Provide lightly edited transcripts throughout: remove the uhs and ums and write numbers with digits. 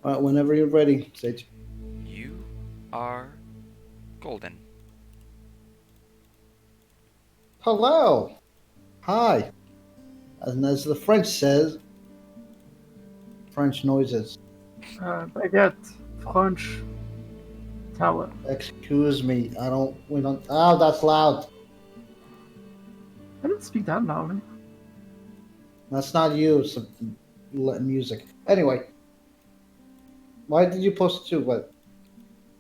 Whenever you're ready, Sage. You are golden. Hello. Hi. And as the French says, French noises. Baguette, French, tower. Excuse me. I don't. We don't. Oh, that's loud. I didn't speak that loudly. That's not you. It's music. Anyway, why did you post two? What?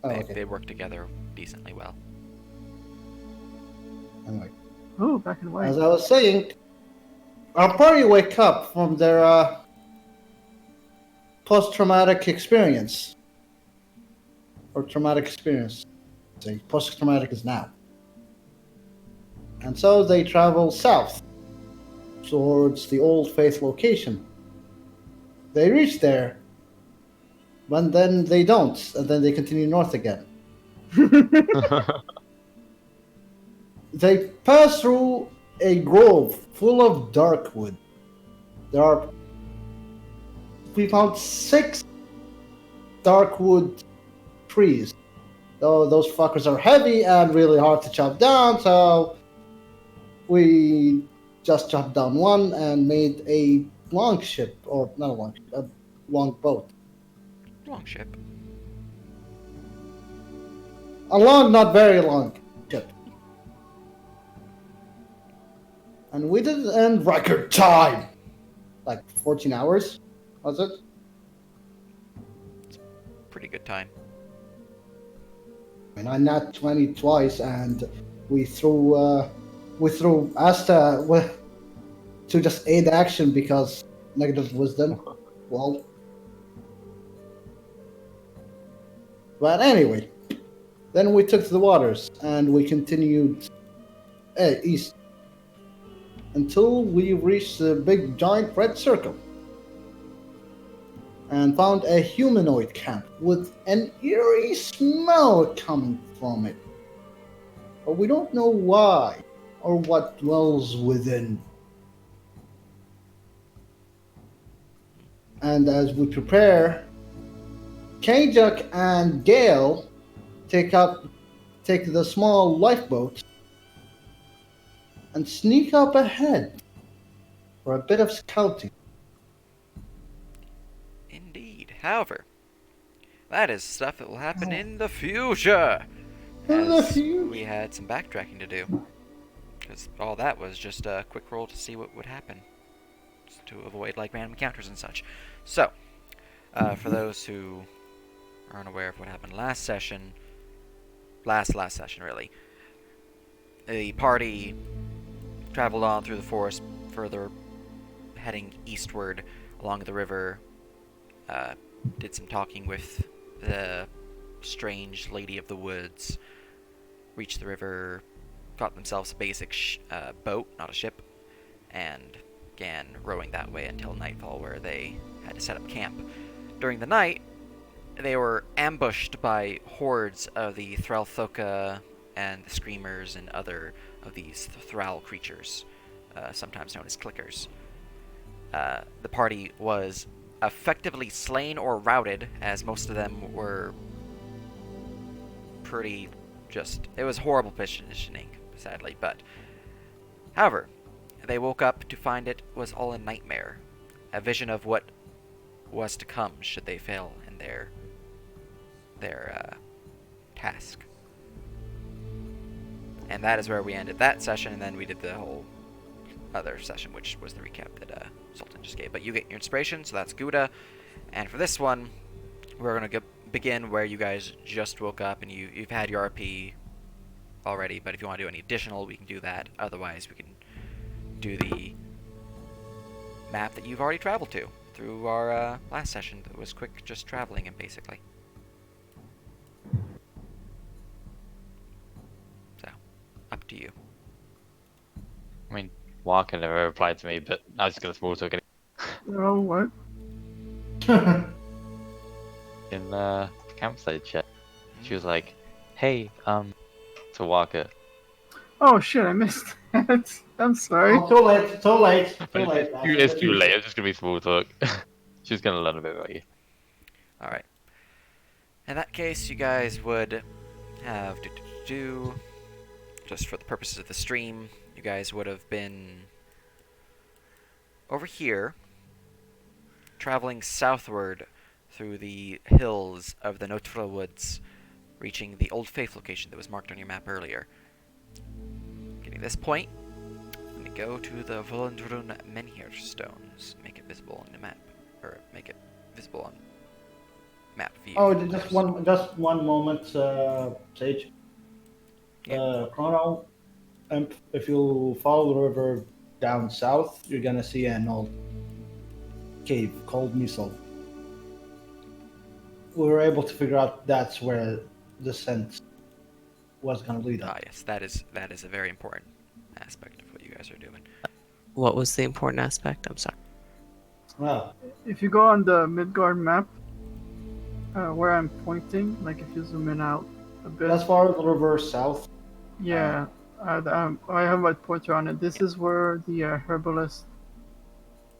Oh, They, okay. they work together decently well. Anyway, Oh, back in white. as I was saying, our party wake up from their post-traumatic experience or traumatic experience. Say post-traumatic is now, and so they travel south towards the Old Faith location. They reach there, but then they don't, and then they continue north again. They pass through a grove full of dark wood. There are we found 6 dark wood trees. Though those fuckers are heavy and really hard to chop down, so we just chopped down one and made a long ship, or not a long ship, a long boat. Long ship. A long, not very long ship. And we did it in record time. Like 14 hours, was it? Pretty good time. I mean, I nat 20 twice, and we threw Asta to just aid action because negative wisdom. Well, but anyway, then we took to the waters and we continued east until we reached the big giant red circle and found a humanoid camp with an eerie smell coming from it. But we don't know why or what dwells within. And as we prepare, Kajak and Gale take the small lifeboat and sneak up ahead for a bit of scouting. Indeed. However, that is stuff that will happen in the future. In the As future. we had some backtracking to do. Because all that was just a quick roll to see what would happen. Just to avoid like random encounters and such. So, for those who are unaware of what happened last session, last session really, the party traveled on through the forest, further heading eastward along the river, did some talking with the strange lady of the woods, reached the river, got themselves a basic boat, not a ship, and began rowing that way until nightfall, where they had to set up camp. During the night, they were ambushed by hordes of the Thralthoka and the Screamers and other of these Thrall creatures, sometimes known as clickers. The party was effectively slain or routed, as most of them were pretty it was horrible positioning, sadly, but however, they woke up to find it was all a nightmare, a vision of what was to come should they fail in their task. And that is where we ended that session, and then we did the whole other session, which was the recap that Sultan just gave. But you get your inspiration, so that's Gouda. And for this one, we're going to begin where you guys just woke up, and you've had your RP already, but if you want to do any additional, we can do that. Otherwise, we can do the map that you've already traveled to through our last session that was quick just traveling and basically. So, up to you. I mean, Walker never replied to me, but I was just gonna small talk Oh, what? in the campsite chat. She was like, "Hey, to Walker." Oh shit, I missed that. I'm sorry. Oh, too late, too late, too But late. it's too late. It's just gonna be small talk. She's gonna learn a bit about you. Alright. In that case, you guys would have just for the purposes of the stream, you guys would have been over here, traveling southward through the hills of the Notre Woods, reaching the Old Faith location that was marked on your map earlier. Getting this point, I'm going to go to the Volendrun Menhir stones, make it visible on the map, or make it visible on map view. Oh, just one moment, Sage. Yeah. Chrono, if you follow the river down south, you're gonna see an old cave called Misol. We were able to figure out that's where the scent was gonna lead us. Ah, yes, that is a very important aspect of what you guys are doing. What was the important aspect? I'm sorry. Well, If you go on the Midgard map, where I'm pointing, like if you zoom in out a bit, as far as the river south, yeah, I have my pointer on it. This is where the herbalist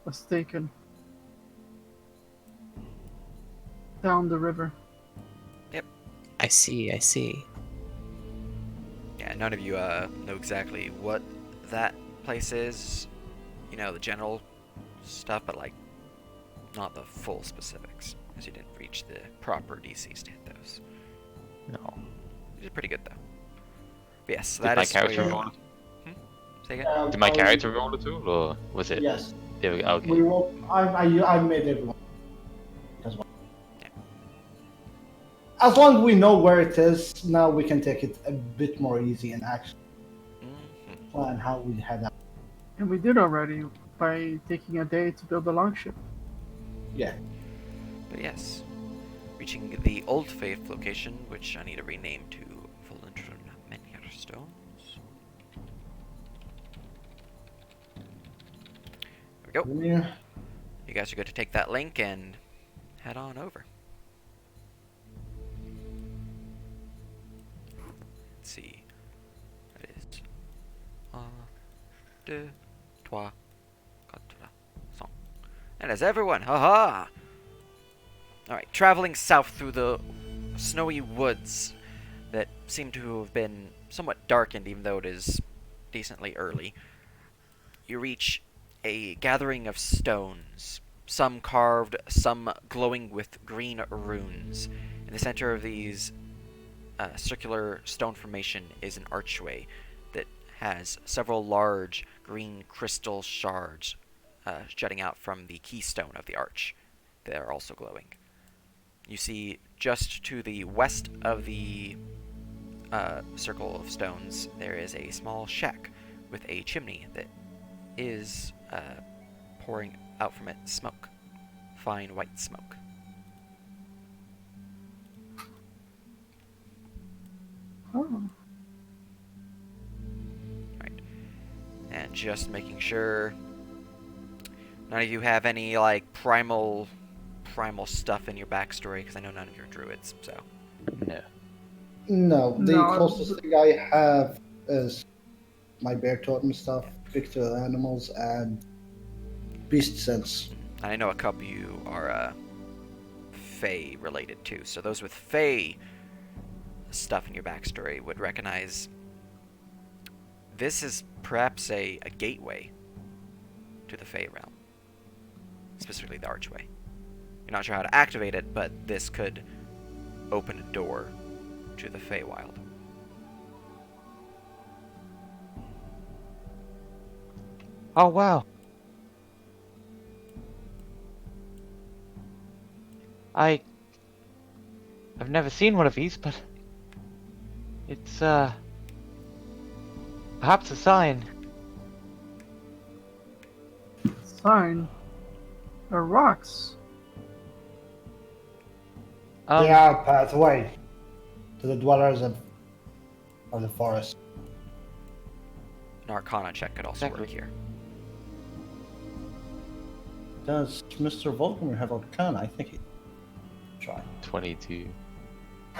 was taken down the river. I see. Yeah, none of you know exactly what that place is. You know the general stuff, but like not the full specifics, as you didn't reach the proper DCs to hit those. No. You did pretty good though. But yes, Did that my is character where- roll? Say again? Did my character roll it too, or was it? yes, There we go. Okay. we will. I made everyone as well. Yeah. As long as we know where it is, now we can take it a bit more easy and actually Mhm. plan how we head out. And we did already by taking a day to build a longship. Yeah. But yes, reaching the Old Faith location, which I need to rename to Volendrun Menhir stones. There we go. Yeah. You guys are good to take that link and head on over. Let's see. That is 1, 2, 3, 4, 5. And as everyone, haha! Alright, traveling south through the snowy woods that seem to have been somewhat darkened, even though it is decently early. You reach a gathering of stones, some carved, some glowing with green runes. In the center of these circular stone formation is an archway that has several large green crystal shards jutting out from the keystone of the arch. They are also glowing. You see just to the west of the circle of stones there is a small shack with a chimney that is pouring out from it smoke. Fine white smoke. Oh. Right. And just making sure none of you have any like primal stuff in your backstory, because I know none of you are druids, so. No. No, the No. closest thing I have is my bear totem stuff, picture of animals, and beast sense. And I know a couple of you are Fae related too, so those with Fae stuff in your backstory would recognize this is perhaps a gateway to the Fae realm, specifically the archway. You're not sure how to activate it, but this could open a door to the Feywild. Oh wow. I've never seen one of these, but it's perhaps a sign. Sign. Or rocks. They are a pathway to the dwellers of the forest. An Arcana check could also work Exactly. here. Does Mr. Volkmer have Arcana? I think he try. 22.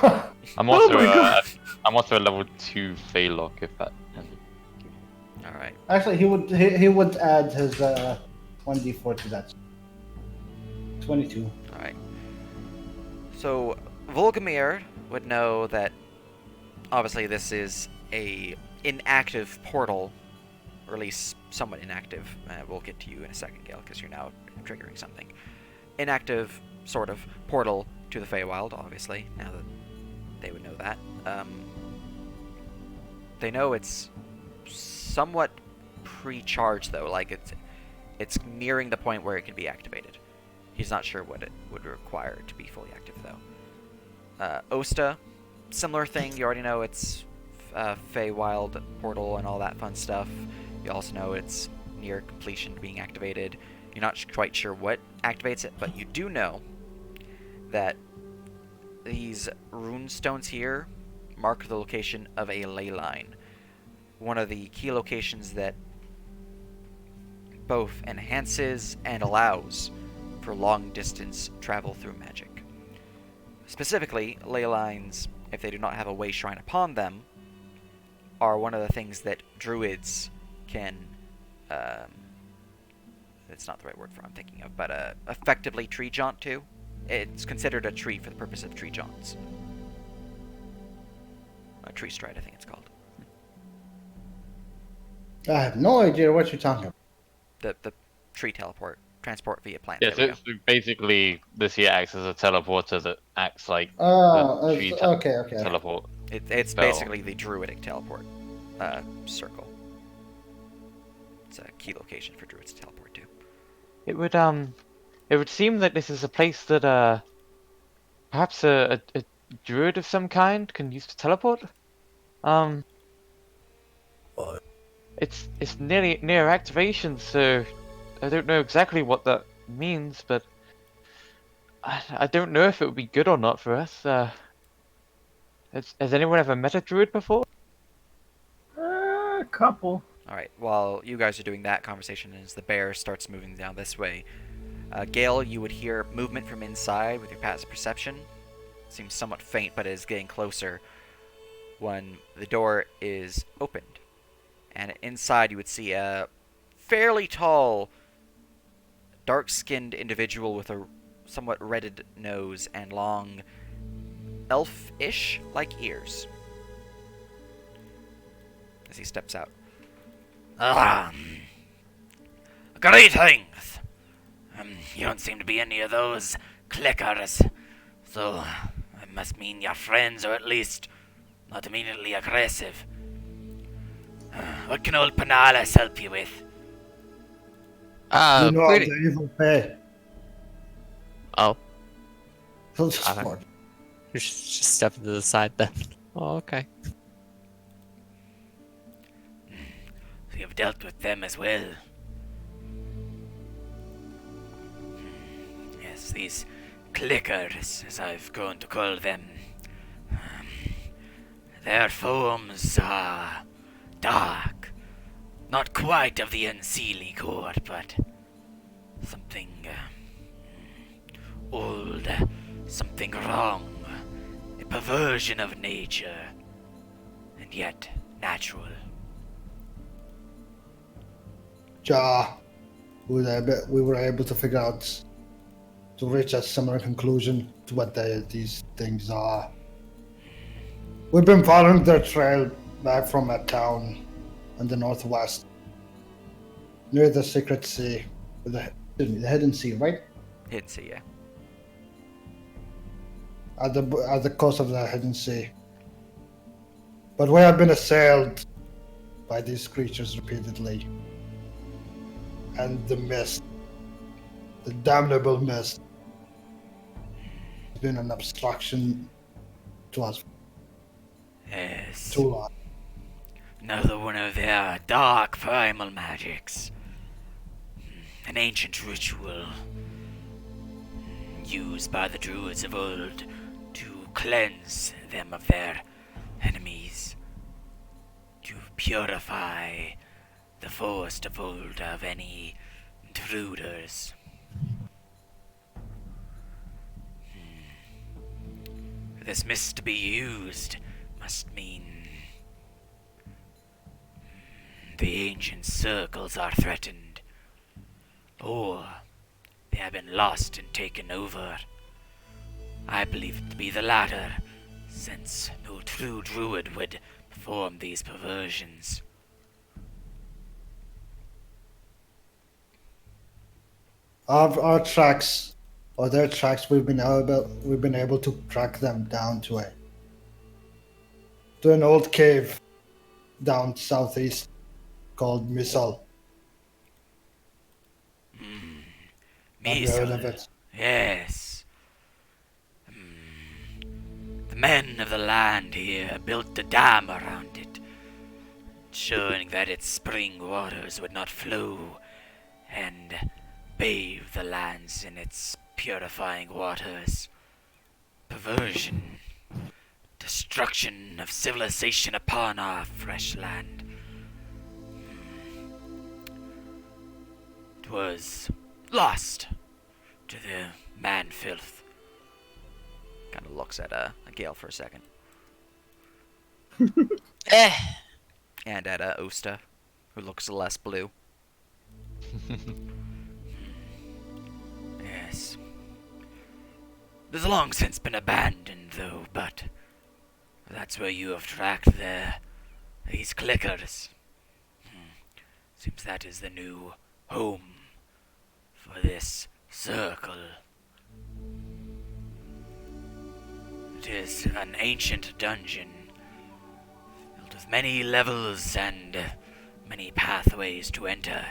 I'm I'm also my God. I'm also a level 2 Feylock if that. Alright. Actually, he would add his 1d4 to that. 22. Alright. So, Volgamir would know that obviously this is a inactive portal, or at least somewhat inactive. We'll get to you in a second, Gale, because you're now triggering something. Inactive, sort of, portal to the Feywild, obviously, now that they would know that. They know it's somewhat pre-charged, though, like it's nearing the point where it can be activated. He's not sure what it would require to be fully active, though. Osta, similar thing. You already know it's Feywild portal and all that fun stuff. You also know it's near completion being activated. You're not quite sure what activates it, but you do know that these rune stones here mark the location of a ley line. One of the key locations that both enhances and allows for long-distance travel through magic. Specifically, ley lines, if they do not have a way shrine upon them, are one of the things that druids can, that's not the right word for I'm thinking of, but effectively tree jaunt to. It's considered a tree for the purpose of tree jaunts. A tree stride, I think it's called. I have no idea what you're talking about. The tree teleport. Transport via plant. Yeah, There we so basically this here acts as a teleporter that acts like Oh, tree okay. teleport. It's spell. basically the druidic teleport circle. It's a key location for druids to teleport to. It would seem that this is a place that perhaps a druid of some kind can use to teleport. It's nearly near activation, so I don't know exactly what that means, but I don't know if it would be good or not for us. Has anyone ever met a druid before? A couple. Alright, while you guys are doing that conversation as the bear starts moving down this way, Gale, you would hear movement from inside with your passive perception. Seems somewhat faint, but it is getting closer when the door is opened. And inside you would see a fairly tall, dark-skinned individual with a somewhat redded nose and long, elf-ish like ears. As he steps out. Greetings! You don't seem to be any of those clickers, so I must mean you're friends, or at least not immediately aggressive. What can old Panalis help you with? You know Pretty. the evil pay. Oh, He'll just Okay. fart. just step to the side then. Oh, okay. So you've dealt with them as well. Yes, these clickers, as I've grown to call them. Their forms are dark. Not quite of the unseelie court, but something old, something wrong. A perversion of nature, and yet natural. Ja, we were able to figure out to reach a similar conclusion to what these things are. We've been following their trail back from a town in the northwest, near the Secret Sea, the Hidden Sea, right? Hidden Sea, yeah. At the coast of the Hidden Sea. But we have been assailed by these creatures repeatedly. And the mist, the damnable mist, has been an obstruction to us Yes. too long. Another one of their dark primal magics. An ancient ritual used by the druids of old to cleanse them of their enemies, to purify the forest of old of any intruders. For this mist to be used must mean the ancient circles are threatened, or they have been lost and taken over, I believe it to be the latter, since no true druid would perform these perversions. Our tracks, or their tracks, we've been able to track them down to an old cave down southeast called Misal. Have you heard of Measle. it? Yes. The men of the land here built a dam around it, ensuring that its spring waters would not flow and bathe the lands in its purifying waters. Perversion, destruction of civilization upon our fresh land. It was lost to the man filth. Kind of looks at Gale for a second. Eh. And at Osta, who looks less blue. Yes. It has long since been abandoned, though, but that's where you have tracked these clickers. Seems that is the new home for this circle. It is an ancient dungeon, filled with many levels and many pathways to enter.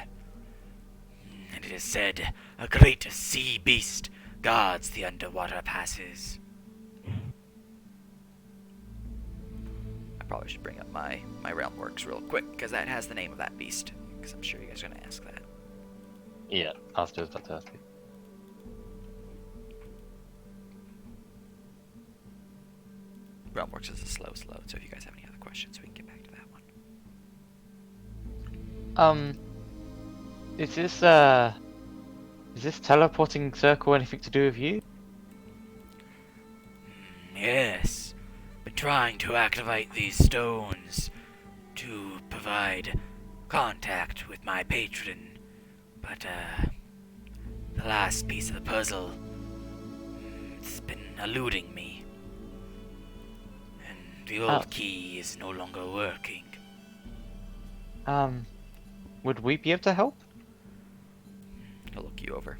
And it is said a great sea beast guards the underwater passes. I probably should bring up my realm works real quick, because that has the name of that beast. Because I'm sure you guys are going to ask that. Yeah, I was just about to ask you. Realm works is a slow, so if you guys have any other questions, we can get back to that one. Is this teleporting circle anything to do with you? Yes, been trying to activate these stones to provide contact with my patron, but the last piece of the puzzle, it's been eluding me. And the old key is no longer working. Would we be able to help? I'll look you over.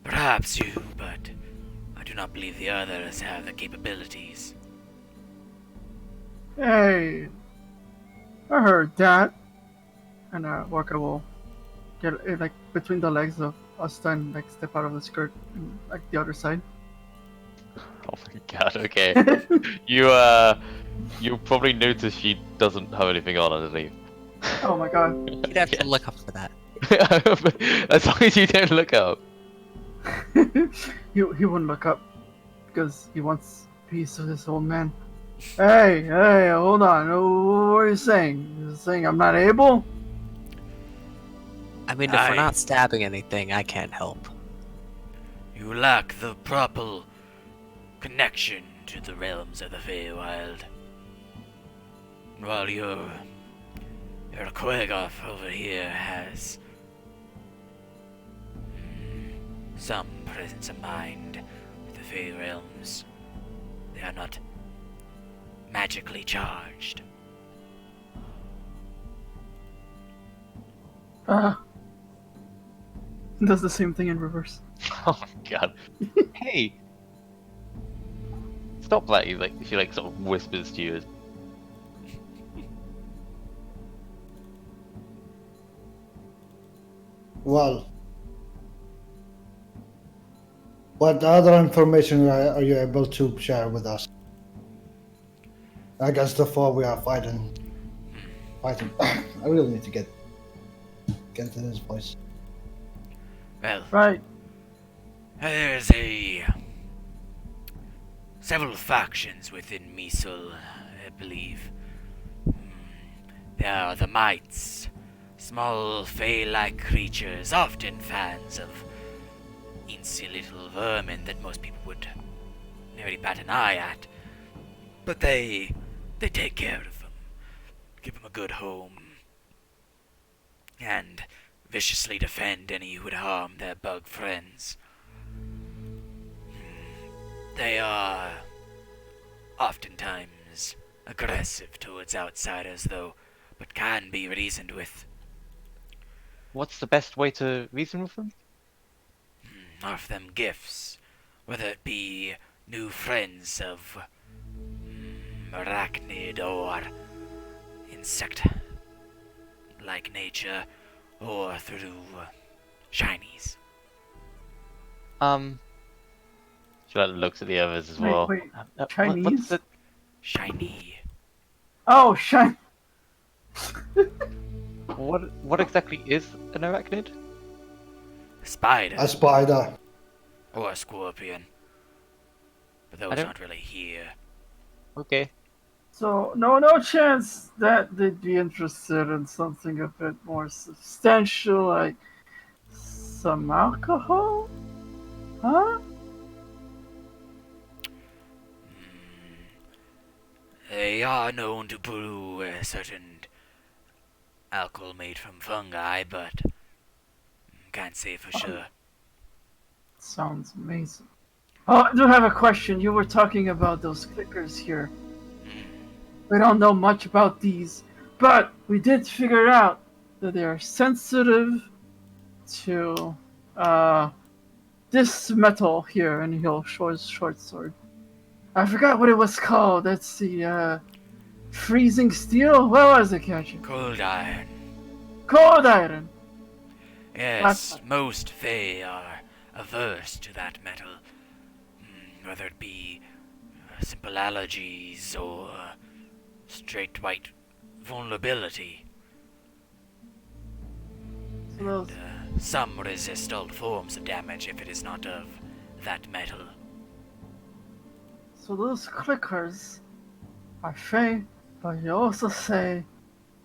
Perhaps you, but I do not believe the others have the capabilities. Hey, I heard that. And Walker will get like between the legs of Asta and like step out of the skirt and like the other side. Oh my god, okay. You'll probably notice she doesn't have anything on underneath. Oh my god. You'd have to look up for that. As long as you don't look up. he wouldn't look up because he wants peace with this old man. Hey, hold on. What are you saying? You're saying I'm not able? I mean, if we're not stabbing anything, I can't help. You lack the proper connection to the realms of the Feywild. While your Quagoff over here has some presence of mind with the Fey realms, they are not magically charged. Does the same thing in reverse. Oh my god. Hey! Stop that, she sort of whispers to you. Well, what other information are you able to share with us? I guess the four we are fighting. I really need to get to this place. Well, Right. there's several factions within Measle, I believe. There are the Mites, small fey-like creatures, often fans of incy little vermin that most people would nearly bat an eye at. But they take care of them, give them a good home, and viciously defend any who would harm their bug friends. They are oftentimes aggressive towards outsiders, though, but can be reasoned with. What's the best way to reason with them? Offer them gifts, whether it be new friends of arachnid or insect-like nature, or through shinies. She looks at the others as Wait, well. wait, What's Chinese? it? Shiny. Oh, shine. What exactly is an arachnid? Spider. A spider. Or a scorpion. But those don't- aren't really here. Okay. So, no chance that they'd be interested in something a bit more substantial, like some alcohol? Huh? They are known to brew a certain alcohol made from fungi, but can't say for sure. Sounds amazing. Oh, I do have a question. You were talking about those clickers here. We don't know much about these, but we did figure out that they are sensitive to this metal here, and he'll show his short sword. I forgot what it was called. That's the freezing steel. What was it, Catcher? Cold iron. Cold iron. Yes, most Fae are averse to that metal. Whether it be simple allergies or straight white vulnerability. So those, Some resist all forms of damage if it is not of that metal. so those clickers are Fae, but you also say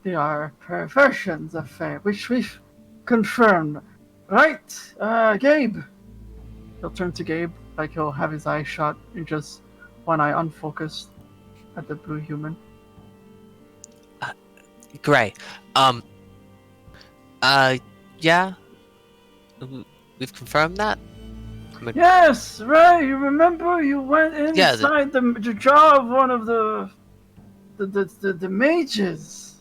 they are perversions of Fae, which we've confirmed. Right, Gabe? He'll turn to Gabe, like he'll have his eye shot and just one eye unfocused at the blue human. Great. Yeah. We've confirmed that. Yes, right. You remember you went Yeah, inside the jaw of one of the mages,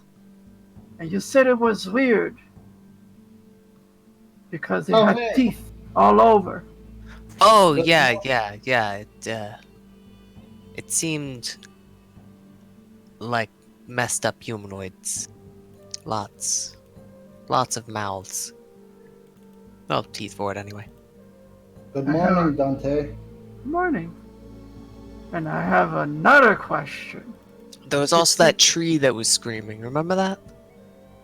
and you said it was weird because they Oh, had hey. teeth all over. Oh But- yeah. It seemed like messed up humanoids. Lots of mouths. Well, teeth for it anyway. Good morning, Dante. Morning. And I have another question. There was also that tree that was screaming. Remember that?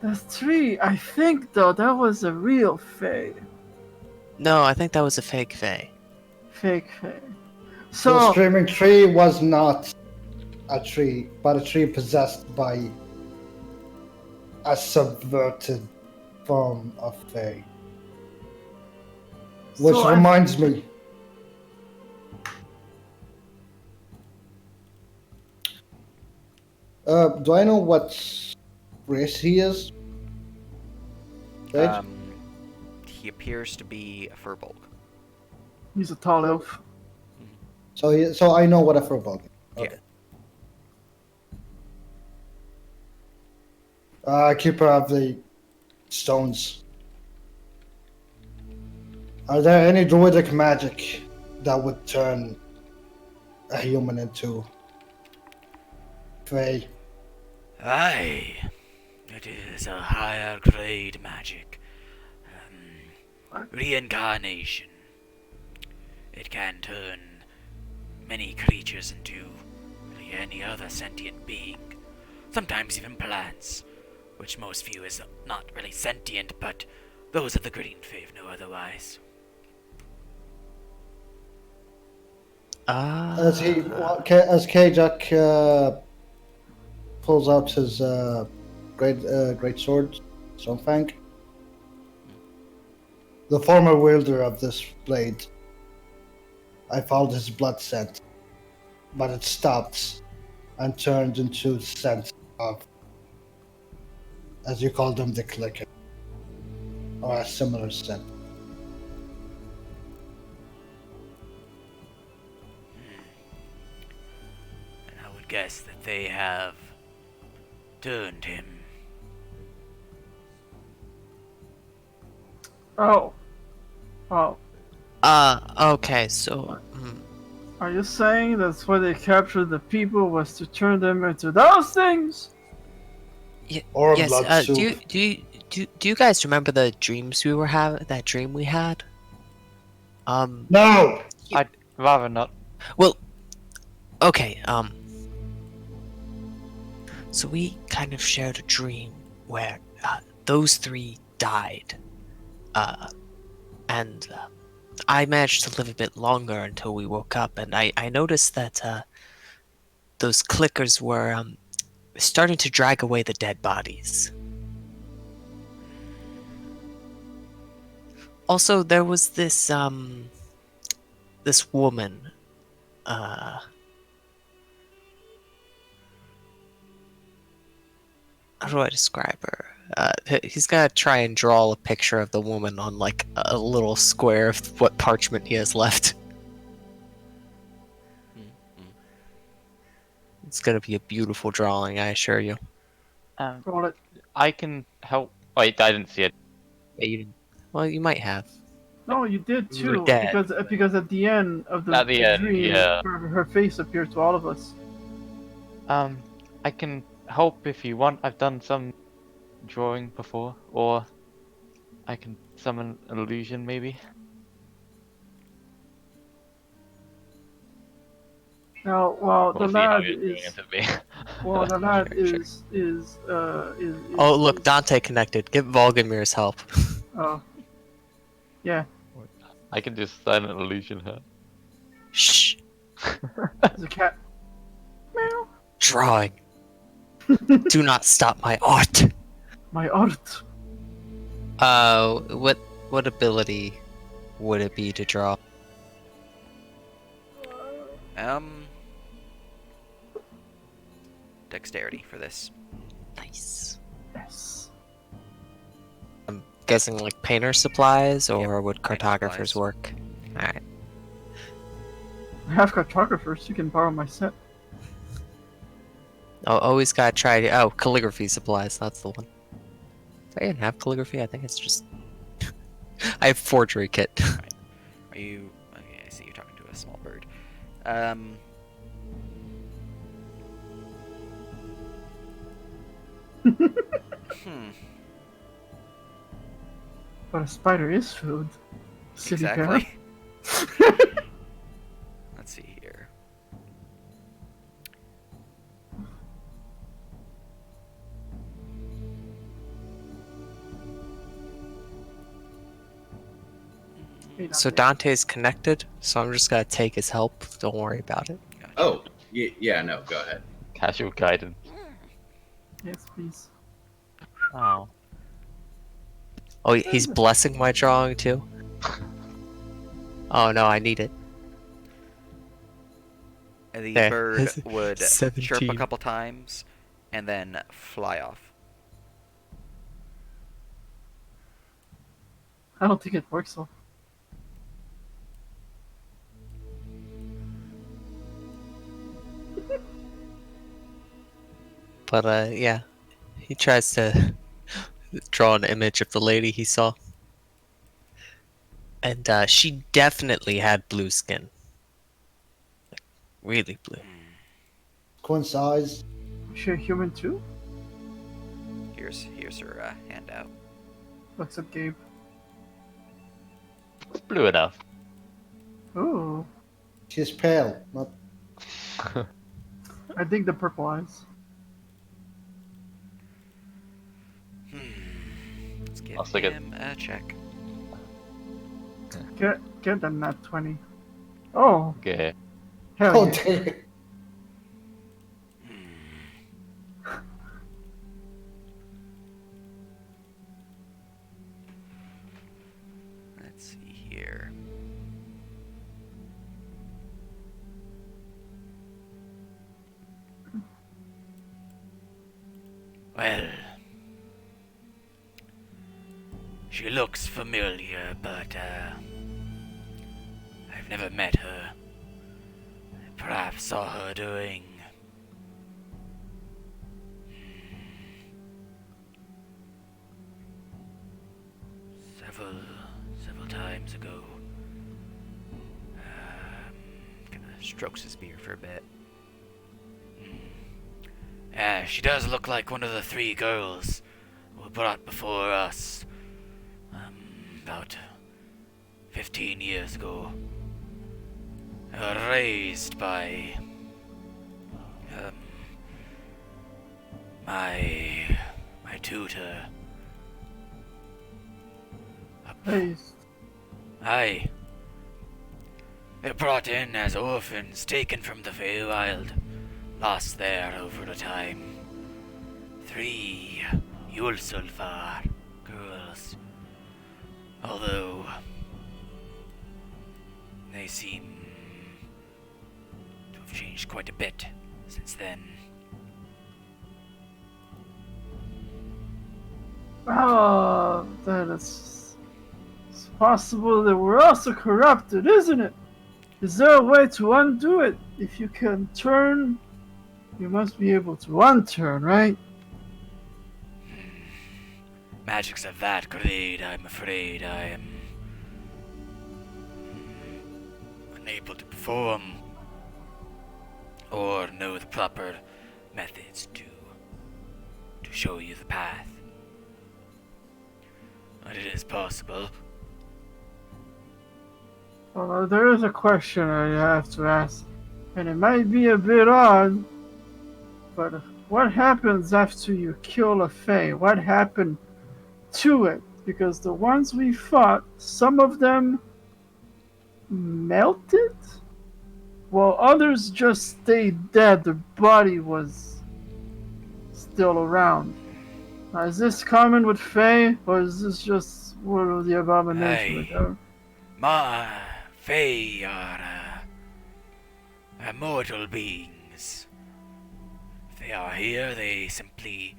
The tree, I think though that was a real Fae. No, I think that was a fake Fae. Fake Fae. The So screaming tree was not a tree, but a tree possessed by a subverted form of Fae. Which So I- reminds me. Do I know what race he is? Sage? He appears to be a furbolg. he's a tall elf. So I know what a furbolg is. Yeah. Keeper of the stones. Are there any druidic magic that would turn a human into Fae? Aye, it is a higher grade magic. Reincarnation. It can turn many creatures into really any other sentient being. Sometimes even plants, which most view as not really sentient, but those of the green fae know otherwise. As Kajak pulls out his great sword, Stonefang, the former wielder of this blade, I followed his blood scent, but it stopped and turned into the scent of, as you call them, the clicker, or a similar scent. guess that they have turned him. Oh. Oh. Okay, so, Are you saying that's why they captured the people was to turn them into those things? Or yes, blood soup. do you guys remember the dreams we were having, that dream we had? No! I'd rather not. Well, okay, so we kind of shared a dream where, those three died, and, I managed to live a bit longer until we woke up, and I noticed that, those clickers were, starting to drag away the dead bodies. Also, there was this woman, how do I describe her? He's gonna try and draw a picture of the woman on like a little square of what parchment he has left. It's gonna be a beautiful drawing, I assure you. Roll it. I can help. Wait, I didn't see it. Yeah, you didn't. Well, you might have. No, you did You were too. dead. Because at the end of the At the end, dream, yeah. her face appeared to all of us. I can help if you want. I've done some drawing before, or I can summon an illusion maybe. Now, well, the We'll see how lad you're doing is. it to me. Well, the lad Sure. is. Oh, look, Dante connected. Give Volgamir's help. Oh. Yeah. I can just silent illusion her. Shh. There's a cat. Meow. Drawing. Do not stop my art. My art. What ability would it be to draw? Dexterity for this. Nice. Yes. I'm guessing like painter supplies, or Yep, would painter cartographers supplies. work? Alright. I have cartographers. You can borrow my set. Always gotta try. Oh, calligraphy supplies. That's the one. Do I even have calligraphy? I think it's just. I have forgery kit. Are you? Okay, I see you're talking to a small bird. But a spider is food. City Exactly. bear. Let's see here. So Dante's connected, so I'm just gonna take his help. Don't worry about it. Gotcha. Oh, yeah, no, go ahead. Casual guidance. Yes, please. Oh. Oh, he's blessing my drawing too? Oh no, I need it. And the There. bird would chirp a 17. couple times and then fly off. I don't think it works though. But yeah. He tries to draw an image of the lady he saw. And she definitely had blue skin. Like, really blue. Quinn's eyes. Is she a human too? Here's her handout. What's up, Gabe? It's blue enough. Ooh. She's pale, not I dig the purple eyes. Let's give I'll stick it. him a check. Get them nat 20. Oh, Okay. hell Oh, yeah. damn. Let's see here. Well, she looks familiar, but I've never met her. Perhaps saw her during strokes his beard for a bit. Yeah, she does look like one of the three girls who were brought before us about 15 years ago. They were raised by my tutor. Hey, Aye. They're brought in as orphans taken from the Feywild, lost there over the time. 3 Yulsulfar girls. Although they seem to have changed quite a bit since then. then it's possible that we're also corrupted, isn't it? Is there a way to undo it? If you can turn, you must be able to unturn, right? Magics of that grade, I'm afraid I am unable to perform or know the proper methods to show you the path. But it is possible. Well, there is a question I have to ask, and it might be a bit odd, but what happens after you kill a Fae? What happened to it? Because the ones we fought, some of them melted, while others just stayed dead. The body was still around. Now, is this common with Fae, or is this just one of the abominations? Aye. My Fae are immortal beings. If they are here, they simply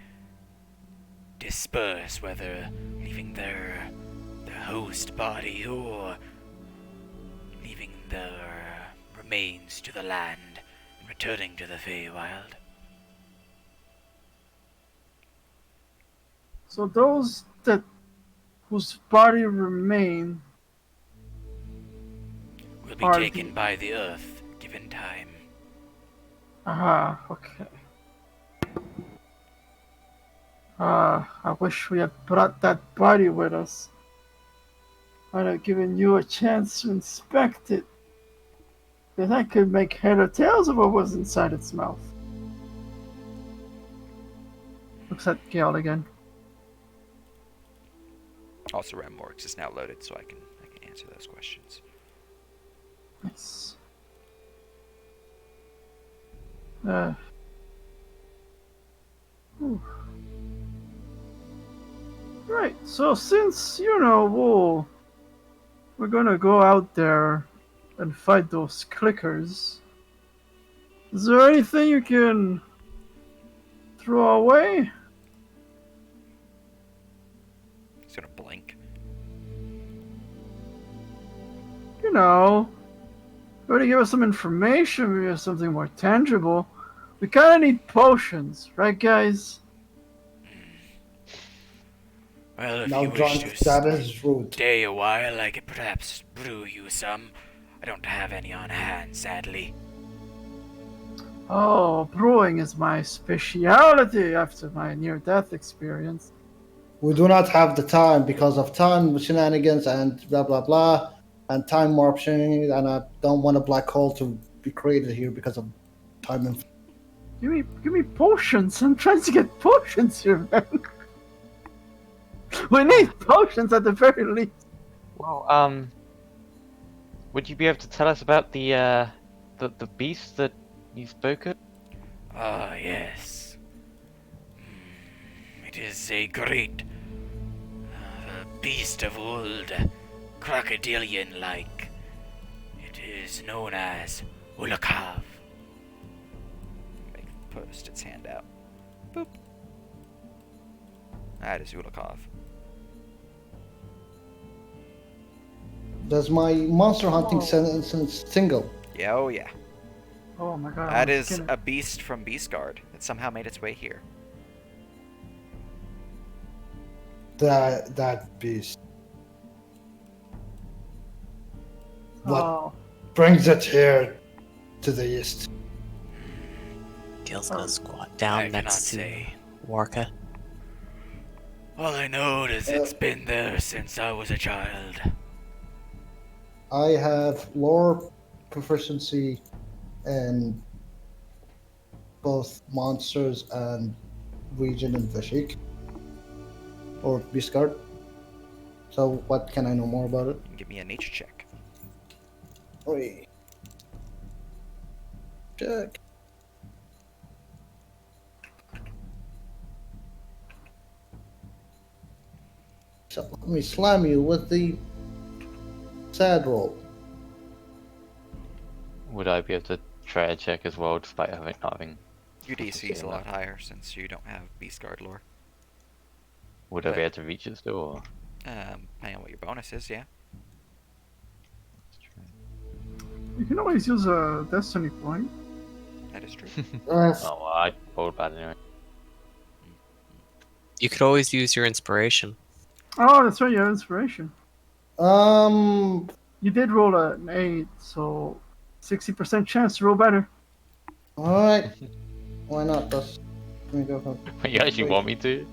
disperse, whether leaving their host body or leaving their remains to the land and returning to the Feywild. So those whose body remain Will be Are taken the- by the earth, given time. Okay. I wish we had brought that body with us. I'd have given you a chance to inspect it. Because I could make head or tails of what was inside its mouth. Looks at Gale again. Also, Remworks is now loaded, so I can answer those questions. Nice. Whew. Right, so since, we're gonna go out there and fight those clickers, is there anything you can throw away? He's gonna blink. Already give us some information, maybe something more tangible. We kinda need potions, right guys? Well, if Now, you John, wish to that is rude. stay a while, I could perhaps brew you some. I don't have any on hand, sadly. Oh, brewing is my specialty after my near-death experience. We do not have the time because of time shenanigans and blah blah blah, and time warp shenanigans, and I don't want a black hole to be created here because of time and. Give me potions. I'm trying to get potions here, man. We need potions at the very least. Well, would you be able to tell us about the beast that you spoke of? Ah, yes. It is a great beast of old, crocodilian-like. It is known as Ulakav. Post its hand out. Boop. That is Ulikov. Does my monster hunting sentence tingle? Yeah, oh yeah. Oh my god. That is a beast from Beastguard that somehow made its way here. That beast. What Oh, brings it here? to the east. Gil's gonna squat down I cannot next to say. Warka. All I know is it's been there since I was a child. I have lore proficiency in both monsters and region and Vishik. Or Beastguard. So what can I know more about it? Give me a nature check. Oi. Check. So let me slam you with the sad roll. Would I be able to try a check as well, despite not having? Your DC is a Yeah. lot higher since you don't have Beast Guard lore. Would I be But- able to reach it still? Or? Depending on what your bonus is, yeah. You can always use a destiny point. That is true. Yes. Oh, well, I rolled bad anyway. You could always use your inspiration. Oh, that's right, you have inspiration. Um. You did roll an 8, so 60% chance to roll better. All right. Why not? Let me go home. You actually want me to?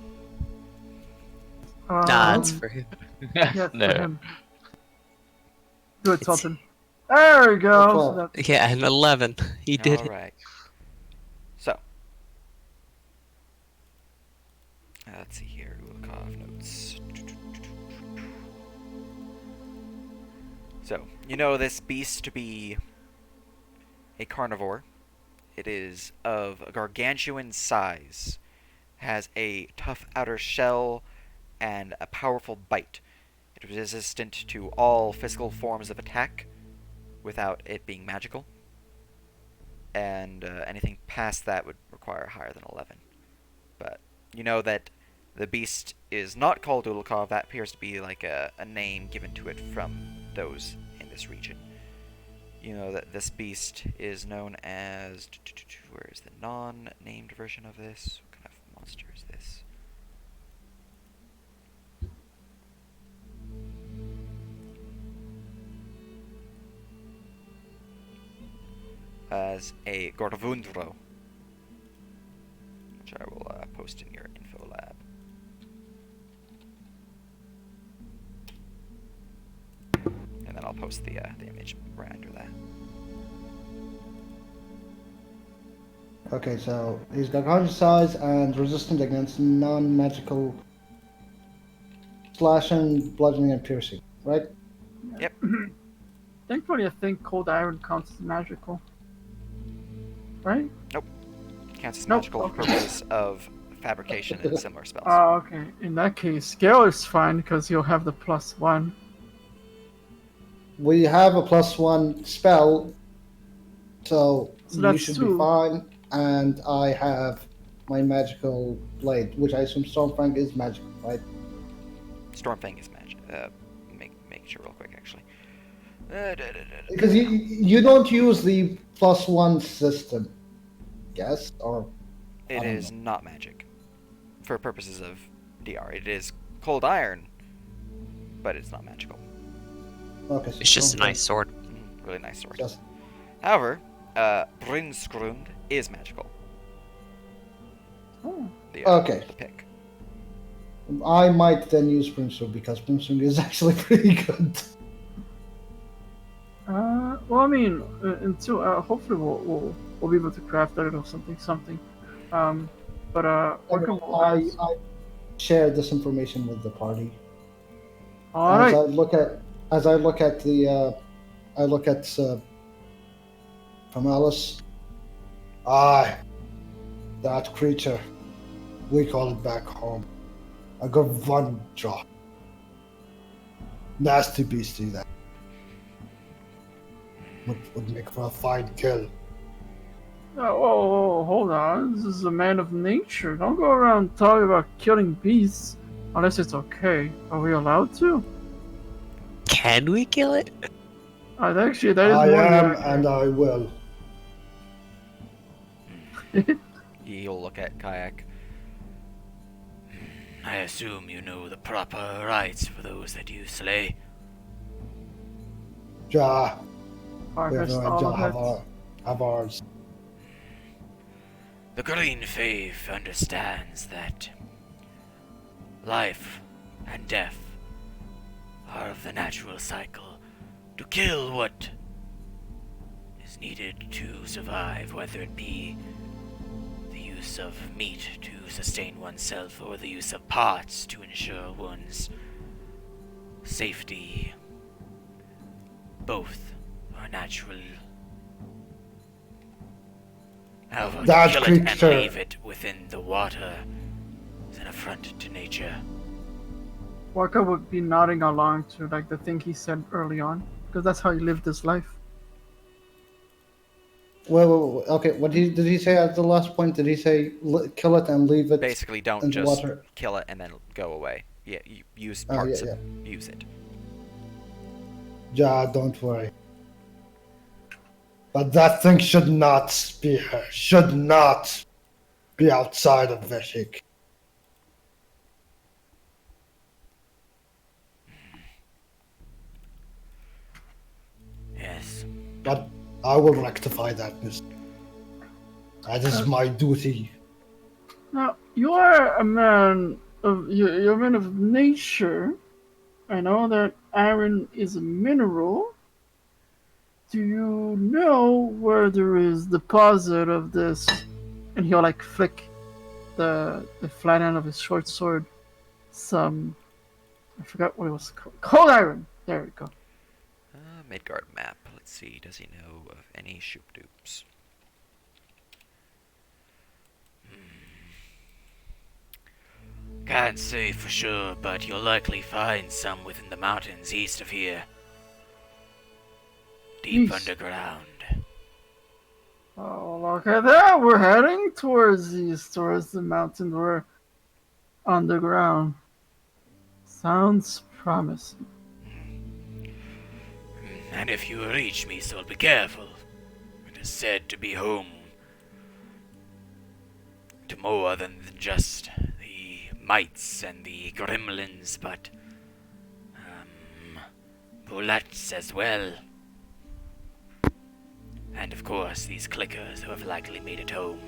Nah, it's for him. Yeah, no. for him. Good, It's- Sultan. There we go. That's So all. that, Yeah, an 11. He did it. Alright. So. Let's see here. Ulikov notes. So, you know this beast to be a carnivore. It is of a gargantuan size. Has a tough outer shell and a powerful bite. It is resistant to all physical forms of attack without it being magical. And anything past that would require higher than 11. But you know that the beast is not called Ulikov. That appears to be like a name given to it from those in this region. You know that this beast is known as... Where is the non-named version of this? What kind of monster is this? As a Gordavundro, which I will post in your info lab. And then I'll post the image right under that. Okay, so he's got conscious size and resistant against non-magical slashing, bludgeoning, and piercing, right? Yep. thankfully, I think cold iron counts as magical. Right? Counts as Nope. magical for purposes of fabrication and similar spells. Oh, okay. In that case, Gale is fine because he'll have the +1. We have a +1 spell, so So you that's should 2. be fine. And I have my magical blade, which I assume Stormfang is magical, right? Stormfang is magic. Make sure real quick, actually. Because you don't use the +1 system, yes? Or It I don't is not magic. For purposes of DR. It is cold iron, but it's not magical. okay, so It's just a Stormfang nice sword. Really nice sword. Just However, Brinskrund is magical. Oh. Okay. The pick. I might then use Brimstone because Brimstone is actually pretty good. Well, I mean, until hopefully we'll be able to craft that or something. But Orca will I ask- share this information with the party. All as right. I look at from Alice. Aye, that creature. We call it back home. A Gavundra. Nasty beastie that. Would make for a fine kill. Oh, hold on. This is a man of nature. Don't go around talking about killing beasts unless it's okay. Are we allowed to? Can we kill it? Actually, that is I more am, than and I will. You'll look at Kayak. I assume you know the proper rites for those that you slay. Ja, we have harvest no all idea of how it. of ours. The green faith understands that life and death are of the natural cycle. To kill what is needed to survive, whether it be the use of meat to sustain oneself or the use of parts to ensure one's safety. Both are natural. However, That to kill it and creature- leave it within the water is an affront to nature. Walker would be nodding along to like the thing he said early on, because that's how he lived his life. Well, okay. What did he say at the last point? Did he say kill it and leave it Basically, don't in the just water? kill it and then go away. Yeah, you use Oh, parts yeah, of use it. Yeah, don't worry. But that thing should not be here. Should not be outside of Veshik. Yes. But I will rectify that, miss. That is my duty. Now, you are a man of you're a man of nature. I know that iron is a mineral. Do you know where there is deposit of this? And he'll like flick the flat end of his short sword. Some I forgot what it was called. Cold iron. There we go. Midgard map. Let's see. Does he know of any shoop dupes? Can't say for sure, but you'll likely find some within the mountains east of here. Deep East. underground. Oh, look at that! We're heading towards east, towards the mountain. We're underground. Sounds promising. And if you reach me, so be careful. It is said to be home to more than just the mites and the gremlins, but bullets as well. And of course, these clickers who have likely made it home.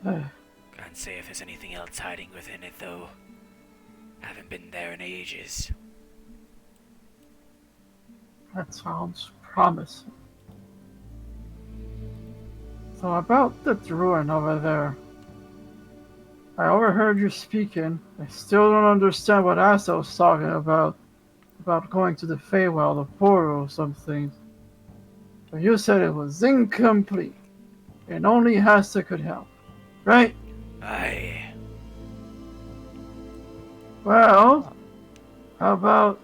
Can't say if there's anything else hiding within it, though. Haven't been there in ages. That sounds promising. So about the druid over there. I overheard you speaking. I still don't understand what Asa was talking about. About going to the Feywild, the portal or something. But you said it was incomplete. And only Hasta could help. Right? Aye. Well, how about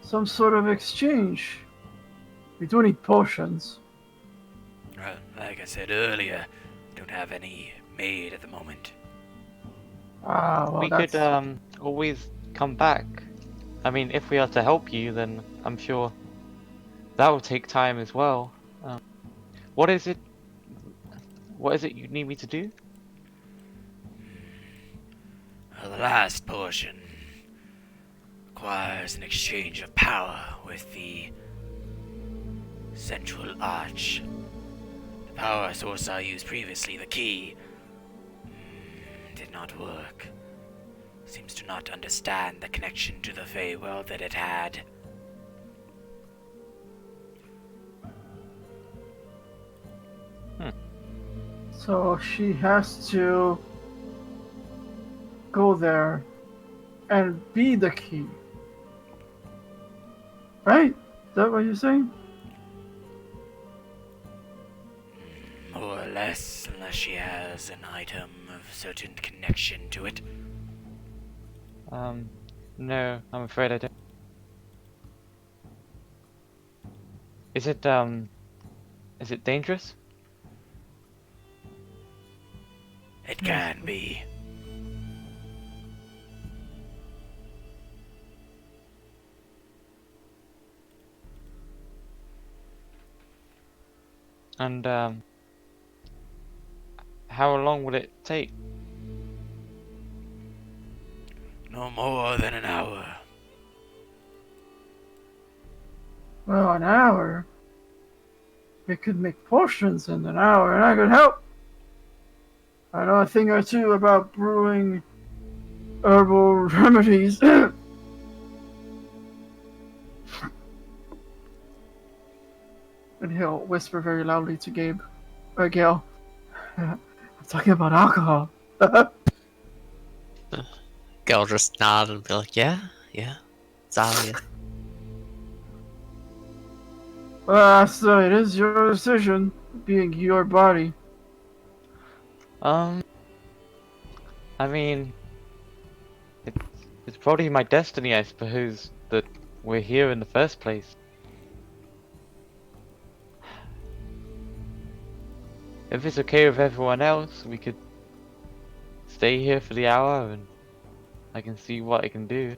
some sort of exchange? We do need potions. Well, like I said earlier, don't have any made at the moment. Ah, well, We that's... could always come back. I mean, if we are to help you, then I'm sure that will take time as well. What is it? What is it you need me to do? Well, the last portion requires an exchange of power with the central arch. The power source I used previously, the key, did not work. Seems to not understand the connection to the Feywild that it had. So she has to go there and be the key. Right? Is that what you're saying? More or less, unless she has an item of certain connection to it. No, I'm afraid I don't. Is it dangerous? It can be. And how long will it take? No more than an hour. Well, an hour. We could make potions in an hour, and I could help. I know a thing or two about brewing herbal remedies. And he'll whisper very loudly to Gabe, or Gale, I'm talking about alcohol. Gil just nod and be like, yeah, it's obvious. So it is your decision, being your body. I mean, it's it's probably my destiny, I suppose, that we're here in the first place. If it's okay with everyone else, we could stay here for the hour and I can see what I can do.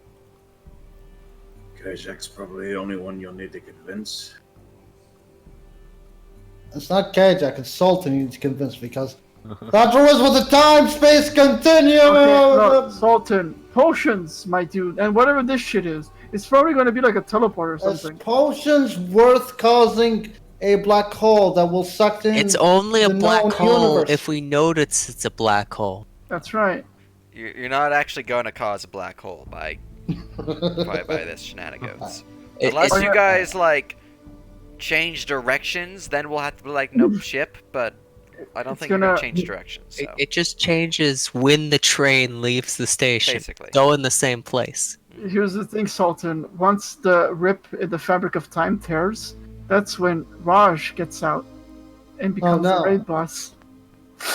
Kajak's probably the only one you'll need to convince. It's not Kajak, it's Sultan you need to convince because that's always with the time-space continuum! Okay, look, Sultan, potions, my dude, and whatever this shit is, it's probably going to be like a teleport or Is something. potions worth causing a black hole that will suck in It's only a the black known hole universe? if we notice it's a black hole. That's right. You're not actually going to cause a black hole by this shenanigans. It- Unless it- you guys like change directions, then we'll have to be like, nope, ship. But I don't It's think you're gonna gonna- change directions. So It just changes when the train leaves the station. basically, Go in the same place. Here's the thing, Sultan. Once the rip in the fabric of time tears, that's when Raj gets out and becomes no. the raid boss.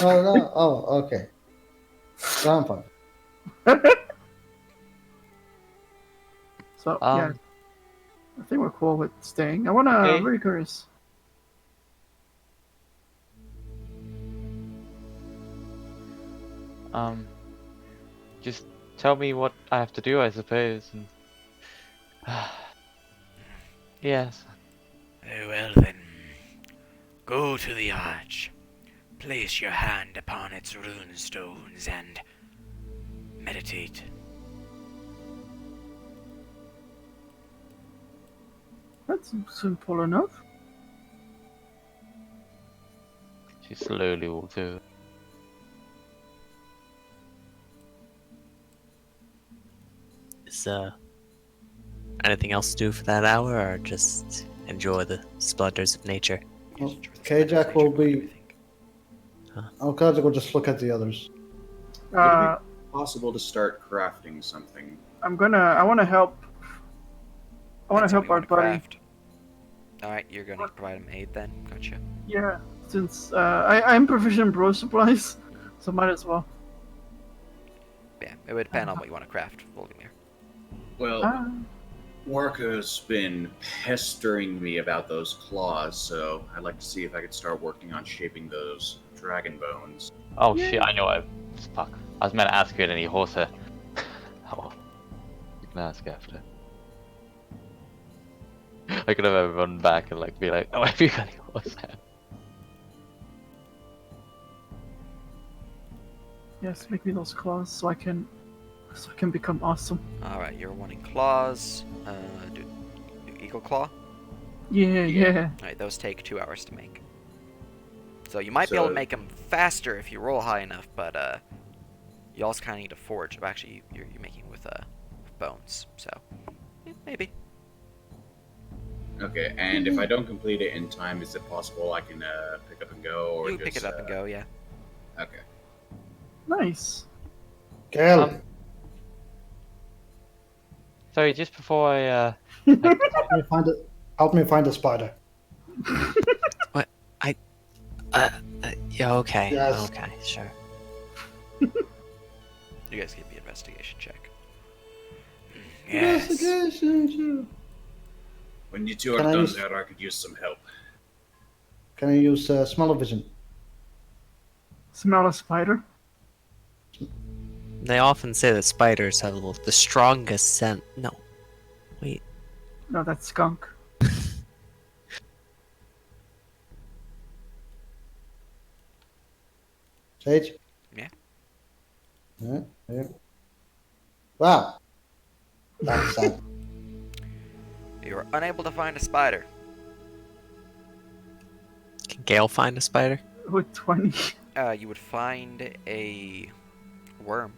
Oh, no. Oh, okay. Grandpa. So, yeah, I think we're cool with staying. I'm Okay. very curious. Just tell me what I have to do, I suppose. And... yes. Very well then. Go to the arch. Place your hand upon its rune stones and meditate. That's simple enough. She slowly will do. Is anything else to do for that hour, or just enjoy the splendors of nature? Well, Kajak will be. Oh, Kajak will just look at the others. Possible to start crafting something. I want to help. I want That's to what help you our wanna buddy. craft. All right, you're gonna provide him aid then. Gotcha. Yeah, since I'm proficient in bro supplies, so might as well. Yeah, it would depend on what you want to craft, Volodymyr. Well, Ah, Warka's been pestering me about those claws, so I'd like to see if I could start working on shaping those dragon bones. Oh shit, I know fuck. I was meant to ask you any horse. Oh. You can ask after. I could have run back and like be like, oh, have you got any horse? yes, make me those claws so I can become awesome. All right, you're wanting claws. Do eagle claw. Yeah. All right, those take 2 hours to make. So you might be able to So- make them faster if you roll high enough, but you also kind of need to forge. But actually, you're making with bones, so yeah, maybe. Okay, and if I don't complete it in time, is it possible I can pick up and go? Or You can pick it up and go, yeah. Okay. Nice. Gail, Sorry, just before I help me find a spider. Yeah, okay. Yes. Okay, sure. You guys give me an investigation check. Yes. Investigation. When you two are Can I done use- there, I could use some help. Can I use smell-o-vision? Smell a spider. They often say that spiders have the strongest scent. No. Wait. No, that's skunk. Sage? Yeah. Yeah. Wow. That's sad. You are unable to find a spider. Can Gale find a spider? With 20. You would find a worm.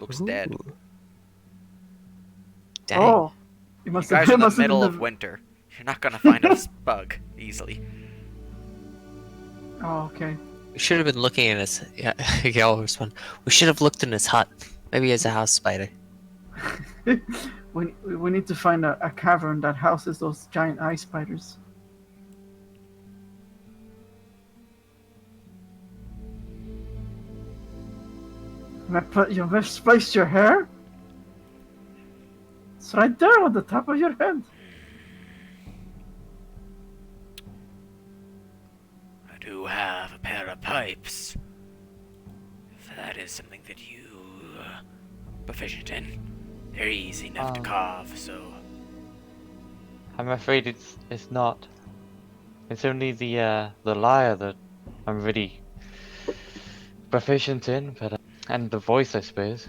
Looks dead. Ooh. Dang. Oh. It You must guys have, are it in the must have middle been of winter. You're not gonna find a bug easily. Oh, okay. We should have been looking in his. Yeah, Gale respond. We should have looked in his hut. Maybe he has a house spider. We need to find a cavern that houses those giant ice spiders. You misplaced your hair? It's right there on the top of your head. I do have a pair of pipes. If that is something that you proficient in, they're easy enough to carve. So I'm afraid it's not. It's only the lyre that I'm really proficient in, but and the voice, I suppose.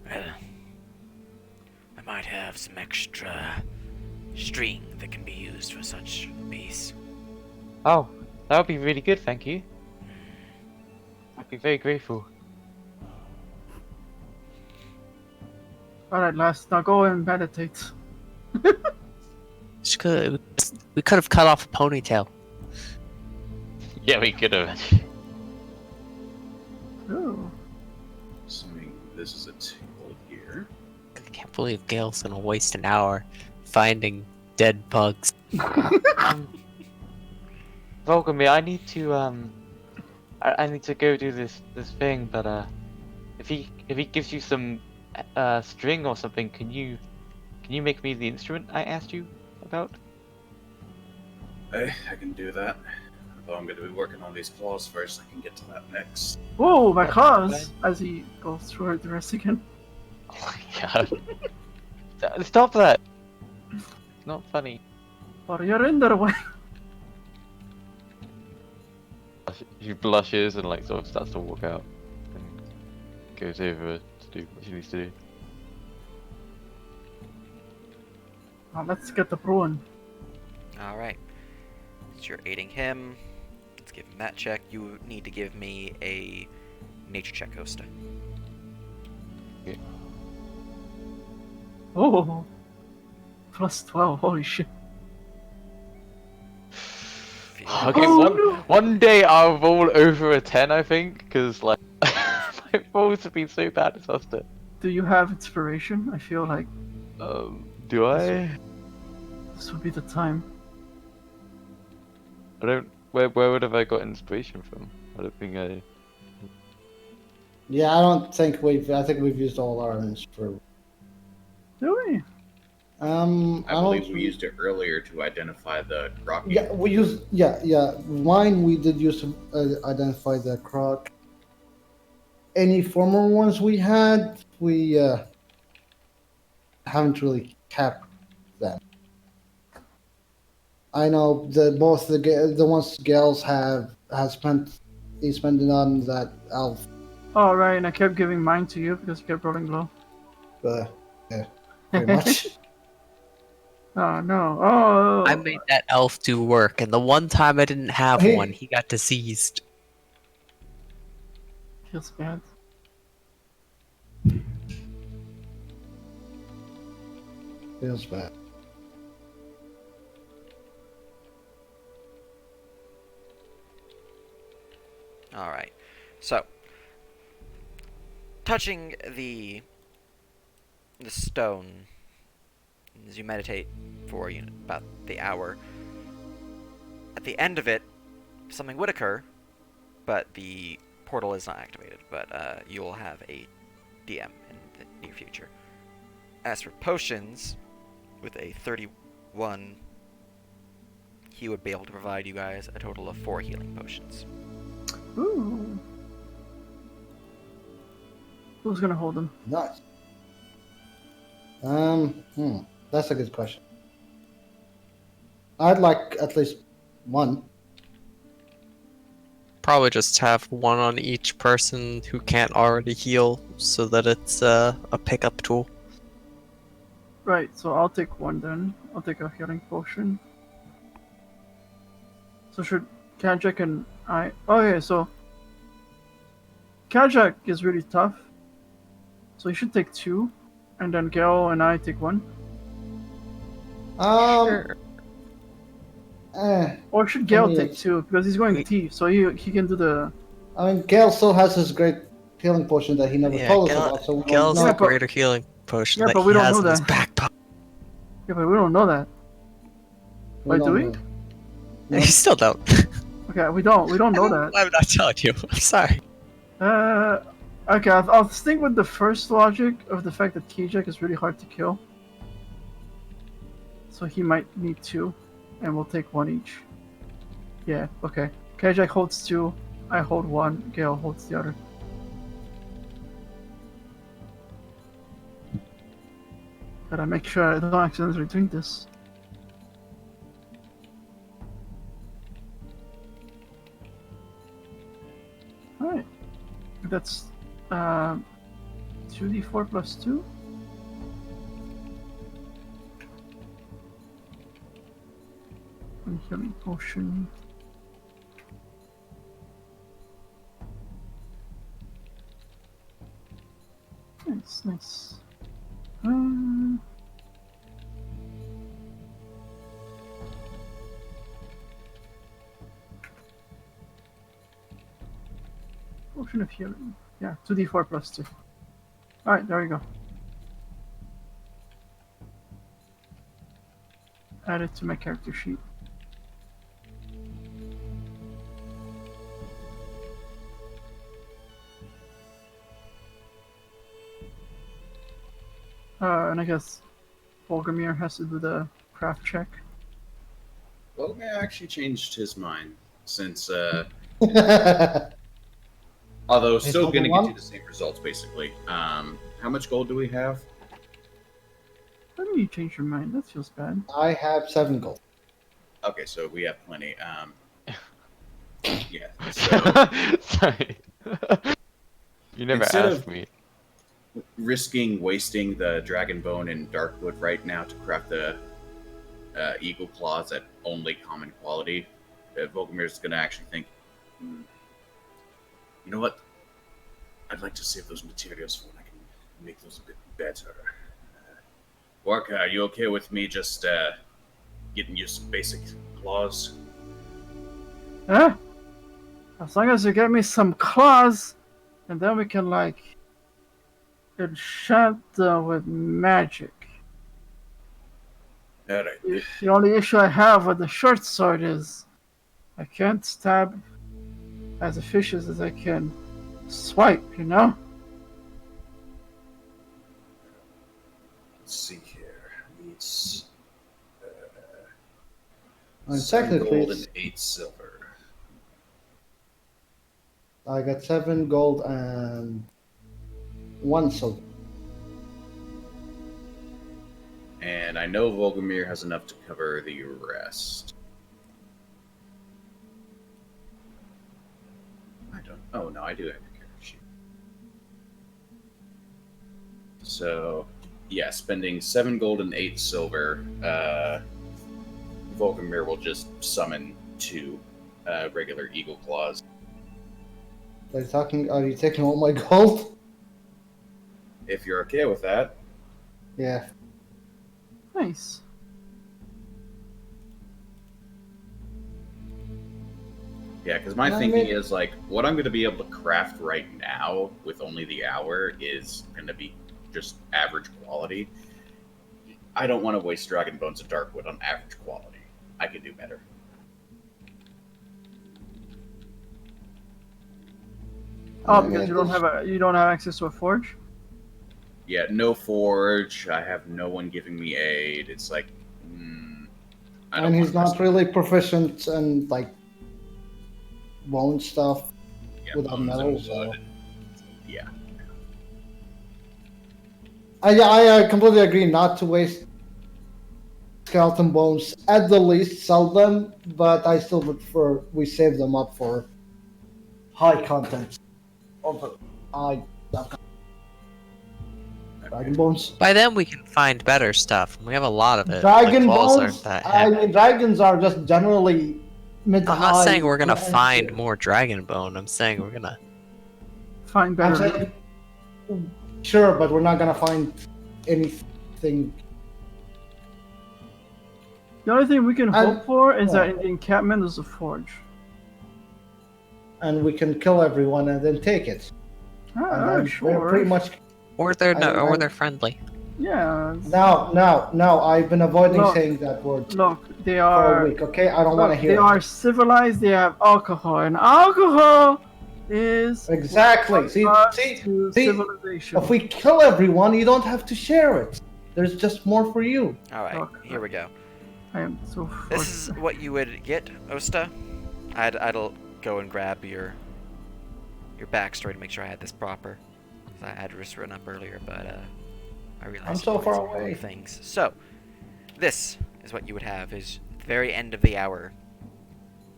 well, I might have some extra string that can be used for such a piece. Oh, that would be really good, thank you. I'd be very grateful. Alright, lads, now go and meditate. We could have cut off a ponytail. Yeah, we could have. Ooh. Assuming this is a table here. I can't believe Gale's gonna waste an hour finding dead bugs. Welcome, I need to I need to go do this thing, but if he gives you some string or something, can you make me the instrument I asked you about? I can do that. Although I'm going to be working on these claws first, I can get to that next. Whoa, my Yeah, claws! As he goes through the rest again. Oh my god. Stop that! It's not funny. Or you're in their way. She blushes and like sort of starts to walk out and goes over to do what she needs to do. Now let's get the brewing. Alright. So you're aiding him. Let's give him that check. You need to give me a nature check, Hosta. Oh. Plus 12, holy shit. Okay, one day I'll roll over a 10, I think, because like my rolls have been so bad at Suster. Do you have inspiration? I feel like Do I? this would be the time. I don't. Where would have I got inspiration from? I don't think I. Yeah, I think we've used all our for. Do we? I believe don't- we used it earlier to identify the rocky. Yeah, we used. Yeah. Mine we did use to identify the croc. Any former ones we had, we haven't really kept them. I know that both the ones Gales has spent it on that elf. Oh, right, and I kept giving mine to you because you kept rolling low. Yeah, pretty much. Oh, no. Oh! I made that elf do work, and the one time I didn't have Hey. one, he got diseased. Feels bad. Feels bad. Alright. So, touching the stone as you meditate for about the hour, at the end of it, something would occur, but the portal is not activated, but you will have a DM in the near future. As for potions, with a 31, he would be able to provide you guys a total of 4 healing potions. Ooh. Who's gonna hold him? Nice. That's a good question. I'd like at least one. Probably just have one on each person who can't already heal, so that it's a pickup tool. Right, so I'll take one then. I'll take a healing potion. So should Kajak and I... Okay, so... Kajak is really tough. So he should take 2. And then Gale and I take 1. Sure. Or should Gale mean, take it's- 2? Because he's going We- thief, so he can do the... I mean, Gale still has his great healing potion that he never Yeah, told us Gale- about, so we don't Gale's know. Yeah, the but- greater healing potion Yeah, that but he we don't has know in his that. back pocket. Yeah, but we don't know that. We Wait, don't do we? know. You still don't. Okay, we don't know that. I'm not telling you. I'm sorry. Okay, I'll stick with the first logic of the fact that Kijak is really hard to kill. So he might need 2, and we'll take 1 each. Yeah, okay. Kijak holds 2, I hold 1, Gale holds the other. Gotta make sure I don't accidentally drink this. Alright. That's 2d4 plus 2. And healing potion. Nice, nice. Potion of healing. Yeah, 2d4 plus 2. Alright, there we go. Add it to my character sheet. And I guess Volgamir has to do the craft check. Well, I actually changed his mind since, although Is still that going the to get one? you the same results basically. How much gold do we have? How do you change your mind? That feels bad. I have 7 gold. Okay, so we have plenty. Yeah. So Sorry. You never Instead asked of- me. risking wasting the dragon bone and darkwood right now to craft the eagle claws at only common quality, Volgamir's going to actually think, you know what? I'd like to save those materials for when I can make those a bit better. Warka, are you okay with me just getting you some basic claws? Huh? As long as you get me some claws, and then we can, like, enchant them with magic. Alright. The only issue I have with the short sword is I can't stab as efficient as I can swipe, you know? Let's see here. Needs And 7 technically, gold it's- and 8 silver. I got 7 gold and 1 silver. And I know Volgamir has enough to cover the rest. I don't. Oh no, I do have your character sheet. So, yeah, spending 7 gold and 8 silver, Volgamir will just summon 2 regular eagle claws. Are you taking all my gold? If you're okay with that. Yeah. Nice. Yeah, because my I thinking mean- is like what I'm going to be able to craft right now with only the hour is going to be just average quality. I don't want to waste dragon bones and darkwood on average quality. I could do better. Oh, I mean, because you don't have access to a forge? Yeah, no forge. I have no one giving me aid. It's like, I don't And he's want not this- really proficient in, like, bone stuff. yeah, without bones and metal, so- wood. Yeah. I completely agree not to waste skeleton bones. At the least, sell them, but I still prefer we save them up for high content. High stuff. All Dragon bones. By then we can find better stuff. We have a lot of it. Dragon The claws bones. aren't that I heavy. mean, dragons are just generally mid-high. I'm not saying we're gonna branches. find more dragon bone. I'm saying we're gonna. Find I'm better. saying, sure, but we're not gonna find anything. The only thing we can And- hope for is that yeah. in the encampment there's a forge. And we can kill everyone and then take it. And then Sure. we're pretty much Or they're no, I- or I- they're friendly. Yeah. now. I've been avoiding Look. saying that word Look, they for a are. week. Okay, I don't want to Look, hear they it. are civilized. They have alcohol, and alcohol is Exactly. what See, brought see, to see. civilization. If we kill everyone, you don't have to share it. There's just more for you. All right, Look, here we go. I am so. This is what you would get, Osta. I'd go and grab your backstory to make sure I had this proper. 'Cause I had this written up earlier, but I realized I'm so I far some wrong away. things. So, this is what you would have: is at the very end of the hour,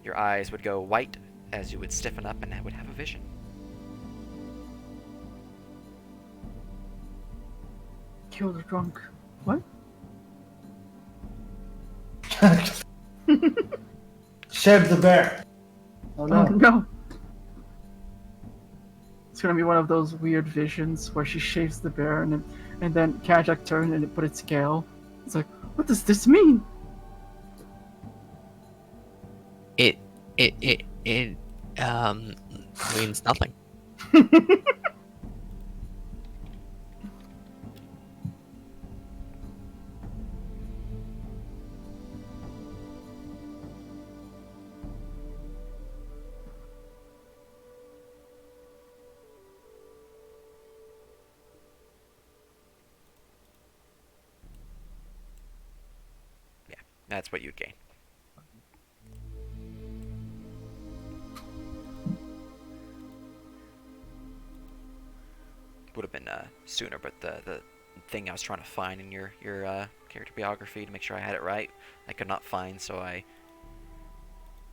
your eyes would go white as you would stiffen up and would have a vision. Kill the drunk. What? Shave the bear. Oh Oh no. no. It's gonna be one of those weird visions where she shaves the bear and then Kajak turned and it put its scale. It's like, what does this mean? It means nothing. That's what you'd gain. Would have been sooner, but the thing I was trying to find in your character biography to make sure I had it right, I could not find, so I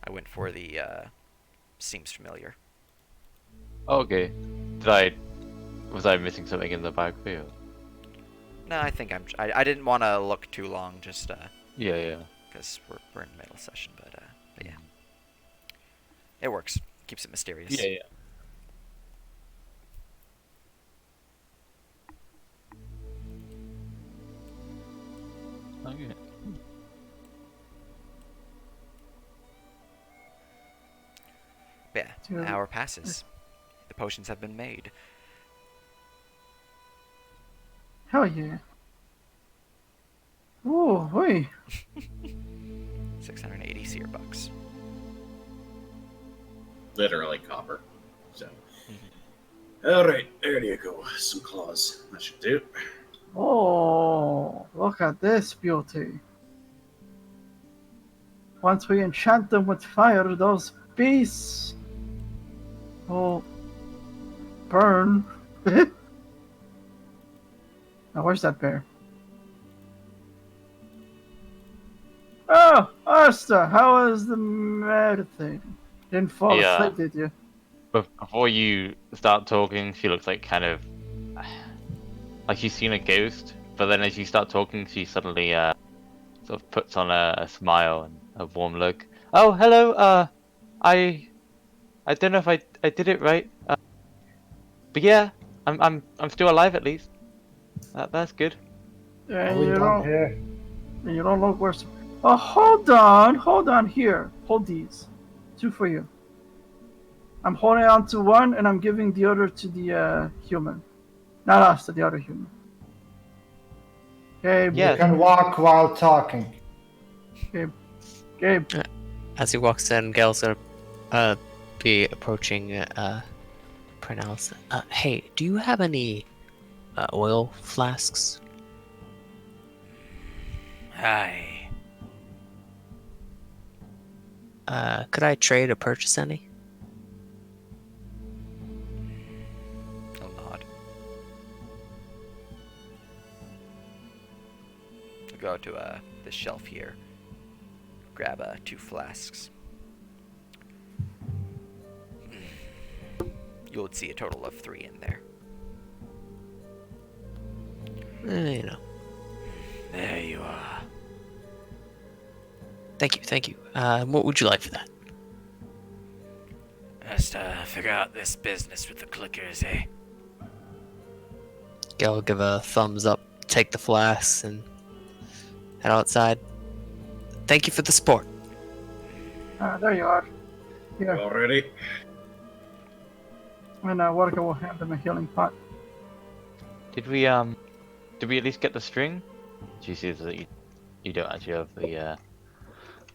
went for the seems familiar. Okay. Was I missing something in the biography? Or? No, I think I didn't want to look too long, just Yeah. because we're in the middle session, but yeah, it works. Keeps it mysterious. Yeah. Okay. Yeah, an Dude. hour passes. The potions have been made. Hell yeah. Oh, wait. 680 seer bucks. Literally copper. So. Alright, there you go. Some claws. That should do. Oh, look at this beauty. Once we enchant them with fire, those beasts will burn. Now, where's that bear? Oh, Asta, how is the medicine? Didn't fall Yeah. asleep, did you? But before you start talking, she looks like kind of like she's seen a ghost. But then as you start talking, she suddenly sort of puts on a smile and a warm look. Oh, hello. I don't know if I did it right. But yeah, I'm still alive at least. That's good. And Are we you done don't, here? and you don't look worse. Oh, hold on here. Hold these. 2 for you. I'm holding on to one and I'm giving the other to the human. Not us, to the other human. Gabe, Yeah. You can walk while talking. Gabe. As he walks in, Gail's gonna be approaching Pernell's. Hey, do you have any oil flasks? Aye. Could I trade or purchase any? I'll nod. I'll go to this shelf here. Grab 2 flasks. You would see a total of 3 in there. You know. There you are. Thank you. What would you like for that? Just figure out this business with the clickers, eh? I'll give a thumbs up, take the flask, and head outside. Thank you for the support. There you are. Here, Already? and Warga will hand him a healing pot. Did we at least get the string? She sees that you don't actually have the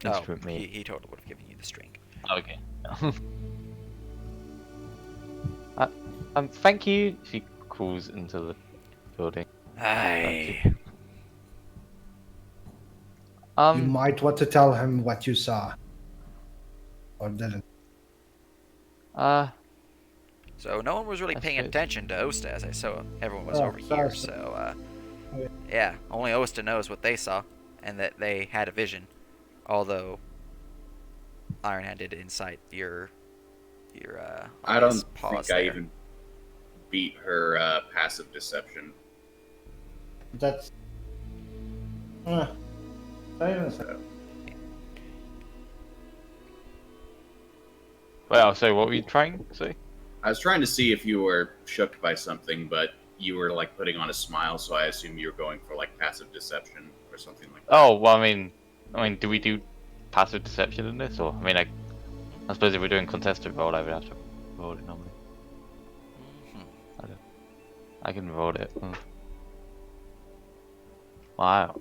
instrument Oh, made. he totally would have given you the string. Okay. Thank you. She calls into the building. Aye. You might want to tell him what you saw. Or didn't. So no one was really I paying suppose. attention to Osta as I saw. Everyone was Oh, over here, sorry. so Okay. yeah, only Osta knows what they saw and that they had a vision. Although Ironhand did incite your I don't his pause think I there. even beat her passive deception. That's. Wait a second. Well, so what were you trying to say? I was trying to see if you were shook by something, but you were like putting on a smile, so I assume you were going for like passive deception or something like that. Oh, well, I mean, do we do passive deception in this, or I suppose if we're doing contested roll, I would have to roll it normally. I can roll it. Wow,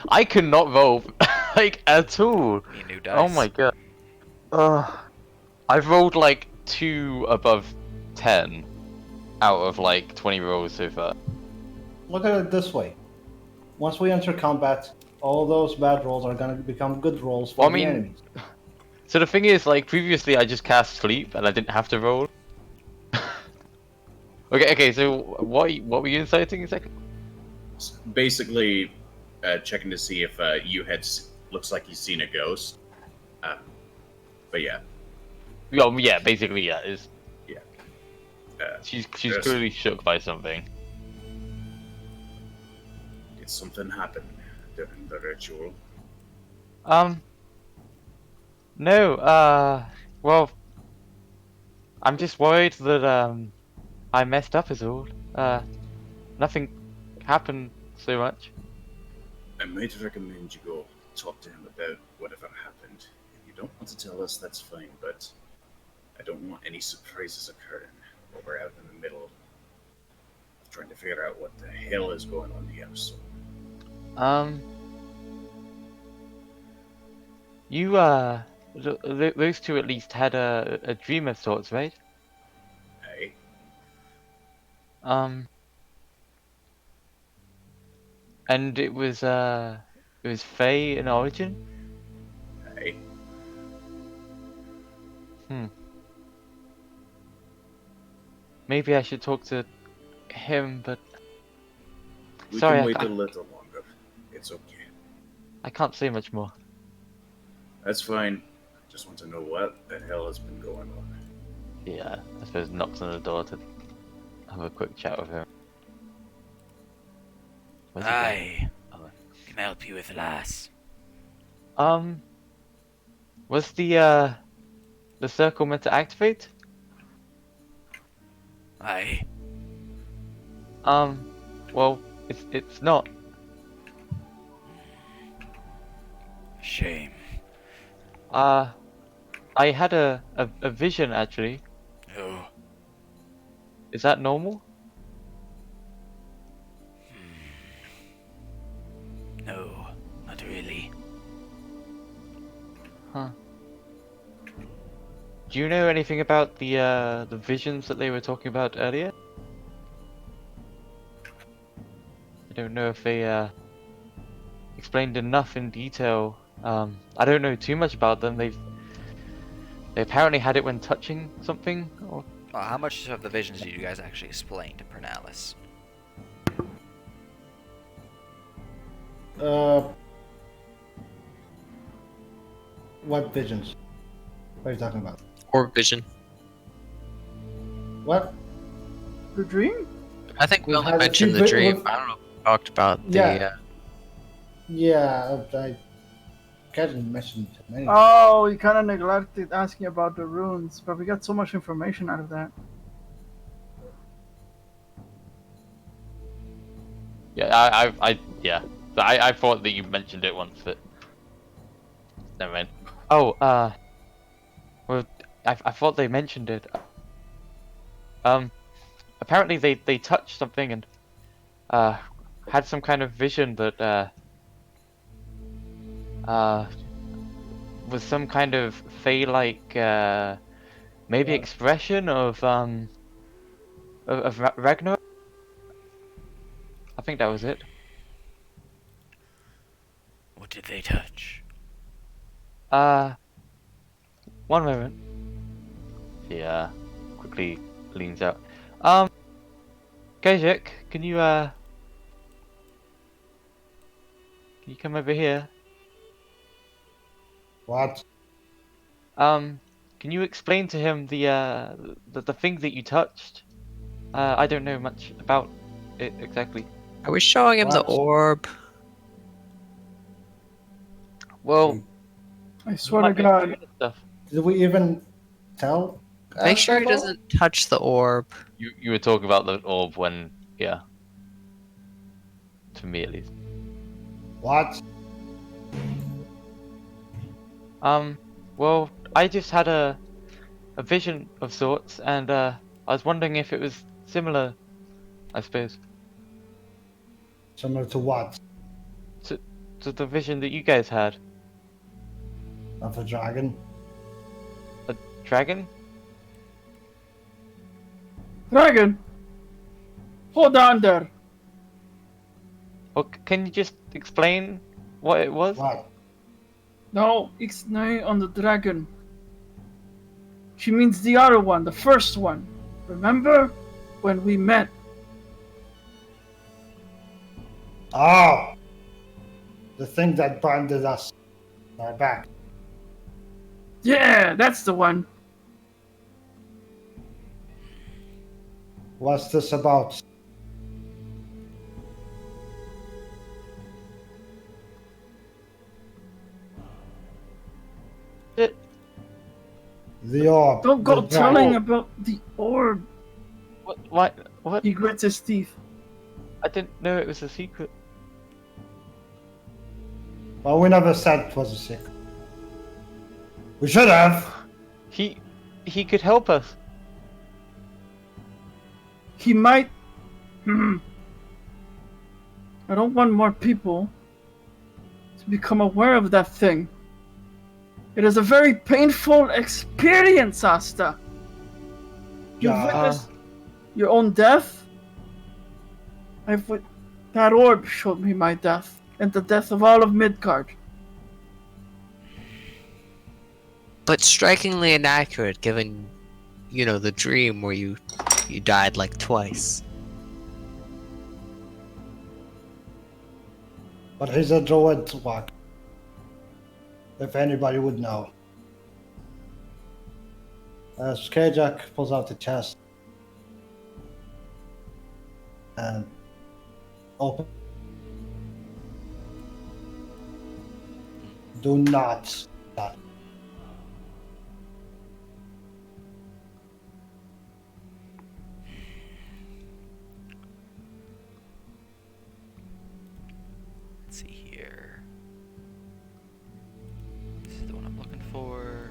I cannot roll like at all. Need new dice. Oh my god. I've rolled like 2 above 10 out of like 20 rolls so far. Look at it this way. Once we enter combat, all those bad rolls are going to become good rolls for Well, I the mean- enemies. So the thing is, like previously, I just cast sleep and I didn't have to roll. Okay. So what were you inciting exactly? Basically, checking to see if you had looks like you've seen a ghost. But yeah, Oh yeah, basically yeah. uh, She's yes. clearly shook by something. Did something happen during the ritual? No. Well, I'm just worried that I messed up is all. Nothing happened so much. I might recommend you go talk to him about whatever happened. If you don't want to tell us, that's fine, but I don't want any surprises occurring while we're out in the middle of trying to figure out what the hell is going on the episode. You those two at least had a dream of sorts, right? Hey, And it was Fae in origin. hey, Maybe I should talk to him, but we sorry, can wait I a little longer. It's okay. can't say much more. That's fine. Just want to know what the hell has been going on. Yeah, I suppose knocks on the door to have a quick chat with him. Where's he going? Aye. Oh. Can I help you with, lass? Was the circle meant to activate? Aye. Well, it's not. Shame. I had a vision actually. Oh. Is that normal? No, not really. Huh. Do you know anything about the visions that they were talking about earlier? I don't know if they explained enough in detail. I don't know too much about them. They apparently had it when touching something. Or... How much of the visions did you guys actually explain to Pernalis? What visions? What are you talking about? Or vision. What? The dream? I think we We've only had a mentioned few the dream. vi- I don't know. talked about the. Yeah. Yeah, I can't mention too many. Oh, we kind of neglected asking about the runes, but we got so much information out of that. Yeah, yeah. I thought that you mentioned it once, but never mind. Oh, well, I thought they mentioned it. Apparently they touched something and had some kind of vision that was some kind of fey-like maybe Yeah. expression of Ragnar. I think that was it. What did they touch? Uh, one moment. She quickly leans out. Kajik, can you come over here? What? Can you explain to him the thing that you touched? I don't know much about it exactly. I was showing him the What? orb. Well, I swear might to be God. good stuff. Did we even tell? Make sure he Astronaut? doesn't touch the orb. You were talking about the orb when, yeah. To me at least. What? Well, I just had a vision of sorts, and I was wondering if it was similar, I suppose, Similar to what? to the vision that you guys had. Of a dragon? A dragon? Dragon! Hold on there. Or can you just explain what it was? What? No, it's not on the dragon. She means the other one, the first one. Remember when we met? Oh! The thing that bonded us. Our back. Yeah, that's the one. What's this about? It, The orb. Don't go the telling dragon. about the orb. what? He grits his teeth. I didn't know it was a secret. Well, we never said it was a secret. We should have. He could help us. He might. I don't want more people to become aware of that thing. It is a very painful experience, Asta. You've Yeah. witnessed your own death. That orb showed me my death and the death of all of Midgard. But strikingly inaccurate given, the dream where you died like twice. But he's a druid, what? If anybody would know. Skajak pulls out the chest. And open. Do not. Let's see here. This is the one I'm looking for.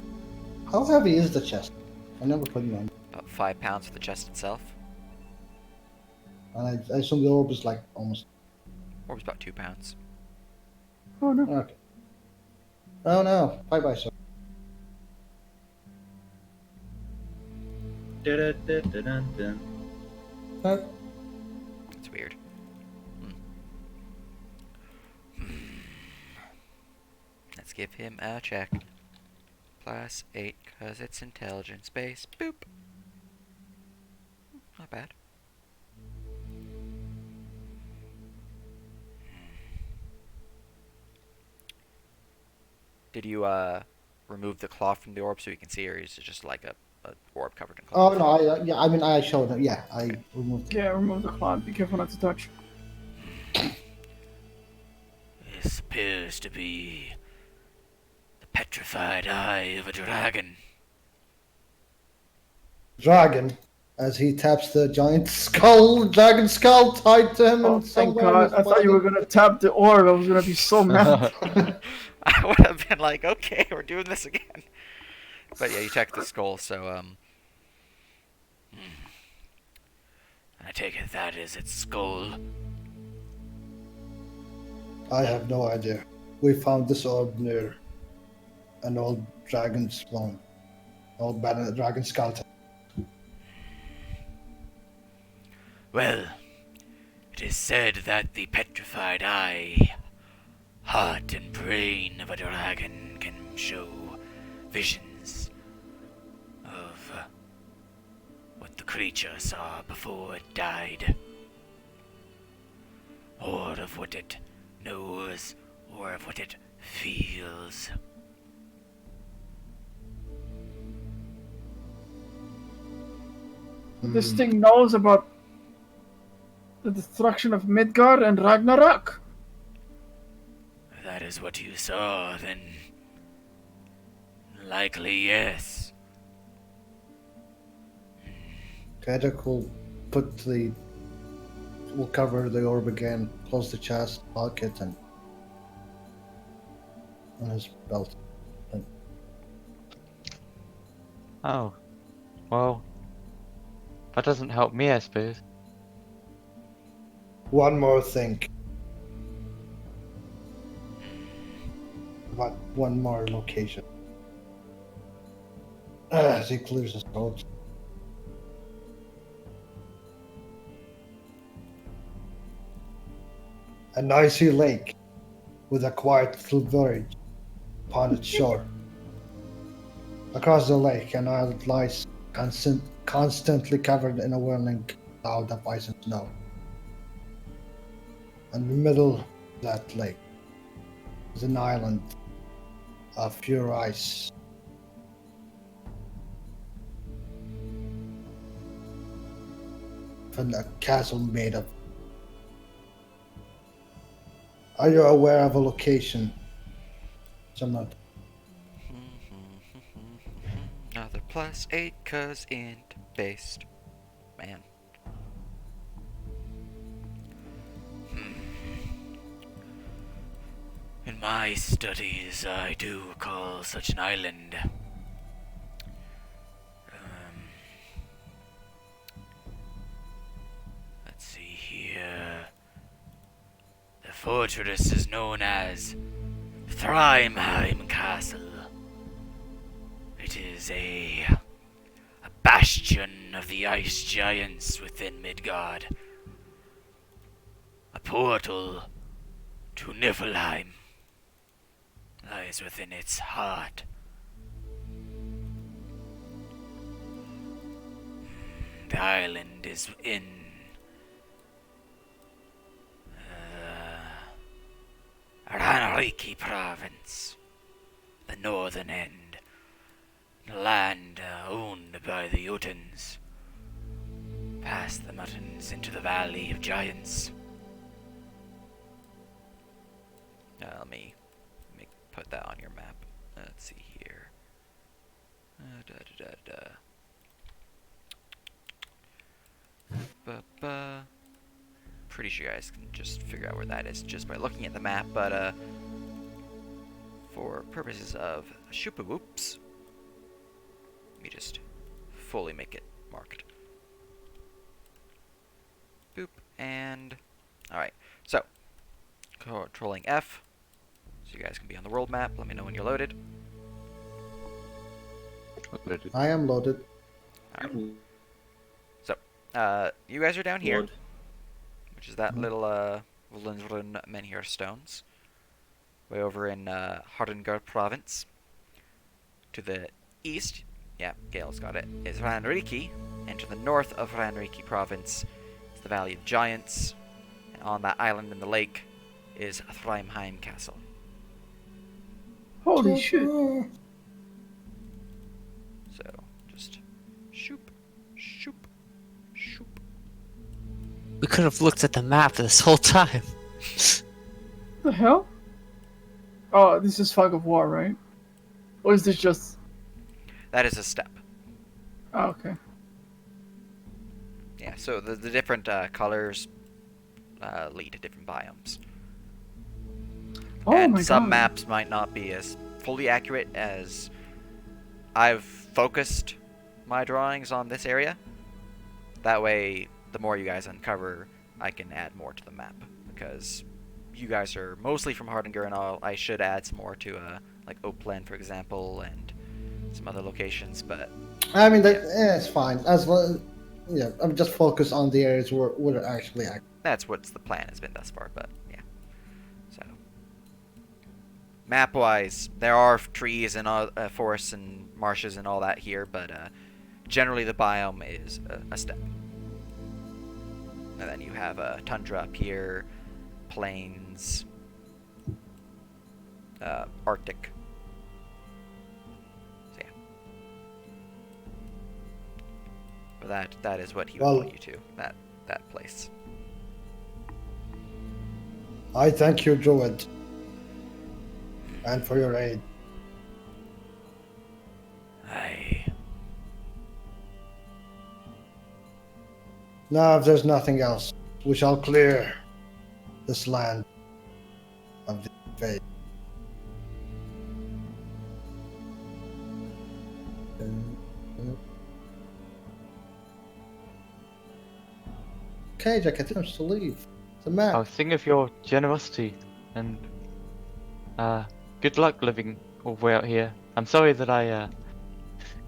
How heavy is the chest? I never put it on. About 5 pounds for the chest itself. And I assume the orb is like almost. Orb's about 2 pounds. Oh no. Okay. Oh no. Bye bye, sir. Da-da-da-da-dun-dun. That's weird. Let's give him a check. +8, because it's intelligence base. Boop. Not bad. Did you remove the cloth from the orb so you can see, or is it just like a orb covered in Oh cloth? no, I showed him. Yeah, I removed it. Yeah, remove the cloud. Be careful not to touch. This appears to be the petrified eye of a dragon. Dragon, as he taps the giant skull, dragon skull tied to him Oh, and thank somewhere in God. his I thought you body. were gonna tap the orb. I was gonna be so mad. I would have been like, okay, we're doing this again. But yeah, you check the skull, so I take it that is its skull. I have no idea. We found this orb near an old dragon's bone. Old dragon skeleton. Well, it is said that the petrified eye, heart and brain of a dragon can show visions of what the creature saw before it died, or of what it knows, or of what it feels. This thing knows about the destruction of Midgard and Ragnarok. If that is what you saw, then likely yes. Kedrick will we'll cover the orb again, close the chest, lock it, and on his belt. Oh. Well, that doesn't help me, I suppose. One more thing. About one more location. As he clears his throat. A noisy lake with a quiet little village upon its shore. Across the lake, an island lies constantly covered in a whirling cloud of ice and snow. In the middle of that lake is an island of pure ice. And a castle made of. Are you aware of a location? Similar. another +8 'cause int based. Man. In my studies, I do call such an island. Let's see here. The fortress is known as Thrimheim Castle. It is a bastion of the ice giants within Midgard. A portal to Niflheim lies within its heart. The island is in Ranriki province, the northern end, land owned by the Jotuns, past the mountains into the Valley of Giants. Let me put that on your map. Let's see here. Pretty sure you guys can just figure out where that is just by looking at the map, but for purposes of Shoopa-whoops, let me just fully make it marked. Boop, and alright, so controlling F, so you guys can be on the world map. Let me know when you're loaded. I am loaded. Alright. So, you guys are down here, Lord. which is that little Volundrun Menhir Stones, way over in Hardengar province. To the east, yeah, Gale's got it, is Ranriki, and to the north of Ranriki province is the Valley of Giants, and on that island in the lake is Thrimheim Castle. Holy shit. So, just shoop, shoop, shoop. We could have looked at the map this whole time. The hell? Oh, this is fog of war, right? Or is this just? That is a step. Oh, okay. Yeah, so the different colors lead to different biomes. Oh And my some god. maps might not be as fully accurate as I've focused my drawings on this area. That way, the more you guys uncover, I can add more to the map. Because you guys are mostly from Hardinger and all. I should add some more to, like Oakland, for example, and some other locations, but I mean, it's fine. As well, yeah, I'm just focused on the areas where we're actually active. that's what's the plan has been thus far, but yeah. So, map-wise, there are trees and forests and marshes and all that here, but generally the biome is a steppe. And then you have tundra up here, plains, Arctic. So yeah. But that is what he would Well- point you to, that place. I thank you, Druid, and for your aid. Aye. Now, if there's nothing else, we shall clear this land of the fate. Okay, Jack attempts to leave. The map. I'll think of your generosity and good luck living all the way out here. I'm sorry that I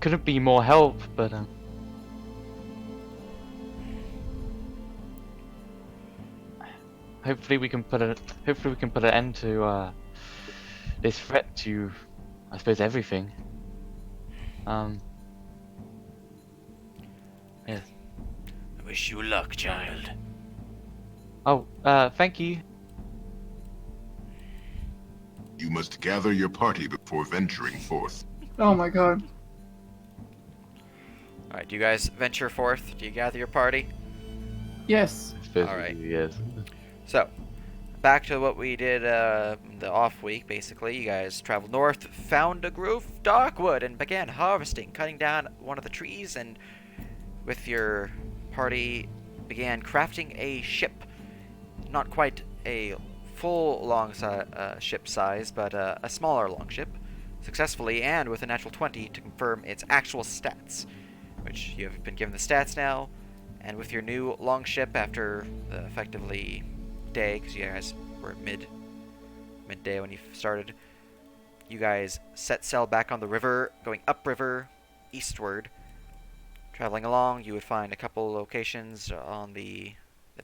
couldn't be more help, but hopefully we can put an end to this threat to, I suppose, everything. Yes. I wish you luck, child. Oh, thank you. You must gather your party before venturing forth. Oh my god. Alright, do you guys venture forth? Do you gather your party? Yes. I suppose All right. yes. So, back to what we did the off week, basically. You guys traveled north, found a grove of darkwood, and began harvesting, cutting down one of the trees, and with your party began crafting a ship. Not quite a full ship size, but a smaller longship, successfully and with a natural 20 to confirm its actual stats, which you have been given the stats now. And with your new longship, after the effectively day, because you guys were at midday when you started, you guys set sail back on the river, going upriver, eastward. Traveling along, you would find a couple locations on the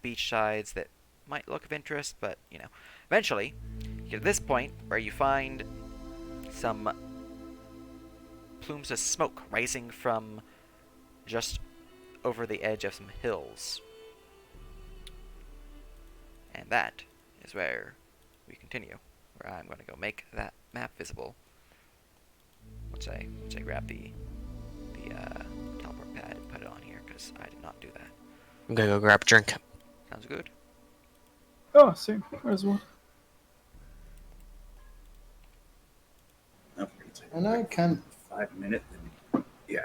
beach sides that might look of interest, but, you know, eventually, you get to this point where you find some plumes of smoke rising from just over the edge of some hills. And that is where we continue, where I'm going to go make that map visible. Once I grab the teleport pad and put it on here, because I did not do that. I'm gonna go grab a drink. Sounds good. Oh, same. Might as well. Oh, we're gonna take And I can. 5 minutes. Yeah.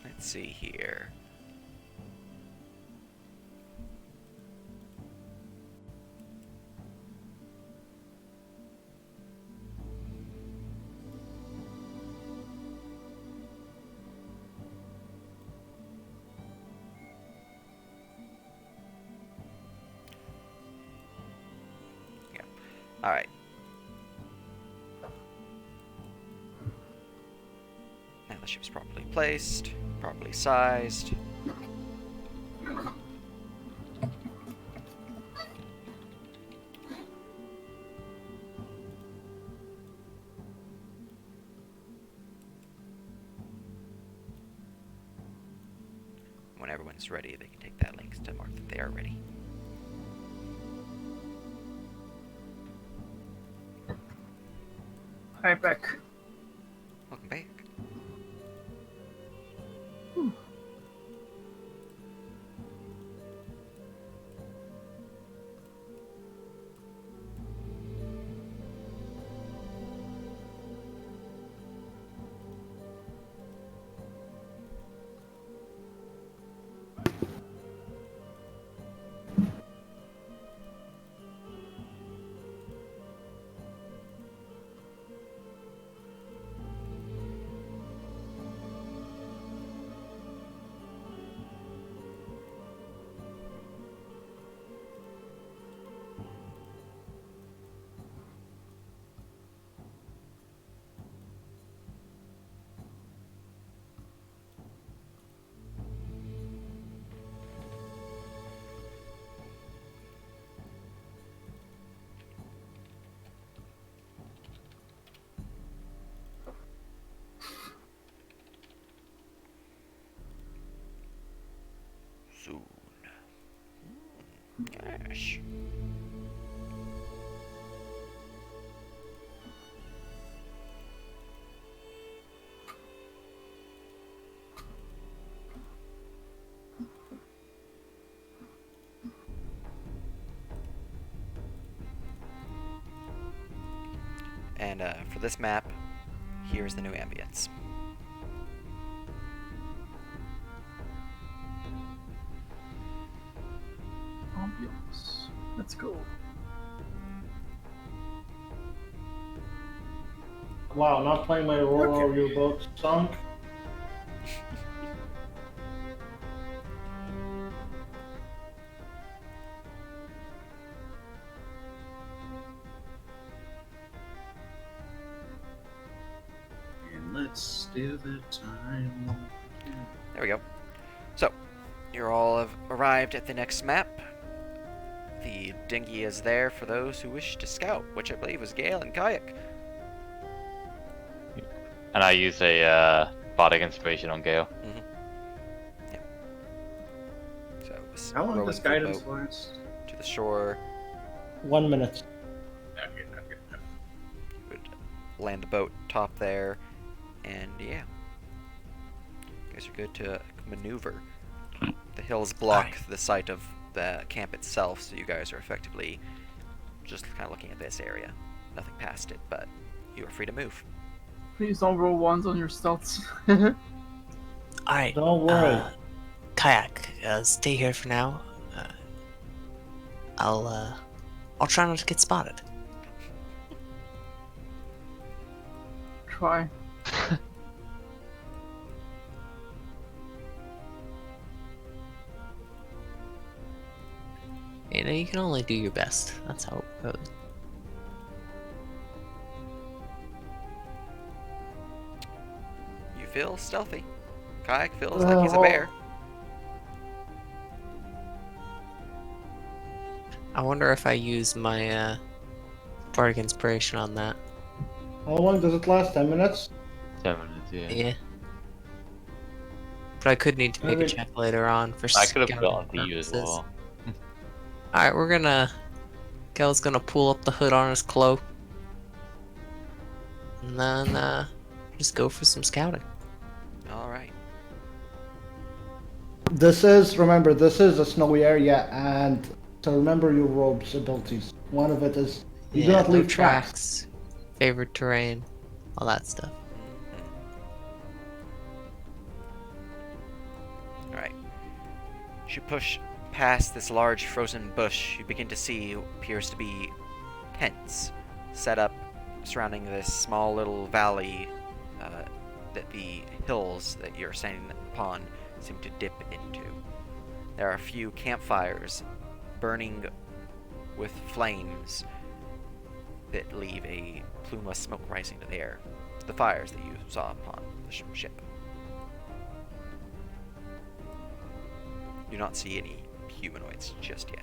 Let's see here. Alright. Now the ship's properly placed, properly sized. When everyone's ready, they can take that link to mark that they are ready. Hi, back. Welcome back. Soon. Gosh. And for this map, here's the new ambience. Ambiance. Let's go. Wow, not playing my role of your boat song. And let's do the time. There we go. So, you all have arrived at the next map. The dinghy is there for those who wish to scout, which I believe was Gale and Kayak. And I use a bardic inspiration on Gale. Yeah. So it was How long rowing does the guidance boat last? to the shore. 1 minute. Okay. Would land the boat top there, and yeah, you guys are good to maneuver. The hills block the site of the camp itself, so you guys are effectively just kind of looking at this area. Nothing past it, but you are free to move. Please don't roll ones on your stats. Alright. Don't worry. Kayak, stay here for now. I'll try not to get spotted. Try. You know, you can only do your best. That's how it goes. You feel stealthy. Kayak feels like he's a bear. I wonder if I use my bardic inspiration on that. How long does it last? 10 minutes? 10 minutes, yeah. Yeah. But I could need to make a Maybe- check later on for I could have put it scouting on to you as purposes. well. Alright, we're gonna... Gal's gonna pull up the hood on his cloak. And then, just go for some scouting. Alright. Remember, this is a snowy area, and so remember your robe's abilities. One of it is you do not no leave tracks. favorite terrain, all that stuff. Alright. As you push past this large frozen bush, you begin to see what appears to be tents set up surrounding this small little valley that the hills that you're standing upon seem to dip into. There are a few campfires burning with flames that leave a plume of smoke rising to the air. The fires that you saw upon the ship. You do not see any humanoids just yet.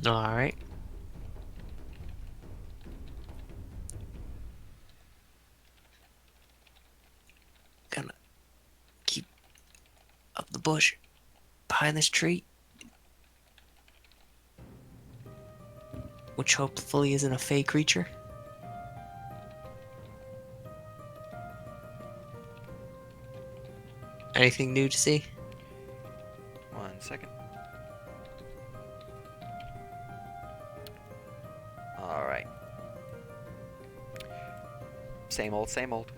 Alright. Gonna keep up the bush behind this tree. Which hopefully isn't a fey creature. Anything new to see? 1 second. Alright. Same old, same old.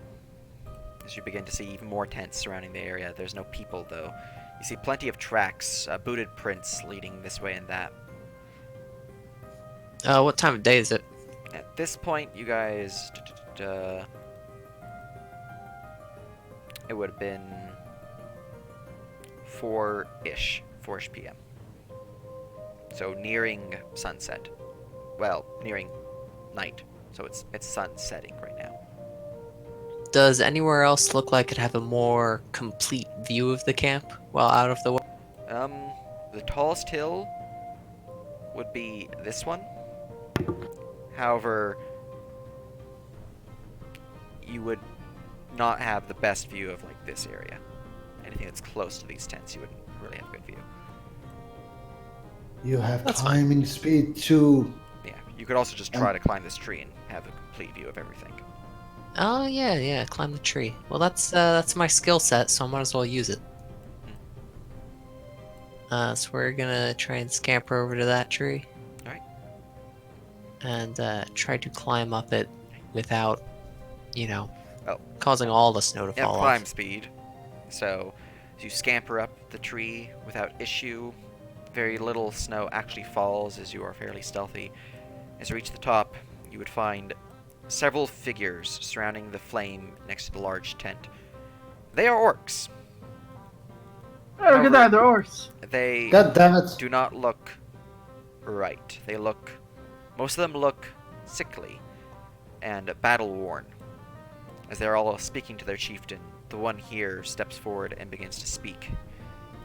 As you begin to see even more tents surrounding the area. There's no people, though. You see plenty of tracks, booted prints leading this way and that. What time of day is it? At this point, you guys... it would have been 4-ish p.m. So nearing sunset. Well, nearing night. So it's sun setting right now. Does anywhere else look like it'd have a more complete view of the camp while out of the way? The tallest hill would be this one. However, you would not have the best view of like this area. Anything that's close to these tents, you wouldn't really have a good view. You have That's climbing speed too. Yeah, you could also just try to climb this tree and have a complete view of everything. Oh yeah, climb the tree. Well, that's my skill set, so I might as well use it. So we're gonna try and scamper over to that tree. Alright. And try to climb up it without, Oh. causing all the snow to You have fall climb off. speed, so as you scamper up the tree without issue, very little snow actually falls as you are fairly stealthy. As you reach the top, you would find several figures surrounding the flame next to the large tent. They are orcs. Oh, look at that, they're orcs. They God damn it. do not look right. Most of them look sickly and battle-worn. As they're all speaking to their chieftain, the one here steps forward and begins to speak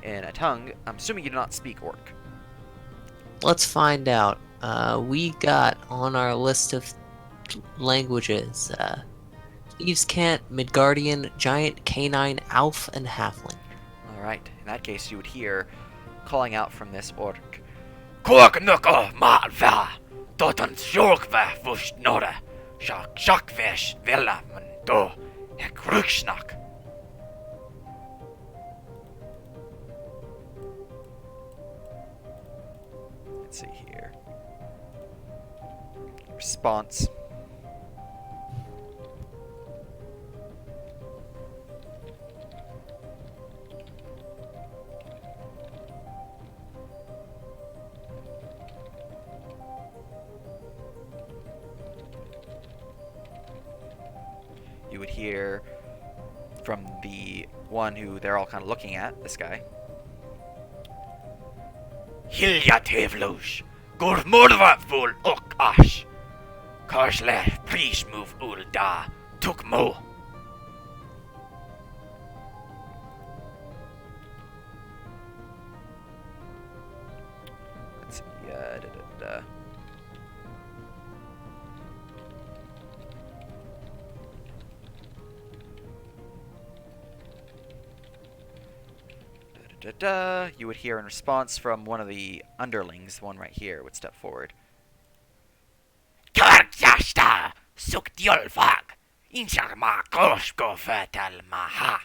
in a tongue. I'm assuming you do not speak Orc. Let's find out. We got on our list of languages, Thieves' Cant, Midgardian, Giant, Canine, Elf, and Halfling. Alright, in that case you would hear, calling out from this Orc, Korknuko Malva, Dotan Sjorkva Vushnora, Shakvesh Villa Mando, Ekruksnak. let's see here. Response. You would hear from the one who they're all kind of looking at, this guy. Hilja Tevlush, Gurmurva Vul Ok Ash, Karsle Prismove Ulda, Tukmo. Let's see, You would hear in response from one of the underlings, the one right here, would step forward. Karjasta, Suktiolfag, Insharma Koshko Fatal Maha.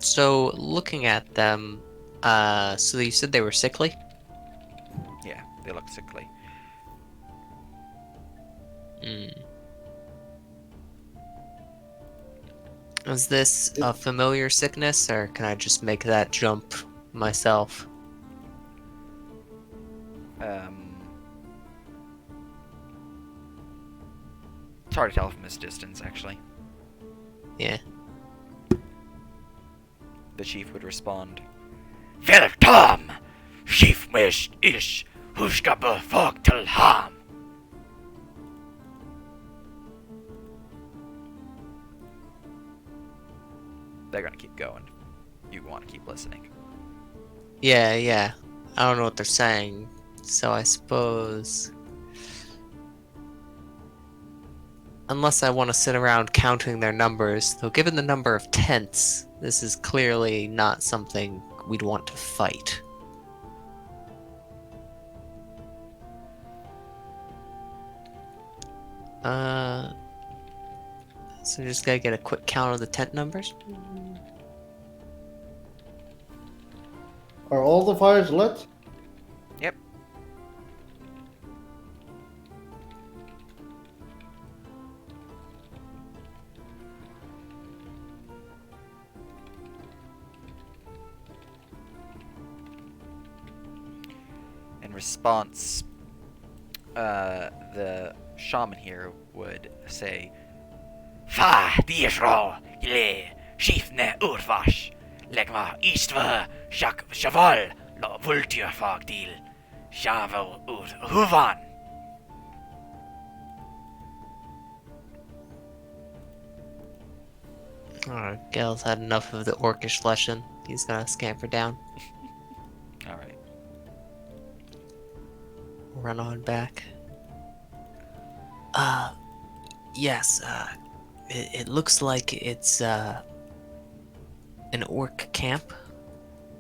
So, looking at them, so you said they were sickly? Yeah, they look sickly. Is this a familiar sickness, or can I just make that jump myself? It's hard to tell from this distance, actually. Yeah. The chief would respond. Fel Tom! Chief Mish Ish! Hushka Fog Til Ham! They're gonna keep going. You want to keep listening. Yeah, yeah. I don't know what they're saying, so I suppose... Unless I want to sit around counting their numbers, though given the number of tents, this is clearly not something we'd want to fight. So just gotta get a quick count of the tent numbers. Are all the fires lit? Yep. In response, the shaman here would say, Fa Dieshro! Ile! Chief Ne Urvash! Legma Eastva Shak Shaval! Lo Vultur Fog Deal! Shavo Ut Huvan! Alright, Gal's had enough of the orcish lesson. He's gonna scamper down, alright. run on back. Yes, it looks like it's, an orc camp.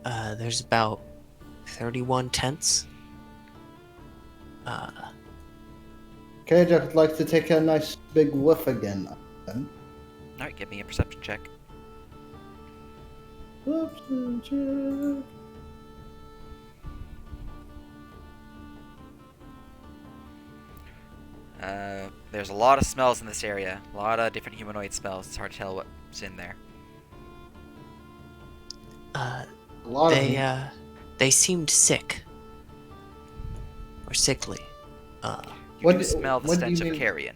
There's about 31 tents. Okay, I'd like to take a nice big whiff again. Then. Alright, give me a perception check. There's a lot of smells in this area. A lot of different humanoid smells. It's hard to tell what's in there. A lot of them. They seemed sick. Or sickly. You What do do- smell the what do you stench of mean? carrion.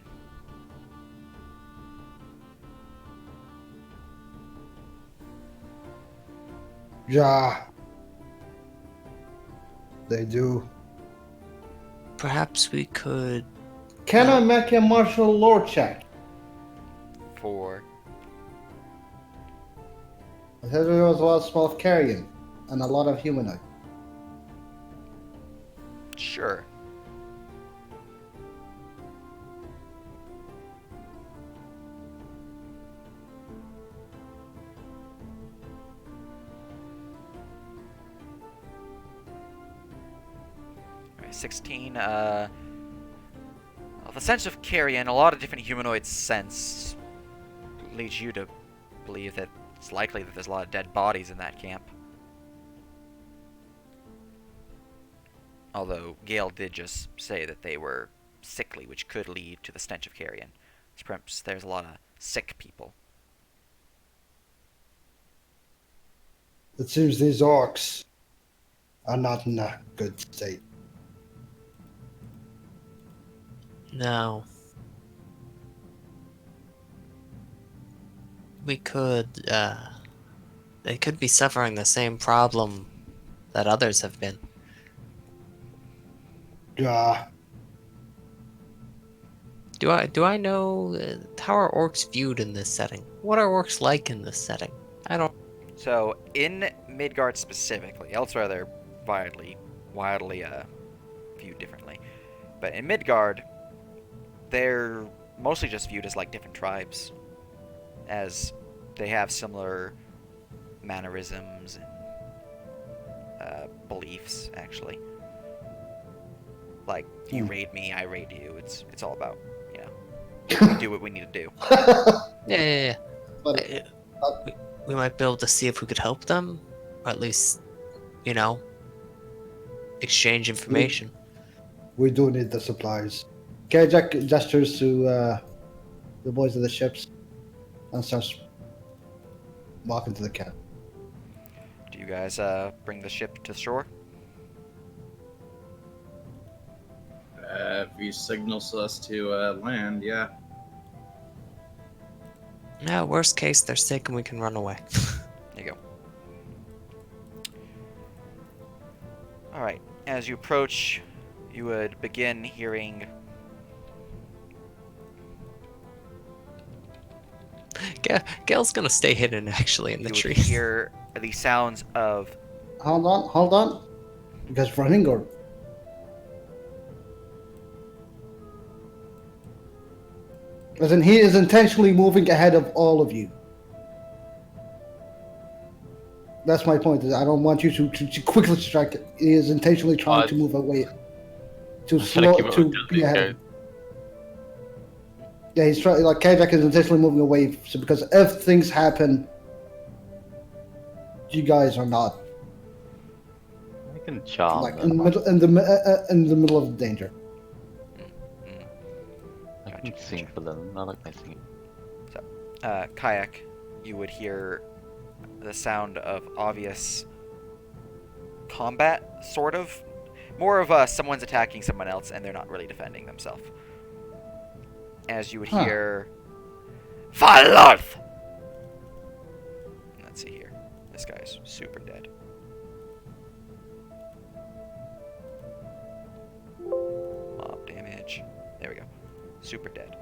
Yeah. They do. Perhaps we could... Can I make a martial law check? For I said there was a lot of smell of carrion and a lot of humanoid. sure. Alright, 16. Well, the sense of carrion, a lot of different humanoid scents leads you to believe that it's likely that there's a lot of dead bodies in that camp. Although Gale did just say that they were sickly, which could lead to the stench of carrion. So perhaps there's a lot of sick people. It seems these orcs are not in a good state. No. We could, they could be suffering the same problem that others have been. Yeah. Do I know, how are orcs viewed in this setting? What are orcs like in this setting? I don't... So in Midgard specifically, elsewhere they're wildly viewed differently. But in Midgard, they're mostly just viewed as like different tribes, as they have similar mannerisms and beliefs. Actually, like you raid me, I raid you. It's all about we do what we need to do. Yeah. But We might be able to see if we could help them, or at least, exchange information. we do need the supplies. Okay, Jack gestures to the boys of the ships and starts walking to the camp. Do you guys bring the ship to shore? If he signals us to land, yeah. No, worst case, they're sick and we can run away. There you go. Alright, as you approach, you would begin hearing... Gail's gonna stay hidden, actually, in the you would trees. hear the sounds of... Hold on. You guys running or? As in, he is intentionally moving ahead of all of you. That's my point. Is I don't want you to quickly distract. He is intentionally trying to move away, to slow, to be ahead. Yeah, he's trying. Like Kajak is intentionally moving away, so because if things happen, you guys are not I can charm like them. in the middle of the danger. I can sing for them. I like my singing. Kayak, you would hear the sound of obvious combat, sort of. More of someone's attacking someone else and they're not really defending themselves. As you would hear... Valhalla! Let's see here. This guy's super dead. Mob damage. There we go. Super dead.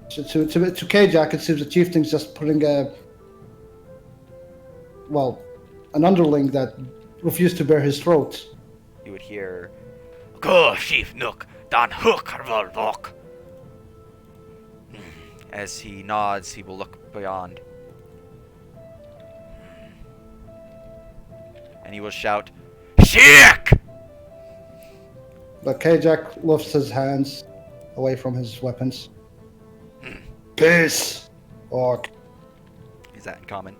To Kajak, it seems the chieftain's just putting an underling that refused to bear his throat. You would hear... Go, Chief Nook, dan hook volvok. As he nods, he will look beyond. And he will shout, Syrik! But Kajak lifts his hands away from his weapons. Peace, orc. Is that in common?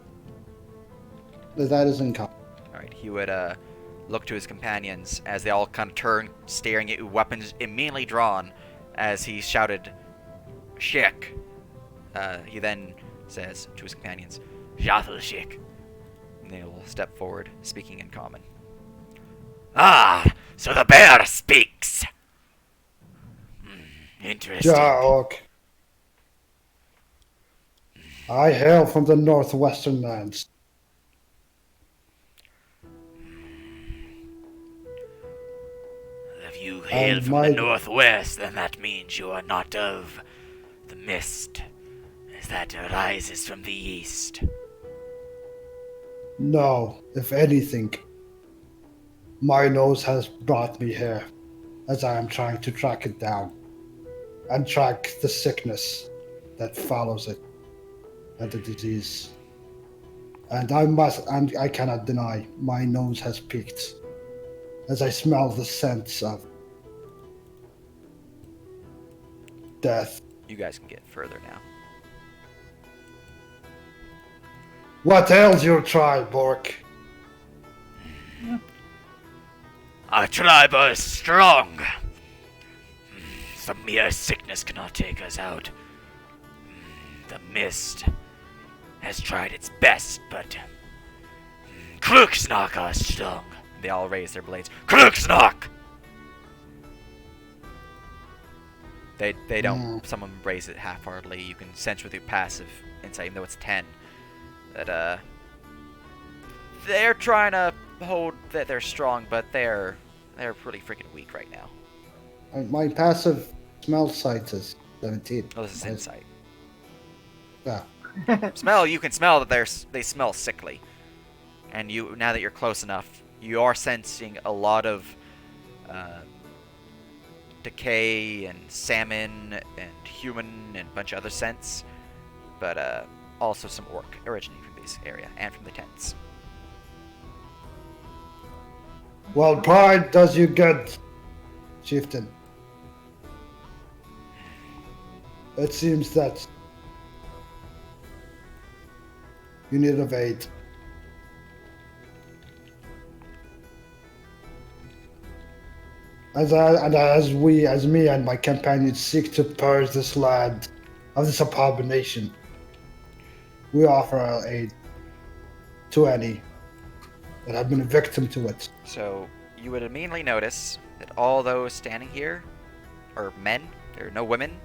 That is in common. Alright, he would look to his companions as they all kind of turn, staring at you, weapons immediately drawn, as he shouted, Shik. He then says to his companions, Jathal Shik. and they will step forward, speaking in common. Ah, so the bear speaks. Interesting. Ja, orc. I hail from the northwestern lands. If you hail from the northwest, then that means you are not of the mist, as that arises from the east. No, if anything, my nose has brought me here, as I am trying to track it down, and track the sickness that follows it, and the disease. And I cannot deny, my nose has peaked, as I smell the scents of death. You guys can get further now. What ails your tribe, orc? Our tribe are strong. Some mere sickness cannot take us out. The mist has tried its best, but Kruksnock are strong. They all raise their blades. Kruksnock! They don't. Some of them raise it half-heartedly. You can sense with your passive insight, even though it's 10, that they're trying to hold that they're strong, but they're pretty freaking weak right now. My passive smell sight is 17. Oh, this is insight. Yeah. Smell. You can smell that they smell sickly, and you now that you're close enough, you are sensing a lot of decay and salmon and human and a bunch of other scents, but also some orc originating from this area and from the tents. Well, pride does you good, chieftain. It seems that you need of aid. As me and my companions seek to purge this land of this abomination, we offer our aid to any that I've been a victim to it. So you would immediately notice that all those standing here are men. There are no women.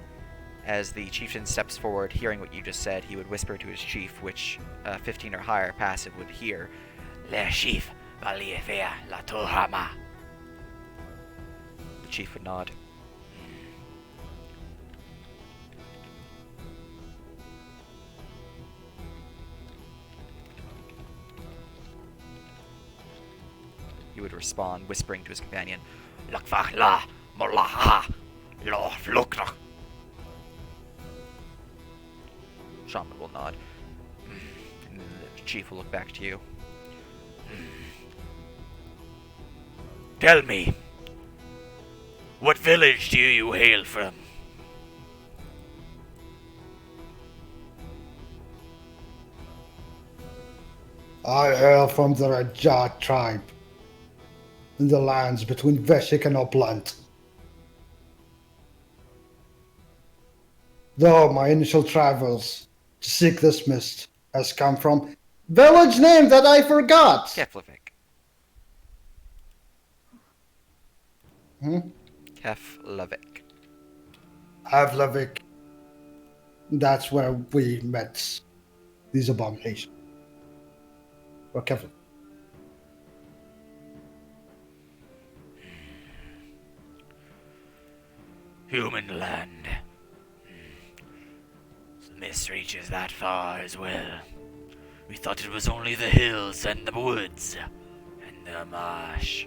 As the chieftain steps forward, hearing what you just said, he would whisper to his chief, which 15 or higher passive would hear. Le chief, valiefea la torama. The chief would nod. He would respond, whispering to his companion. Lakva la molaha lo flukra. Shaman will nod. And the chief will look back to you. Tell me, what village do you hail from? I hail from the Rajat tribe, in the lands between Veshik and Upland. Though my initial travels to seek this mist has come from village name that I forgot. Keflavik. Keflavik. Avlavik. That's where we met these abominations. Or Kevin. Human land. The mist reaches that far as well. We thought it was only the hills and the woods and the marsh.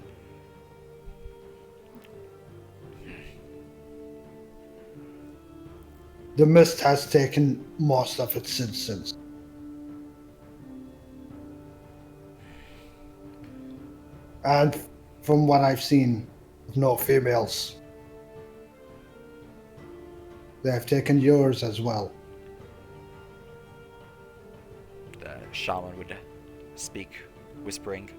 The mist has taken most of its citizens. And from what I've seen, no females. They have taken yours as well. The shaman would speak, whispering.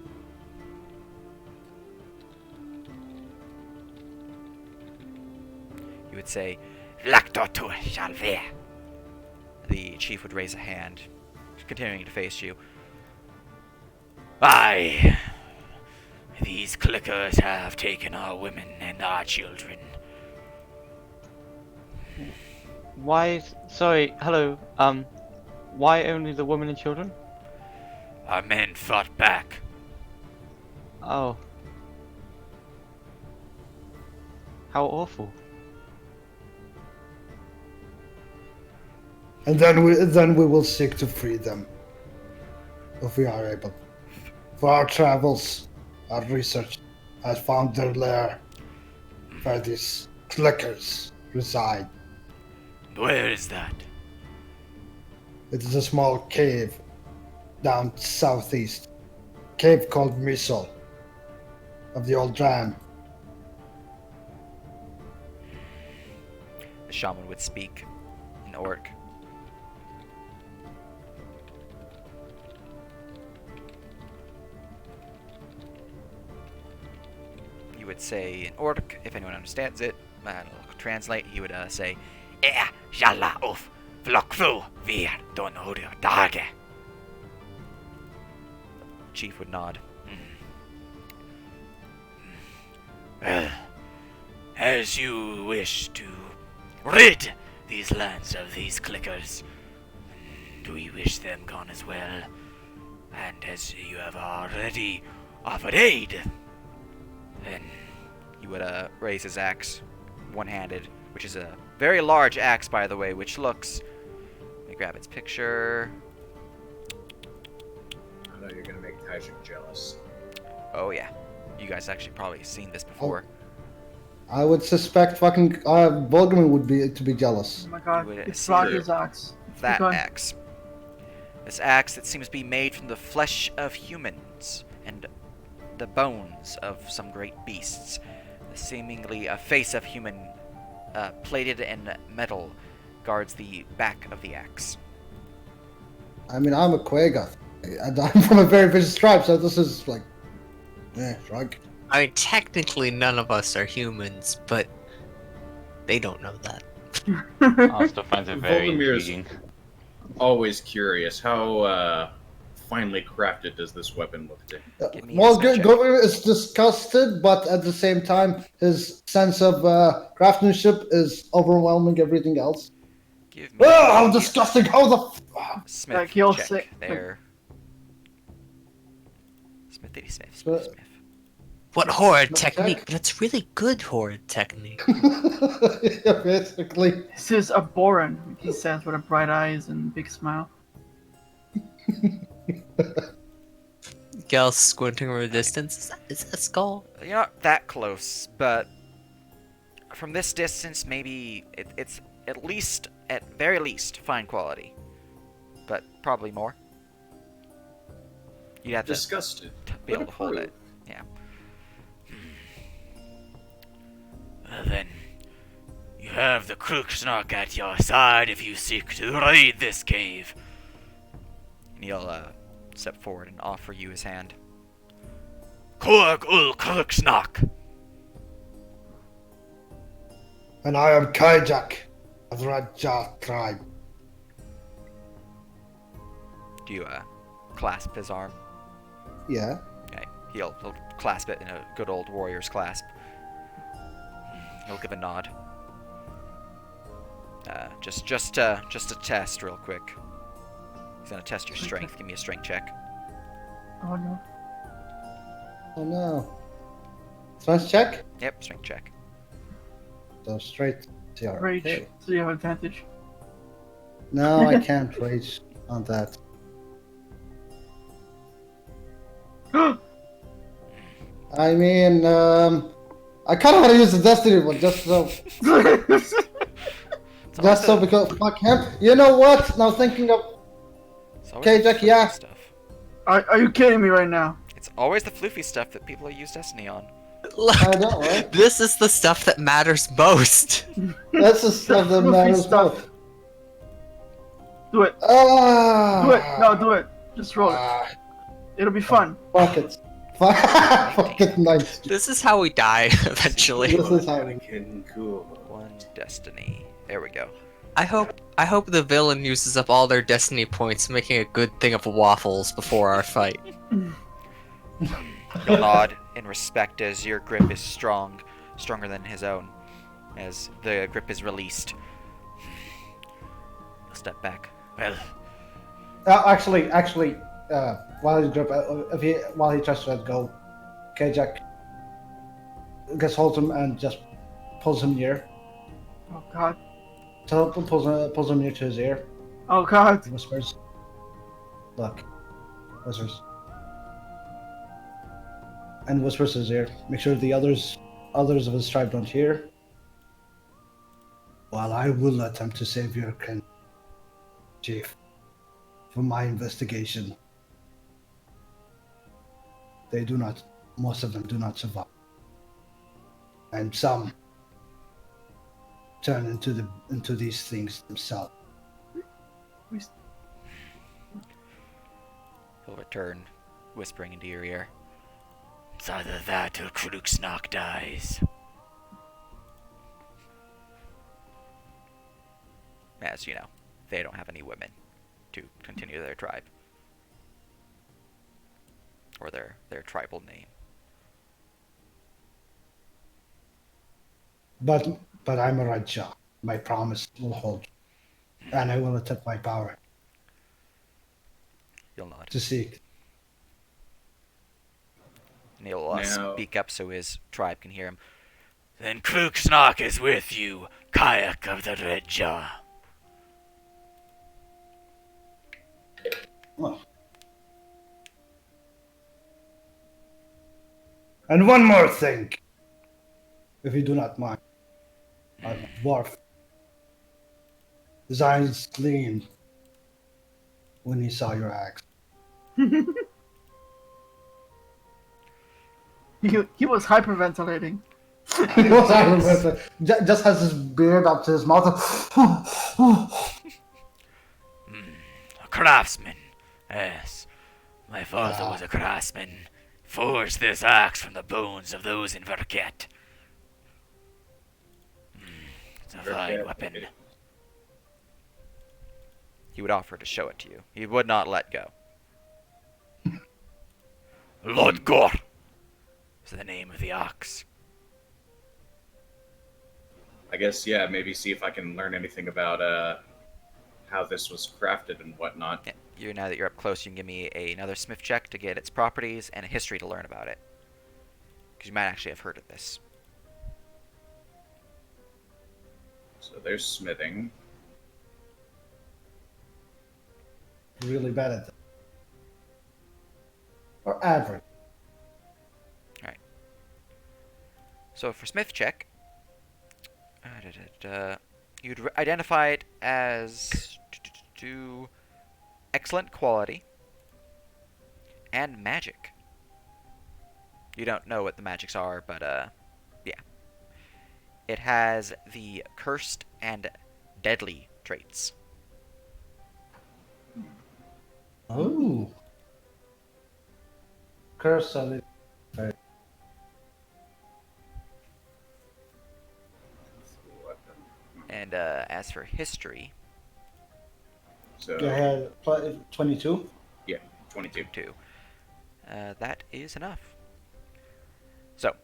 He would say, Lactotu shalve. the chief would raise a hand, continuing to face you. Aye. These clickers have taken our women and our children. Why? Sorry. Hello. Why only the women and children? Our men fought back. Oh. How awful. And then we will seek to free them. If we are able. For our travels, our research has found their lair where these clickers reside. Where is that? It is a small cave down southeast. Cave called Misol of the old Dram. The shaman would speak in orc. He would say in orc, if anyone understands it, I'll translate, he would say, Jalla of Flokfu vir Donorio Dage. Chief would nod. Well, as you wish to rid these lands of these clickers, do we wish them gone as well? And as you have already offered aid, then He would raise his axe, one-handed, which is a very large axe, by the way, which looks... Let me grab its picture. I know you're gonna make Tajik jealous. Oh, yeah. You guys actually probably seen this before. I would suspect fucking Volgamin would be jealous. Oh my god, You would it's see Roger's axe. That Keep going. axe. This axe that seems to be made from the flesh of humans and the bones of some great beasts. Seemingly a face of human plated in metal guards the back of the axe. I mean, I'm a Quaga. I'm from a very vicious tribe, so this is like... shrug. I mean, technically none of us are humans, but they don't know that. I still find it very Voldemir's intriguing. always curious. How finely crafted does this weapon look to him? Give me Well, insight check. Grover is disgusted, but at the same time, his sense of craftsmanship is overwhelming everything else. Give me Oh, how a disgusting! How the Smith Like, he'll check say- there. Smithy Smith. So- Smith. What horrid Check. technique, but it's really good horrid technique. Yeah, basically. This is a Boran, he says with a bright eyes and big smile. Gal squinting from a distance. Is that a skull? You're not that close, but from this distance, maybe it's at least, at very least, fine quality. But probably more. You'd have to Disgusted. be able to hold it. Yeah. Well then, you have the Krooksnock at your side if you seek to raid this cave. And he'll step forward and offer you his hand. Korg ul Krooksnock. And I am Kajak of the Raja tribe. Do you clasp his arm? Yeah. Okay. He'll clasp it in a good old warrior's clasp. He'll give a nod. Just a test, real quick. He's gonna test your strength. Give me a strength check. Oh no. Oh no. Strength check? Yep, strength check. So straight CR. Rage. Okay. So you have advantage. No, I can't rage on that. I mean, I kind of want to use the Destiny one just so. Just so because fuck him. You know what? Now thinking of. Okay, Jack, yeah. Stuff. Are you kidding me right now? It's always the floofy stuff that people use Destiny on. Look, I know, right? this is the stuff that matters most. That's the stuff that Goofy matters stuff. most. Do it. Ah. Do it. No, do it. Just roll it. It'll be fun. Fuck it. Fuck it, nice. This is how we die eventually. This is how we. One Destiny. There we go. I hope the villain uses up all their destiny points making a good thing of waffles before our fight. He'll nod in respect as your grip is stronger than his own, as the grip is released. He'll step back. Well, Actually, while he grip, while he tries to let go, Kajak gets holds him and just pulls him near. Oh god. So pulls him near to his ear. Oh god. He whispers, "Look," whispers, and whispers to his ear. Make sure the others of his tribe don't hear. While I will attempt to save your kin, Chief, from my investigation, most of them do not survive. And some turn into these things themselves. He'll return, whispering into your ear. it's either that or Krooksnock dies. As you know, they don't have any women to continue their tribe. Or their tribal name. But I'm a Raja. My promise will hold. And I will attempt my power You'll nod. to seek. And he'll Now- speak up so his tribe can hear him. Then Krooksnock is with you, Kayak of the Red Jaw. Oh. And one more thing, if you do not mind. A dwarf. His eyes gleamed when he saw your axe. He was hyperventilating. He was just has his beard up to his mouth. A craftsman. Yes. My father was a craftsman. Forged this axe from the bones of those in Verket. It's a fine weapon. He would offer to show it to you. He would not let go. Lodgor is the name of the ox. I guess, yeah, maybe see if I can learn anything about how this was crafted and whatnot. Yeah, now that you're up close, you can give me another Smith check to get its properties and a history to learn about it. Because you might actually have heard of this. So there's smithing. Really bad at that. Or average. So for Smith check, you'd identify it as excellent quality and magic. You don't know what the magics are, but yeah. It has the cursed and deadly traits. Oh. Curse on it. And as for history, So, You had 22. yeah, 22. that is enough. So,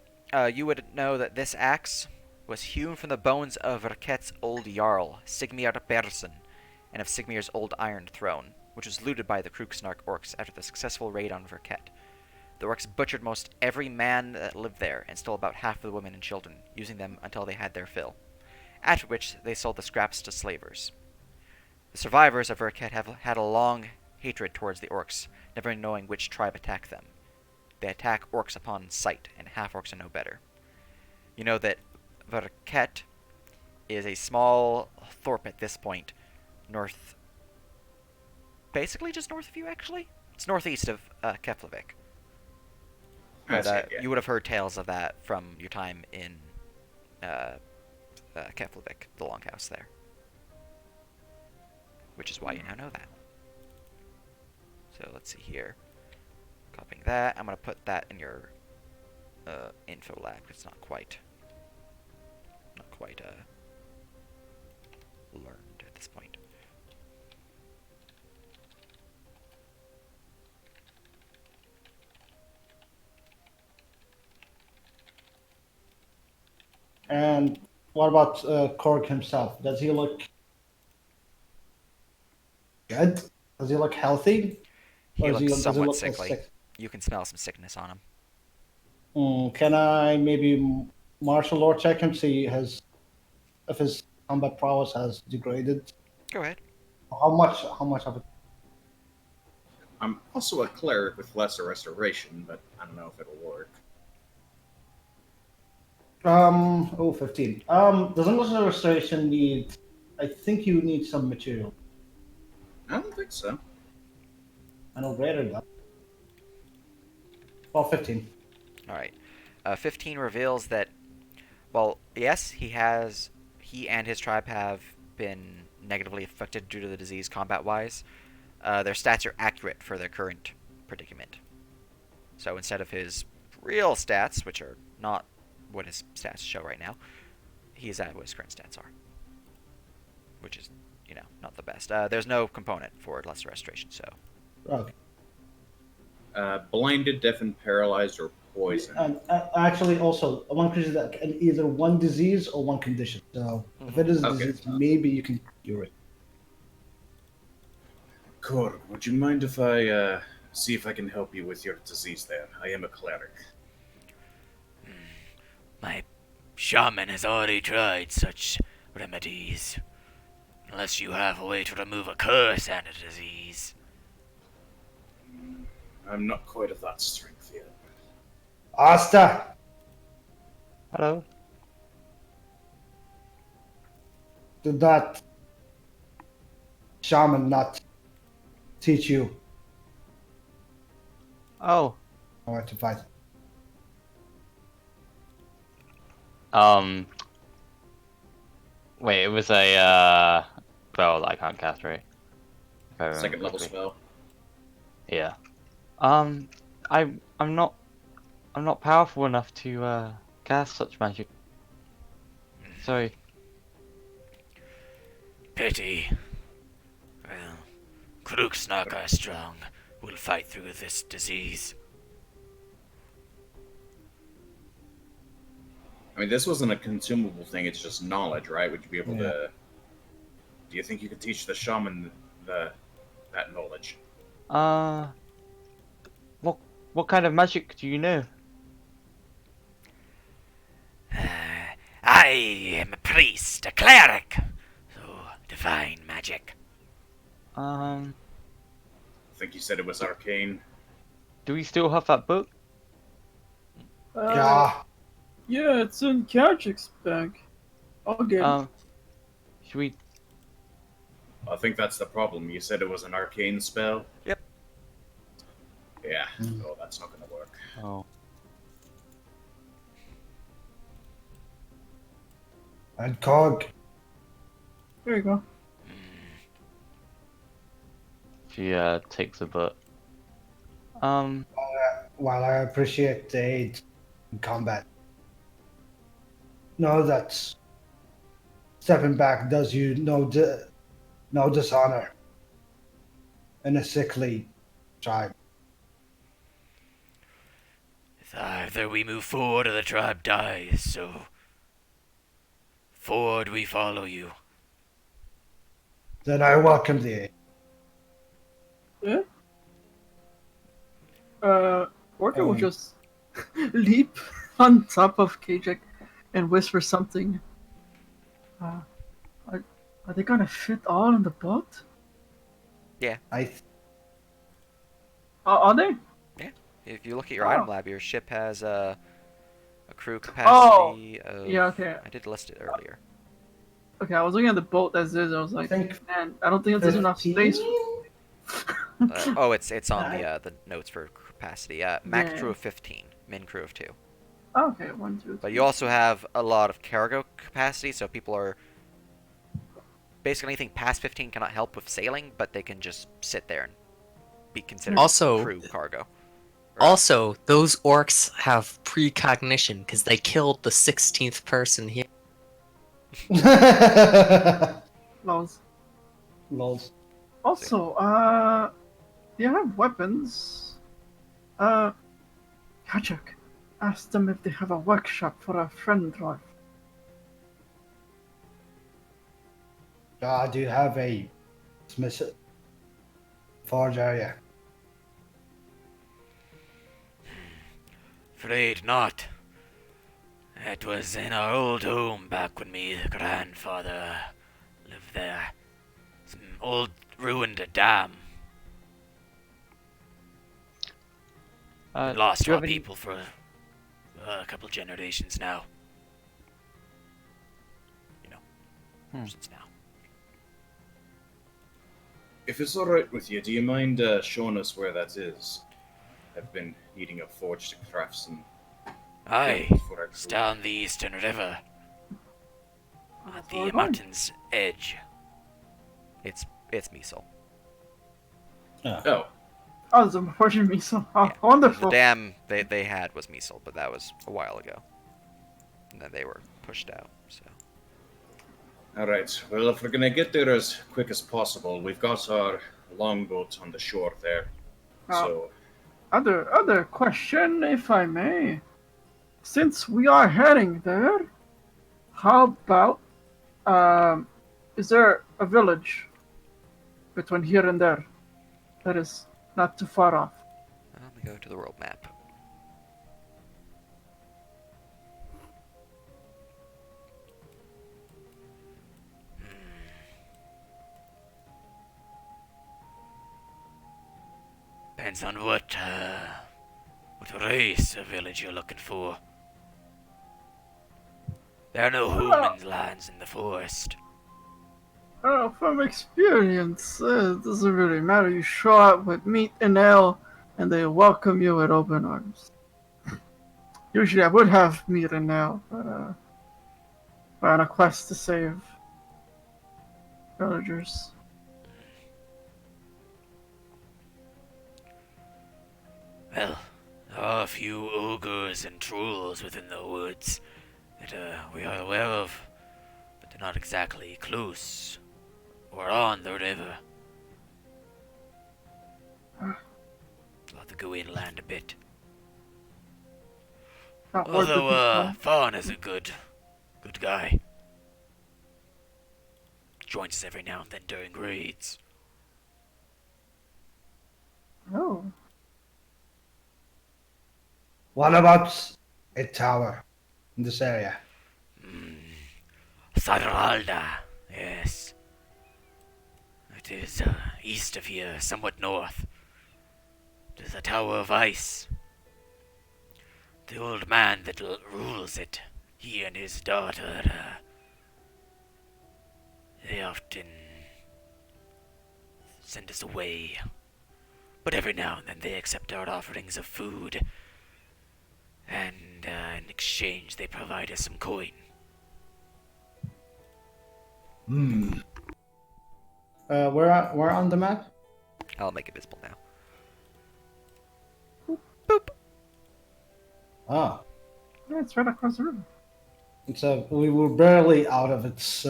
you would know that this axe was hewn from the bones of Raket's old jarl, Sigmir Persson, and of Sigmir's old Iron Throne, which was looted by the Kruksnark orcs after the successful raid on Verket. The orcs butchered most every man that lived there and stole about half of the women and children, using them until they had their fill, after which they sold the scraps to slavers. The survivors of Verket have had a long hatred towards the orcs, never knowing which tribe attacked them. They attack orcs upon sight, and half-orcs are no better. You know that Verket is a small thorp at this point, north... basically just north of you, actually? It's northeast of Keflavik. But That's it, yeah. you would have heard tales of that from your time in Keflavik, the Longhouse there. Which is why you now know that. So let's see here. Copying that. I'm going to put that in your info lab. It's not quite learned at this point. And what about Korg himself? Does he look good? Does he look healthy? He Or looks does somewhat look sickly. sick? You can smell some sickness on him. Can I maybe martial law check him, see if his combat prowess has degraded? Go ahead. How much of it? I'm also a cleric with lesser restoration, but I don't know if it'll work. 15. Doesn't lesser restoration need? I think you need some material. I don't think so. I know greater than. Well, 15. Alright. 15 reveals that, well, yes, he and his tribe have been negatively affected due to the disease combat-wise. Their stats are accurate for their current predicament. So instead of his real stats, which are not what his stats show right now, he's at what his current stats are. Which is, not the best. There's no component for lesser restoration, so... Okay. Blinded, deafened, paralyzed, or poisoned. And actually, also one creature that can either one disease or one condition. So if it is a Okay. disease, maybe you can cure it. Korg, would you mind if I see if I can help you with your disease there? I am a cleric. My shaman has already tried such remedies. Unless you have a way to remove a curse and a disease. I'm not quite of that strength yet. Asta, Hello? did that shaman not teach you Oh. how to fight? Wait, it was a spell that I can't cast, right? If I remember Second level correctly. spell. Yeah. I'm not powerful enough to cast such magic. Sorry. Pity. Well, Kruksnark are strong. We'll fight through this disease. I mean, this wasn't a consumable thing, it's just knowledge, right? Would you be able Yeah. to... Do you think you could teach the shaman that knowledge? What kind of magic do you know? I am a priest, a cleric. So, divine magic. I think you said it was arcane. Do we still have that book? Yeah. Yeah, it's in Kajik's bag. I'll get it. Should we? I think that's the problem. You said it was an arcane spell? Yep. Yeah. Oh, that's not gonna work. Oh. And Cog. There you go. She takes a book. While I appreciate the aid in combat, know that stepping back does you no dishonor in a sickly tribe. It's either we move forward or the tribe dies, so... Forward we follow you. Then I welcome the aid. Yeah. Orca will Um, just leap on top of Kajik and whisper something. Are they gonna fit all in the boat? I Are they? If you look at your Oh. item lab, your ship has a crew capacity of... Yeah, okay. I did list it earlier. Okay, I was looking at the boat as is. I was like, think man, I don't think there's enough 15? space. Oh, it's on the notes for capacity. Max Yeah. crew of 15, min crew of 2. Okay, 1, 2, 3. But you also have a lot of cargo capacity, so people are... Basically anything past 15 cannot help with sailing, but they can just sit there and be considered Also- crew cargo. Also, those orcs have precognition because they killed the 16th person here. Lols. Lols. Also, do you have weapons? Kajik, ask them if they have a workshop for a friend drive. Do you have a smith forge area? Afraid not. It was in our old home back when me grandfather lived there. Some old ruined dam. Lost do you our have any- people for a couple generations now. Since now. If it's alright with you, do you mind showing us where that is? I've been needing a forge to craft some Aye, things for our it's crew. down the eastern river. At where the we're going. mountain's edge. It's Miso. Oh, Oh, there's a fortune miso. Oh, Yeah. wonderful. The dam they had was Miso, but that was a while ago. And then they were pushed out, so... alright. Well, if we're gonna get there as quick as possible, we've got our longboat on the shore there. So, Other question, if I may. Since we are heading there, how about is there a village between here and there that is not too far off? Let me go to the world map. depends on what race of village you're looking for. There are no human lands in the forest. From experience, it doesn't really matter. You show up with meat and ale, and they welcome you with open arms. Usually I would have meat and ale, but we're on a quest to save villagers. Well, there are a few ogres and trolls within the woods that we are aware of, but they're not exactly close or on the river. We'll have to go inland a bit. Not worth the Although, decline. Fawn is a good guy. Joins us every now and then during raids. Oh. What about a tower in this area? Saralda, yes. It is east of here, somewhat north. It is a tower of ice. The old man that rules it, he and his daughter, they often send us away. But every now and then they accept our offerings of food. And in exchange they provide us some coin. Where on the map? I'll make it visible now. Ah, Yeah, it's right across the river. it's we were barely out of its.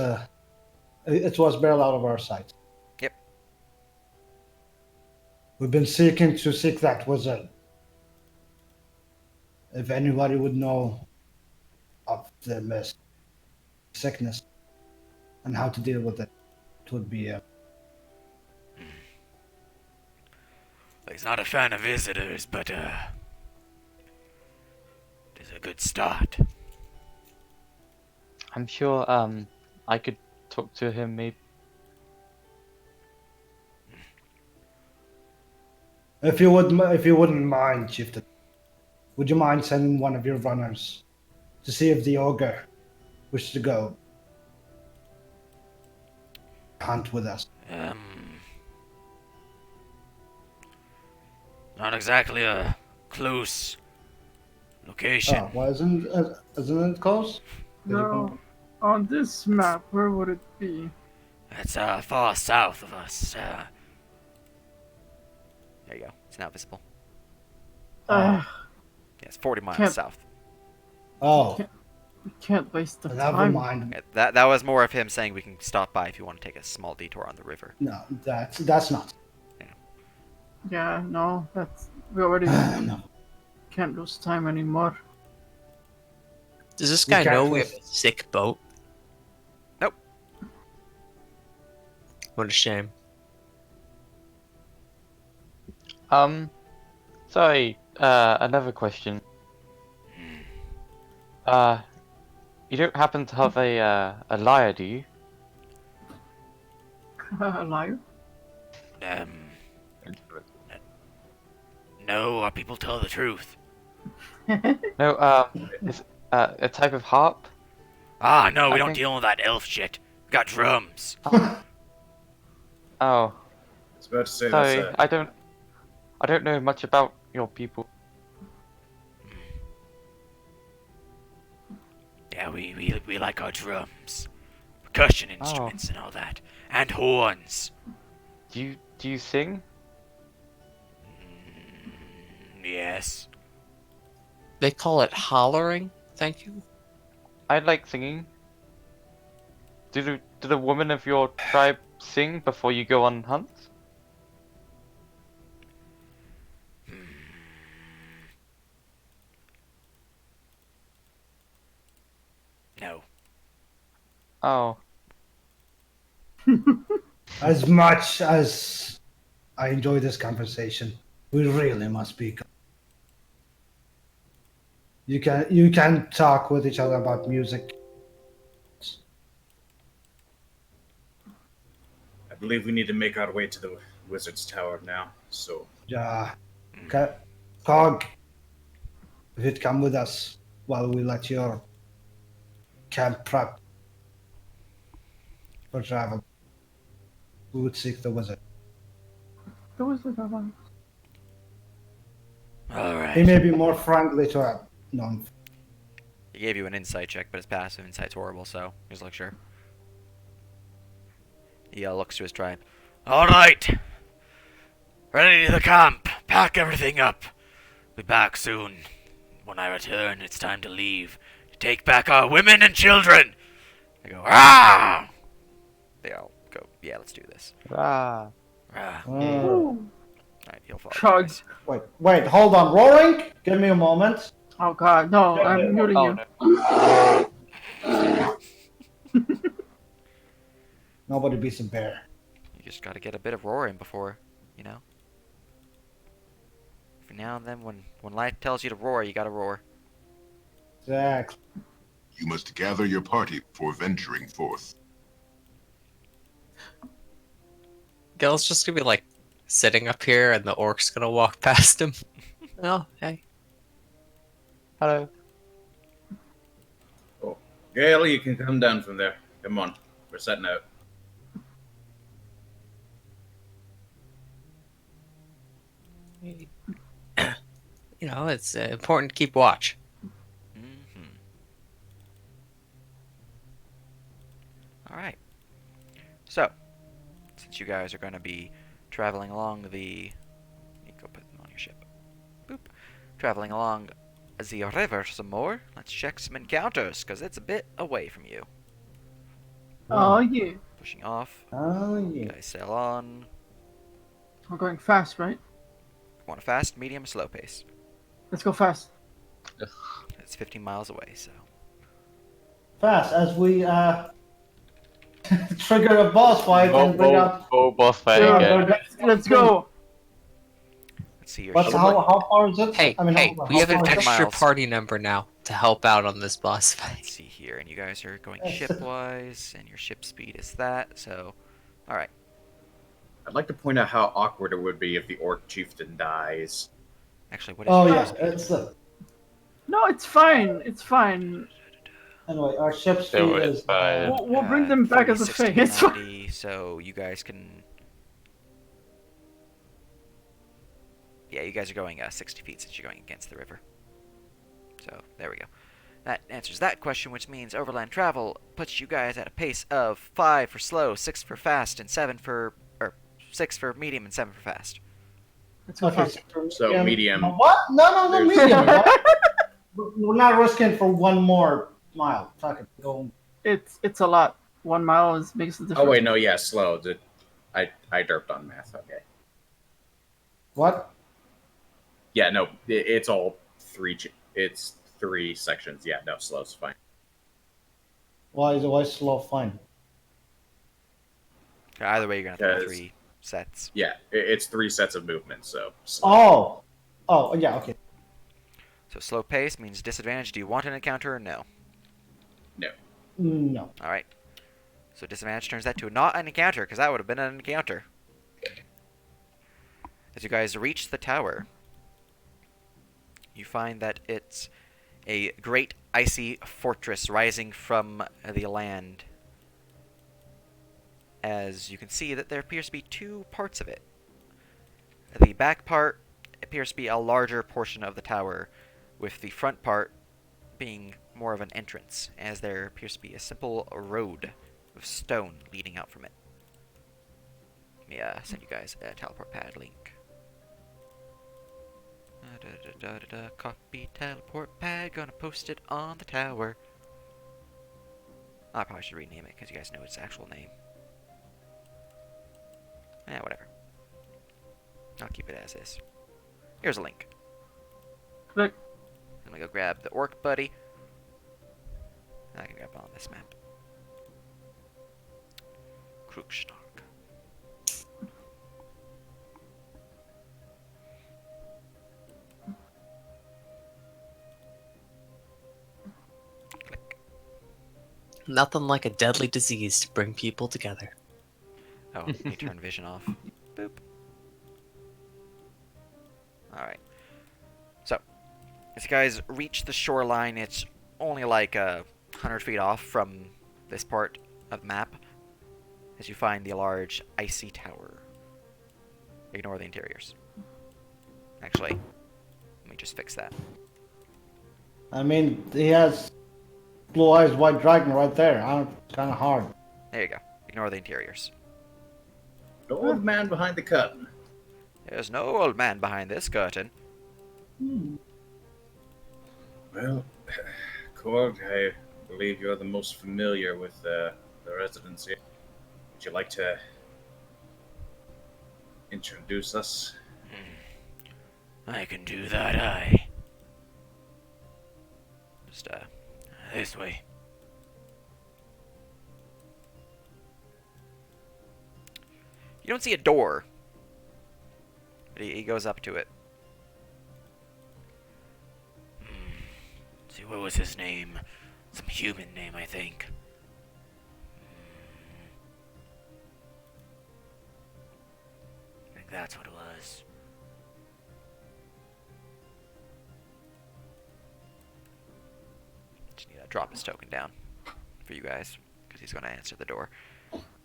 It was barely out of our sight. Yep. We've been seeking to seek that wizard. If anybody would know of the mist, sickness, and how to deal with it, it would be. He's not a fan of visitors, but it is a good start. I'm sure I could talk to him maybe. If you wouldn't mind, Chieftain, would you mind sending one of your runners to see if the ogre wishes to go hunt with us? Not exactly a close location. Oh, why isn't it close? No. On this map, where would it be? It's far south of us. There you go. It's now visible. Uh, Yes, 40 miles Can't- south. Oh, we can't waste the never time. mind. Okay, that was more of him saying we can stop by if you want to take a small detour on the river. No, that's not. Yeah, no, we already No. can't lose time anymore. Does this We guy can't know we have lose. a sick boat? Nope. What a shame. Sorry, another question. You don't happen to have a lyre, do you? A liar? No, our people tell the truth. No, it's a type of harp? Ah, no, we I don't think- deal with that elf shit. We got drums. Oh, I was about to say sorry, that's I don't know much about your people. Yeah, we like our drums. Percussion instruments and all that. And horns. Do you sing? Yes. They call it hollering. Thank you. I like singing. Do the women of your tribe sing before you go on hunts? No. Oh, As much as I enjoy this conversation, we really must be. You can talk with each other about music. I believe we need to make our way to the wizard's tower now. So Yeah. Cog, if you'd come with us while we let your camp prep for travel, we would seek the wizard. There was like a one. Alright. He may be more friendly to a non. He gave you an insight check, but his passive insight's horrible, so he's like, sure. He looks to his tribe. Alright. Ready to the camp. Pack everything up. Be back soon. When I return, it's time to leave. To take back our women and children. They go, Ah! they all go, yeah, let's do this. ah. Ah. Ooh. Alright, he'll follow you Chug. guys. Wait, hold on, roaring. Give me a moment. Oh god, no, I'm muting Oh you. no. Nobody beats a bear. You just gotta get a bit of roar in before, you know? Every now and then, when life tells you to roar, you gotta roar. Exactly. You must gather your party before venturing forth. Gil's just gonna be like sitting up here, and the orc's gonna walk past him. Oh, hey. Hello. Oh, Gale, you can come down from there. Come on, we're setting out. You know, it's important to keep watch. Mm-hmm. Alright. So, since you guys are gonna be traveling along the... You go put them on your ship. Boop. Traveling along the river some more, let's check some encounters, because it's a bit away from you. Oh yeah. Pushing off. Oh You yeah. guys sail on. We're going fast, right? Want a fast, medium, slow pace. Let's go fast. It's 15 miles away, so... Fast as we trigger a boss fight and bring out. boss fight Yeah, again. let's go. Let's see your What's ship. how far is it? Hey, I mean, hey, how we have an far is it? 10 extra miles. party member now to help out on this boss Let's fight. see here, and you guys are going Yes. ship-wise, and your ship speed is that, so... Alright. I'd like to point out how awkward it would be if the orc chieftain dies. Actually, what is Oh your yeah, ship speed? it's No, it's fine. It's fine. anyway. Our ship speed No, it's is. fine. We'll bring them back 40, as a 60, thing. It's fine. 90, so you guys can... Yeah, you guys are going 60 feet since you're going against the river. So, there we go. That answers that question, which means overland travel puts you guys at a pace of 5 for slow, 6 for fast, and 7 for... Or 6 for medium and 7 for fast. Let's go Okay, fast. So medium. No, what? No, There's- medium. We're not risking for one more mile. Fuck it, go. It's a lot. 1 mile makes a difference. Oh wait, no, yeah, slow. I derped on math. Okay. What? Yeah, no, it's all three. It's 3 sections. Yeah, no, slow's fine. Why is slow fine? Either way, you're going to have to do Because- 3 sets. Yeah, it's 3 sets of movement. So. Slow. Oh, yeah, okay. So slow pace means disadvantage. Do you want an encounter or no? No. Alright. So disadvantage turns that to not an encounter, because that would have been an encounter. As you guys reach the tower, you find that it's a great icy fortress rising from the land. As you can see that there appears to be 2 parts of it. The back part appears to be a larger portion of the tower, with the front part being more of an entrance, as there appears to be a simple road of stone leading out from it. Let me send you guys a teleport pad link. Copy teleport pad, gonna post it on the tower. I probably should rename it because you guys know its actual name. Whatever. I'll keep it as is. Here's a link. Click. Let me go grab the orc buddy. I can grab it on this map. Krugschnark. Click. Nothing like a deadly disease to bring people together. Oh, let me turn vision off. Boop. Alright. So, as you guys reach the shoreline, it's only like 100 feet off from this part of the map, as you find the large icy tower. Ignore the interiors. Actually, let me just fix that. I mean, he has blue eyes, white dragon right there. It's kind of hard. There you go. Ignore the interiors. The old man behind the curtain. There's no old man behind this curtain. Well, Korg, I believe you're the most familiar with the residents here. Would you like to introduce us? I can do that, aye. Just, this way. You don't see a door. But he goes up to it. See, what was his name? Some human name, I think. I think that's what it was. Just need to drop his token down for you guys, because he's going to answer the door.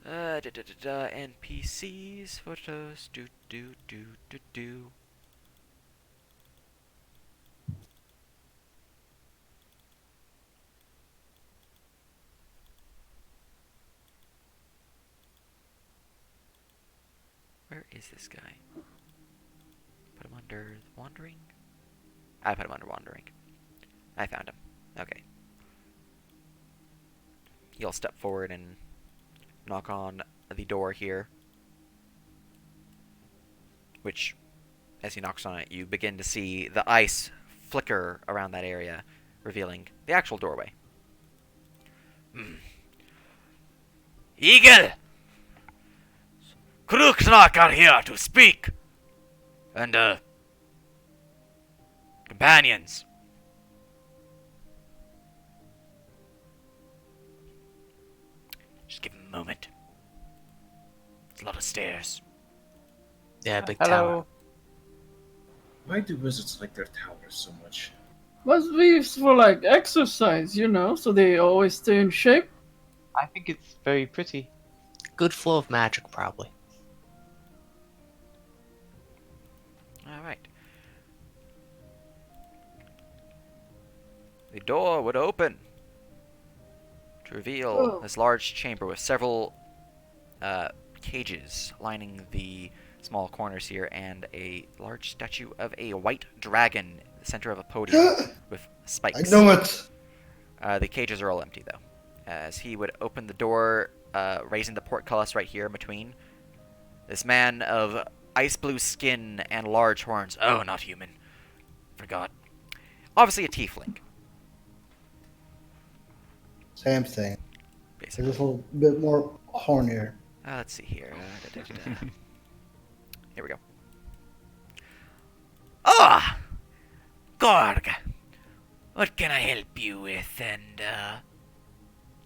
NPCs, photos, do. Where is this guy? Put him under wandering? I put him under wandering. I found him. Okay. He'll step forward and knock on the door here. Which, as he knocks on it, you begin to see the ice flicker around that area, revealing the actual doorway. Eagle! Kruknak are here to speak! And, companions. Just give him a moment. It's a lot of stairs. Yeah, big Hello. tower. Why do wizards like their towers so much? Must be for like exercise, you know, so they always stay in shape. I think it's very pretty. Good flow of magic, probably. Alright. The door would open to reveal this large chamber with several cages lining the small corners here, and a large statue of a white dragon in the center of a podium with spikes. I know it. The cages are all empty, though. As he would open the door, raising the portcullis right here in between, this man of ice blue skin and large horns. Oh, not human. Forgot. Obviously a tiefling, Same thing. A basically. little bit more hornier. Let's see here. Here we go. Ah! Gorg! What can I help you with, and,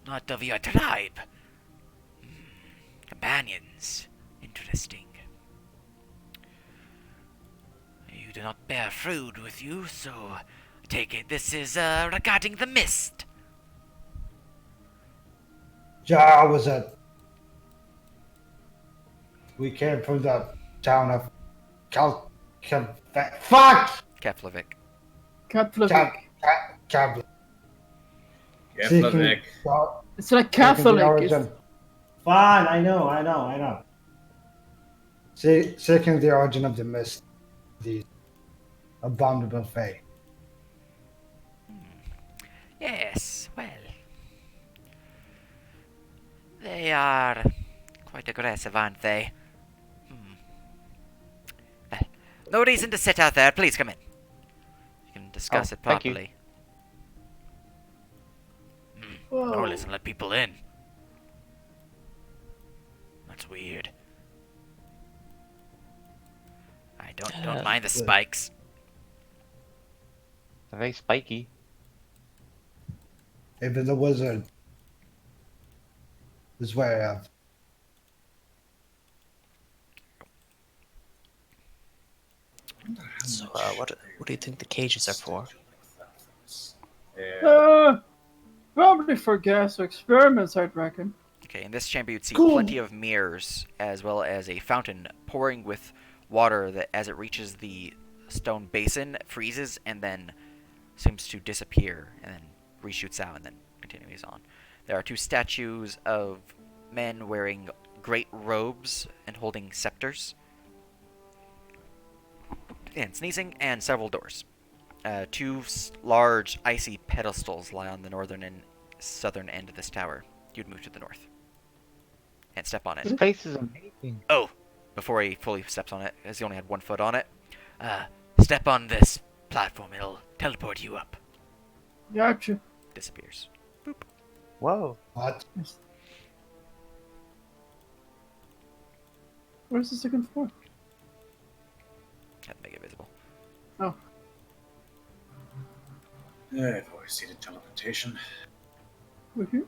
not of your tribe? Companions. Interesting. You do not bear fruit with you, so I take it this is, regarding the mist. Yeah, was it? We came from the town of fuck! Keflavik. Catholic. Cab. Keflavik. It's like Catholic. It's, Fine, I know. Seeking the origin of the mist, the abominable fate. Yes, well. They are quite aggressive, aren't they? Well, no reason to sit out there. Please come in. You can discuss it thank you. properly. No, whoa. listen, let people in. That's weird. I don't mind the good. spikes. They're very spiky. Even the wizard is wary of. So, what do you think the cages are for? Yeah. Probably for gas experiments, I'd reckon. Okay, in this chamber you'd see Cool. plenty of mirrors, as well as a fountain pouring with water that, as it reaches the stone basin, freezes and then seems to disappear, and then reshoots out and then continues on. There are two statues of men wearing great robes and holding scepters, and sneezing, and several doors. Two large icy pedestals lie on the northern and southern end of this tower. You'd move to the north and step on This it. place is amazing. Oh, Before he fully steps on it, as he only had 1 foot on it. step on this platform. It'll teleport you up. Gotcha. Disappears. Whoa. What? Where's the second floor? Can't make it visible. Oh, I've always needed teleportation. we're here?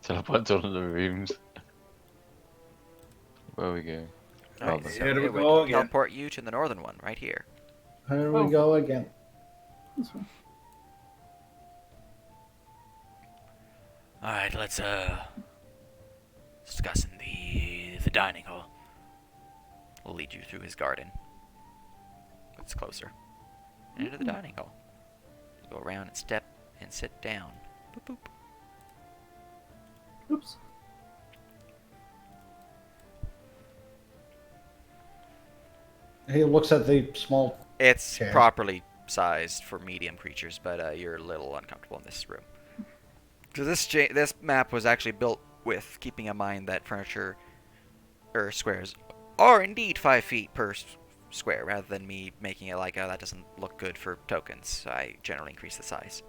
Teleport to one of the rooms. Where are we going? Alright, Well, so here we it would go again. teleport you to the northern one, right here. Here Oh. we go again. This one. Alright, let's discuss in the dining hall. We'll lead you through his garden. It's closer. And into the dining hall. Go around and step and sit down. Boop boop. Oops. He looks at the small. It's Okay. properly sized for medium creatures, but you're a little uncomfortable in this room. Because this map was actually built with keeping in mind that furniture or squares are indeed 5 feet per square, rather than me making it like, oh, that doesn't look good for tokens. So I generally increase the size.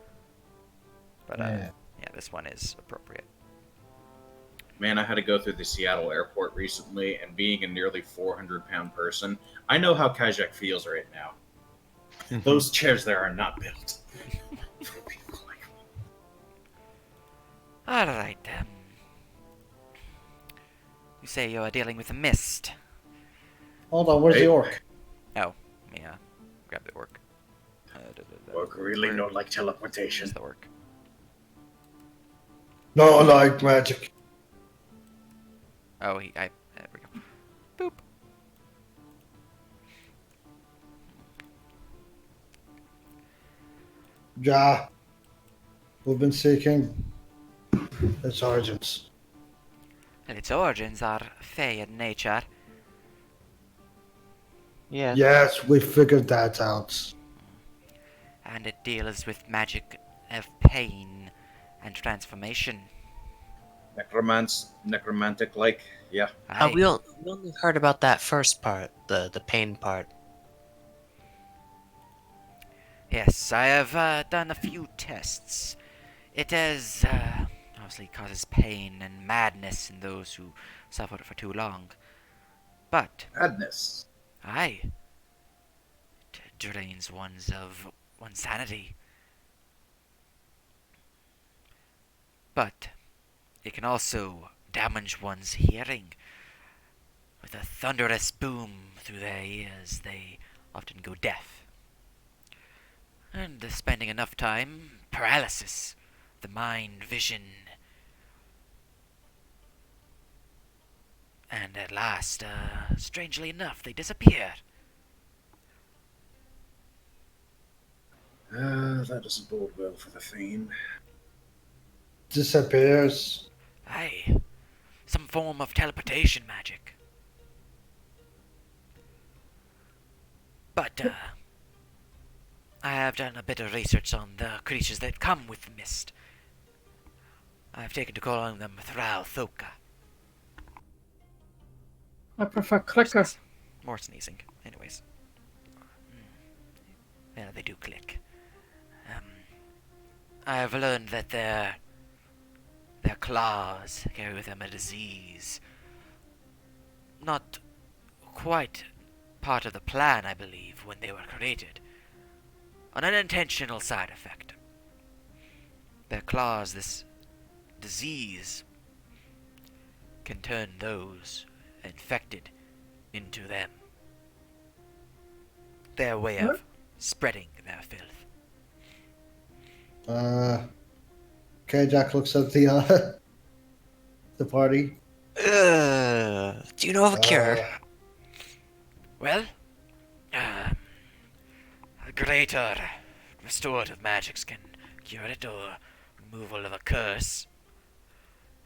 But Yeah. yeah, this one is appropriate. Man, I had to go through the Seattle airport recently, and being a nearly 400-pound person, I know how Kajak feels right now. Those chairs there are not built for people like me. Alright, you say you're dealing with a mist. Hold on, where's Hey. the orc? Oh, yeah. Grab the orc. Work really Where- not like Where's teleportation. the orc? No, like magic. Oh, there we go. Boop. Ja. We've been seeking its origins. And its origins are fey in nature. Yeah. Yes, we figured that out. And it deals with magic of pain and transformation. Necromantic like, yeah. Aye. We only heard about that first part, the pain part. Yes, I have done a few tests. It has obviously causes pain and madness in those who suffer for too long. But Madness. aye, it drains one's sanity. But it can also damage one's hearing. With a thunderous boom through their ears, they often go deaf. And spending enough time, paralysis, the mind, vision. And at last, strangely enough, they disappear. That doesn't bode well for the Fiend. Disappears. Aye, some form of teleportation magic. But, I have done a bit of research on the creatures that come with the mist. I've taken to calling them Thrall Thoka. I prefer clicker. More sneezing. Anyways. Yeah, they do click. I have learned that their claws carry with them a disease. Not quite part of the plan, I believe, when they were created. An unintentional side effect. Their claws, this disease, can turn those infected into them. Their way of spreading their filth. Jack looks at the the party. Do you know of a cure? Well, greater restorative magics can cure it, or removal of a curse.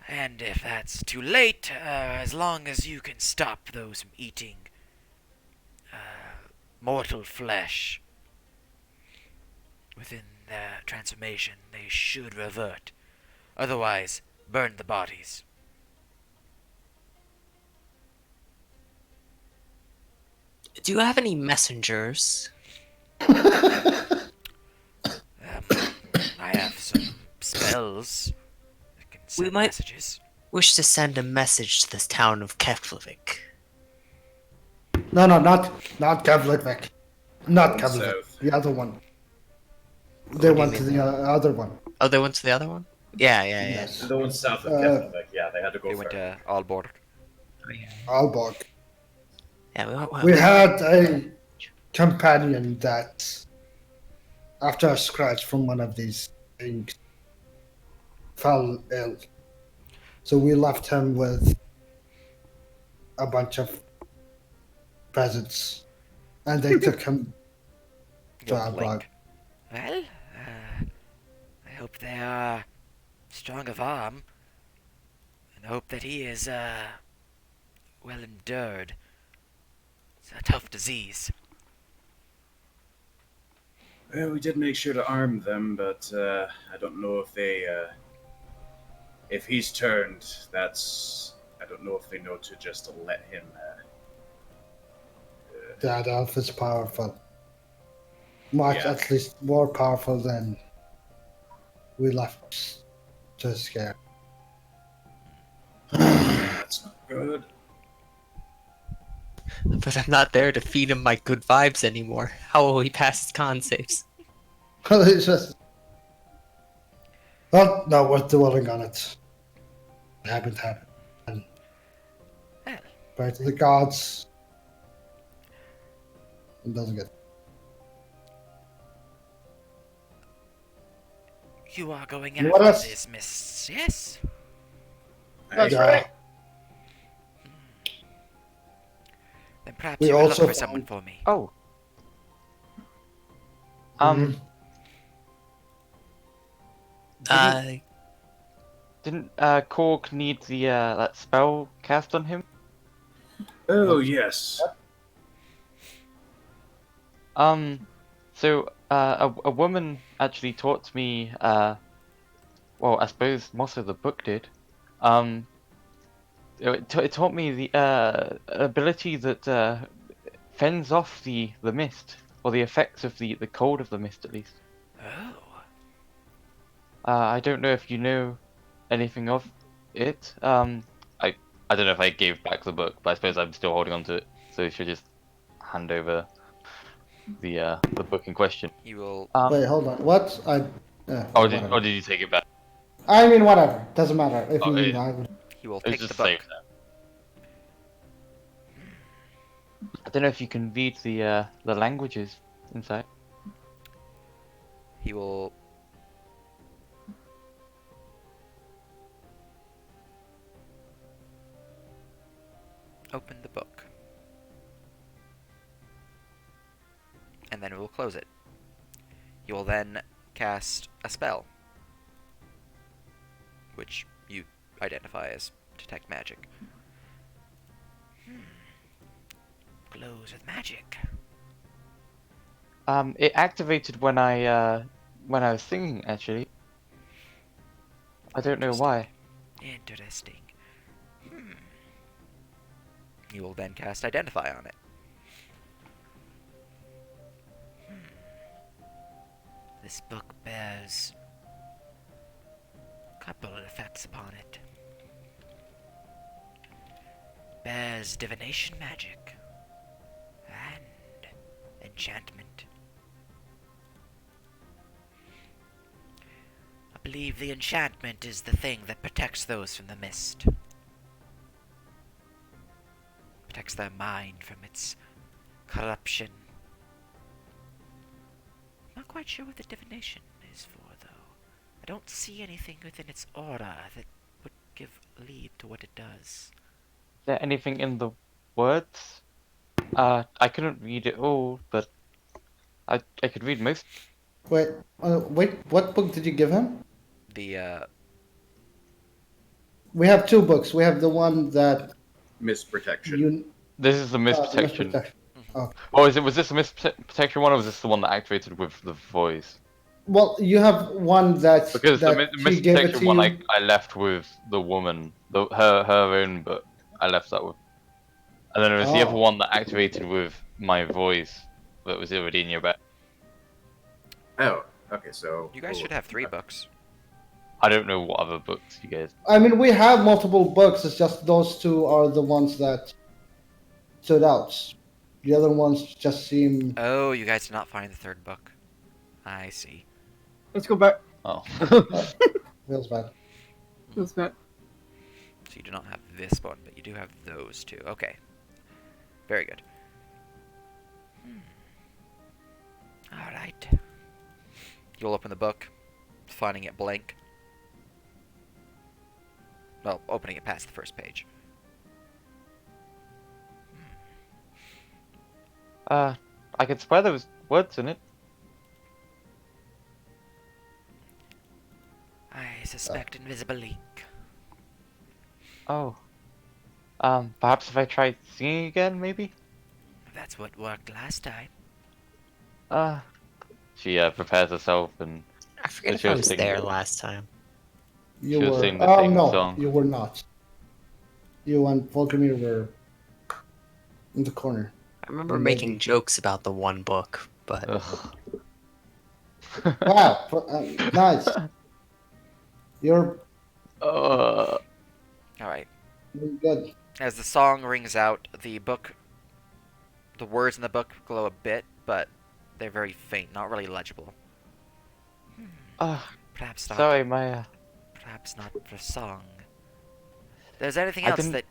And if that's too late, as long as you can stop those from eating mortal flesh within their transformation, they should revert. Otherwise, burn the bodies. Do you have any messengers? spells. It can We send might- messages. Wish to send a message to this town of Keflavik. No, not Kevlikvik. Not Going Kevlikvik. south. The other one. What They do you went to mean? the other one. Oh, they went to the other one? Yeah. Yes. The one south of Uh, Keflavik, yeah, they had to go They went further. to Aalborg. Aalborg. Yeah, We had a companion that, after a scratch from one of these things, fell ill. So we left him with a bunch of presents, and they took him to You'll Aalborg. blink. Well, I hope they are strong of arm, and hope that he is, well endured. It's a tough disease. Well, we did make sure to arm them, but I don't know if they. If he's turned, that's. I don't know if they know to just let him. That elf is powerful. Much, Yeah. at least more powerful than we left to scare. That's not good. But I'm not there to feed him my good vibes anymore. How will he pass his con saves? It's just. Well, no, we're dwelling on it. It haven't happened. And Well, pray to the gods. It doesn't get. you are going What after else? this, miss, yes? That's Yeah. right. Then perhaps We you could look also for someone found- for me. Oh. Mhm. Didn't Korg need the that spell cast on him? Oh yes. So a woman actually taught me well, I suppose most of the book did. It taught me the ability that fends off the mist, or the effects of the cold of the mist at least. Oh, I don't know if you know anything of it. I don't know if I gave back the book, but I suppose I'm still holding on to it. So you should just hand over the book in question. You will. Wait, hold on. What? Or did whatever. you take it back? I mean, whatever. Doesn't matter. If Oh, you, yeah. I would. He will It was take the just book. safe there. I don't know if you can read the languages inside. He will. Open the book. And then we will close it. You will then cast a spell, which you identify as Detect Magic. glows with magic. It activated when I was singing actually. I don't know why. Interesting. You will then cast Identify on it. This book bears a couple of effects upon it. Bears divination magic and enchantment. I believe the enchantment is the thing that protects those from the mist. Protects their mind from its corruption. Not quite sure what the divination is for, though. I don't see anything within its aura that would give lead to what it does. Is there anything in the words? I couldn't read it all, but I could read most. Wait, what book did you give him? The We have two books. We have the one that Misprotection. you. This is the mist protection. Misprotection. Oh, was this the mist protection one, or was this the one that activated with the voice? Well, you have one that Because that the she mist gave it protection to one, you. I left with the woman, her own book. I left that with. And then there was the other Oh. one that activated with my voice that was already in your bag. Oh, okay, so you guys should have 3 books. I don't know what other books you guys. I mean, we have multiple books. It's just those two are the ones that stood out. The other ones just seem. Oh, you guys did not find the third book. I see. Let's go back. Oh. Feels bad. Feels bad. So you do not have this one, but you do have those two. Okay. Very good. Alright. You'll open the book, finding it blank. Well, opening it past the first page. I can swear there was words in it. I suspect invisible ink. Oh. Perhaps if I try singing again, maybe? That's what worked last time. She prepares herself and I forget But if she I was was singing there it. last time. You She was were. singing the Oh same no, song. you were not. You and Volkemir were in the corner. I remember Maybe. making jokes about the one book, but Ugh. Wow, nice. You're Alright. good. As the song rings out, the words in the book glow a bit, but they're very faint, not really legible. Perhaps not. Sorry, my Perhaps not for song. There's anything I else didn't- that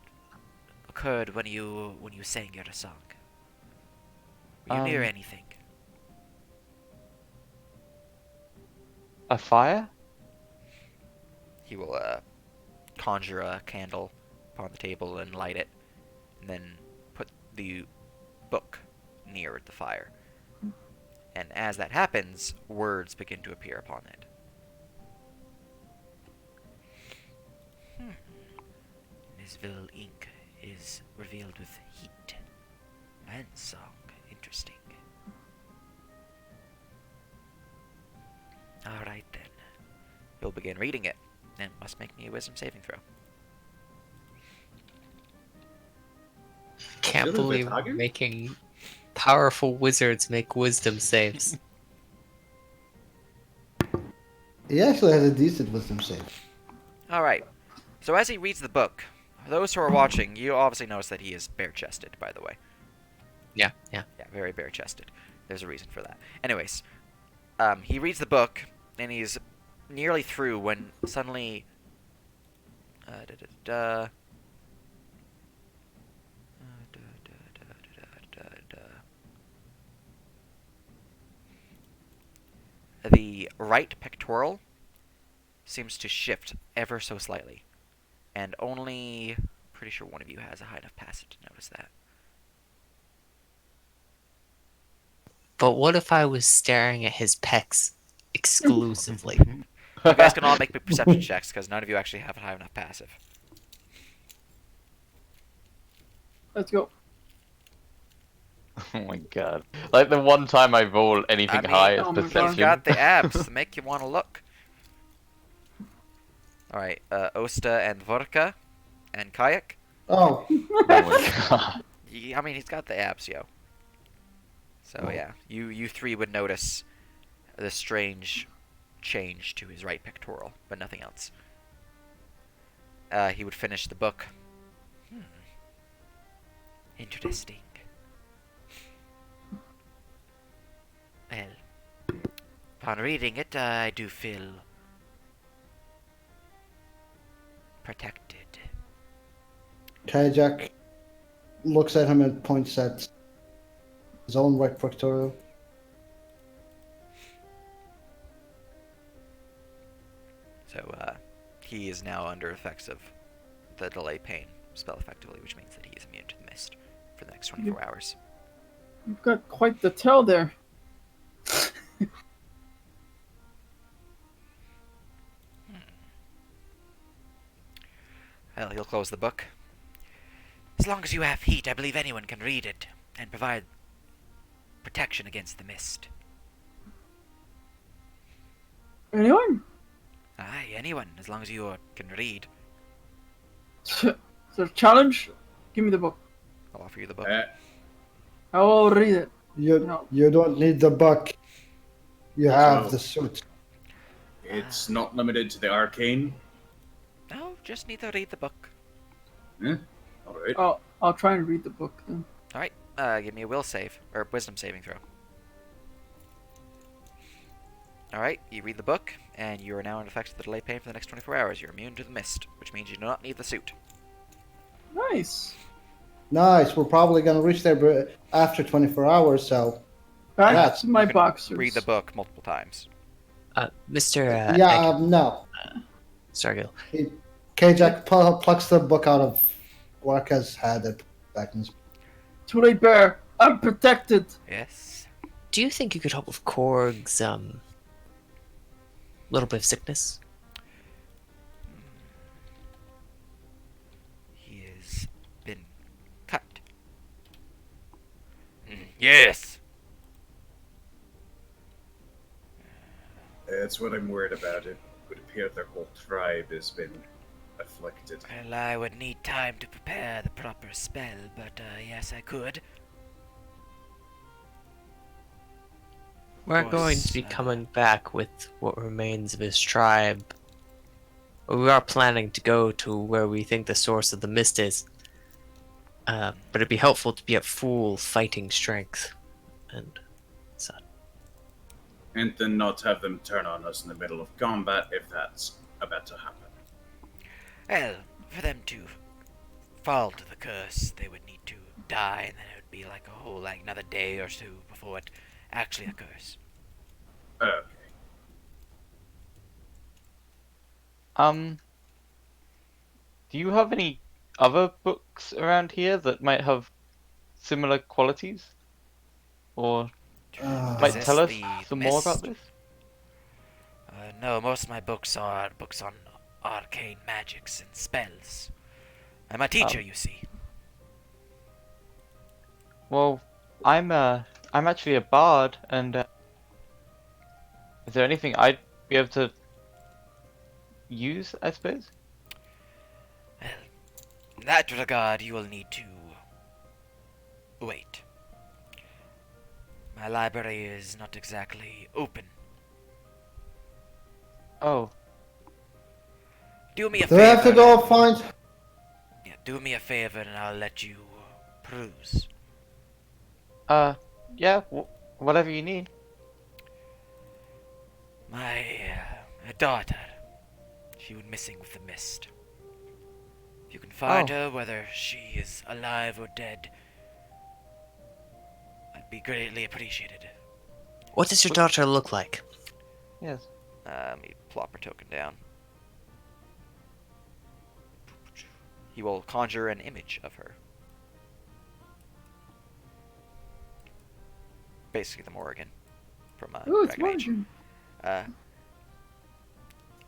occurred when you sang your song? Were you near anything? a fire? He will conjure a candle upon the table and light it, and then put the book near the fire. And as that happens, words begin to appear upon it. Invisible ink is revealed with heat. And song. Interesting. Alright then. You'll begin reading it, and must make me a wisdom saving throw. can't Really, believe Vitager? we're making powerful wizards make wisdom saves. He actually has a decent wisdom save. Alright. So as he reads the book, for those who are watching, you obviously notice that he is bare-chested, by the way. Yeah. Yeah, very bare-chested. There's a reason for that. Anyways, he reads the book, and he's nearly through when suddenly... The right pectoral seems to shift ever so slightly. And only... pretty sure one of you has a high enough passive to notice that. But what if I was staring at his pecs exclusively? You guys can all make perception checks, because none of you actually have a high enough passive. Let's go. Oh my god. Like the one time I roll anything I mean, high, it's oh my God. He's perception. got the abs to make you want to look. Alright, Osta and Vorka and Kayak. Oh, Oh my god. I mean, he's got the abs, yo. So yeah, you three would notice the strange change to his right pectoral, but nothing else. He would finish the book. Interesting. Well, upon reading it, I do feel protected. Kajak looks at him and points at his own right pectoral. So, he is now under effects of the delay pain spell effectively, which means that he is immune to the mist for the next 24 hours. You've got quite the tell there. Well, he'll close the book. As long as you have heat, I believe anyone can read it and provide protection against the mist. Anyone? Aye, anyone, as long as you can read. So challenge? Give me the book. I'll offer you the book. I will read it. You No. you don't need the book. You have No. the suit. It's not limited to the arcane. No, just need to read the book. Eh? All right. I'll try and read the book then. All right, give me a will save or wisdom saving throw. All right, you read the book, and you are now unaffected the delay pain for the next 24 hours. You're immune to the mist, which means you do not need the suit. Nice. Nice. We're probably gonna reach there after 24 hours. So Back Yes, to my You can boxers. Read the book multiple times. Mr. yeah, no. Sargil. Kajak plucks the book out of Warka's head and back in his. Too late, bear. I'm protected. Yes. Do you think you could help with Korg's little bit of sickness? He has been cut. Yes. That's what I'm worried about. It would appear their whole tribe has been afflicted. Well, I would need time to prepare the proper spell, but yes, I could. We're course, going to be coming back with what remains of his tribe. We are planning to go to where we think the source of the mist is. But it'd be helpful to be at full fighting strength. And such. And then not have them turn on us in the middle of combat if that's about to happen. Well, for them to fall to the curse, they would need to die, and then it would be like a whole, like, another day or two before it actually occurs. Okay. Do you have any other books around here that might have similar qualities? Or might Possess tell us the some more about mist? this? No, most of my books are books on arcane magics and spells. I'm a teacher, you see. Well, I'm actually a bard, and is there anything I'd be able to use, I suppose? Well, in that regard, you will need to wait. My library is not exactly open. Oh, Do me a Do we favor. have to go find? Yeah, do me a favor, and I'll let you peruse. yeah, whatever you need. My daughter. She went missing with the mist. If you can find Oh. her, whether she is alive or dead, I'd be greatly appreciated. What does your daughter look like? Yes. Let me plop her token down. He will conjure an image of her. Basically the Morrigan from Ooh, it's Dragon Age. Morgan.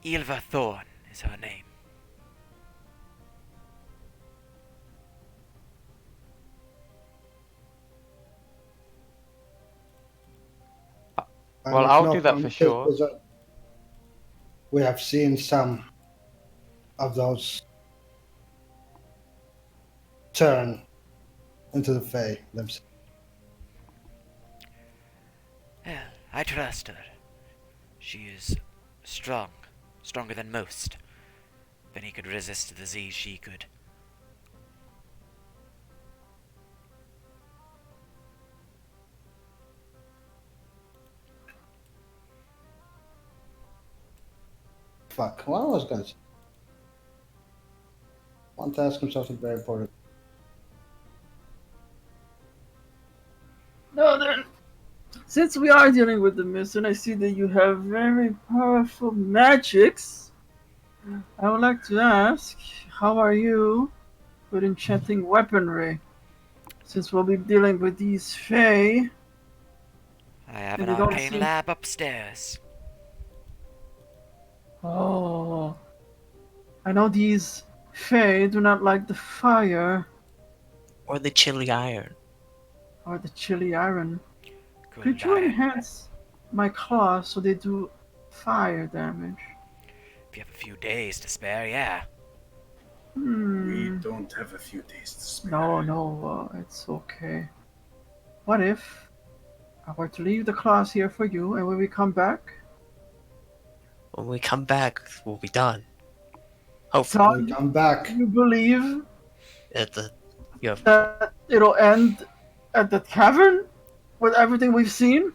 Ylva Thorn is her name. Well, I'll do that for sure. We have seen some of those turn into the Fae themselves. Well, I trust her. She is strong, stronger than most. If any could resist the disease, she could. Fuck. What I was gonna say? Want to ask him something very important. No, then. Since we are dealing with the mist, and I see that you have very powerful magics, I would like to ask, how are you with enchanting weaponry? Since we'll be dealing with these Fae. I have And an you don't arcane see- lab upstairs. Oh. I know these Fae do not like the fire Or the chili iron? or the chilly iron. Good Could you iron. enhance my claws so they do fire damage? If you have a few days to spare, yeah. We Hmm. don't have a few days to spare. No, it's okay. What if I were to leave the claws here for you, and when we come back, When we come back, we'll be done. Hopefully, Tom, When we come back, you believe you have that it'll end at the cavern with everything we've seen?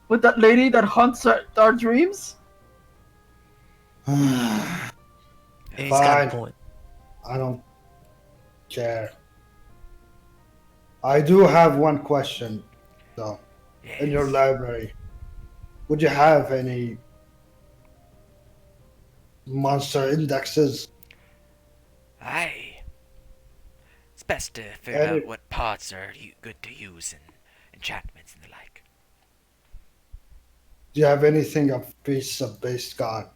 With that lady that haunts our dreams? I he's got a Fine. point. don't care. I do have one question, though. Yes. In your library, would you have any monster indexes? Aye. It's best to figure Any- out what parts are good to use in enchantments and the like. Do you have anything of piece of base god?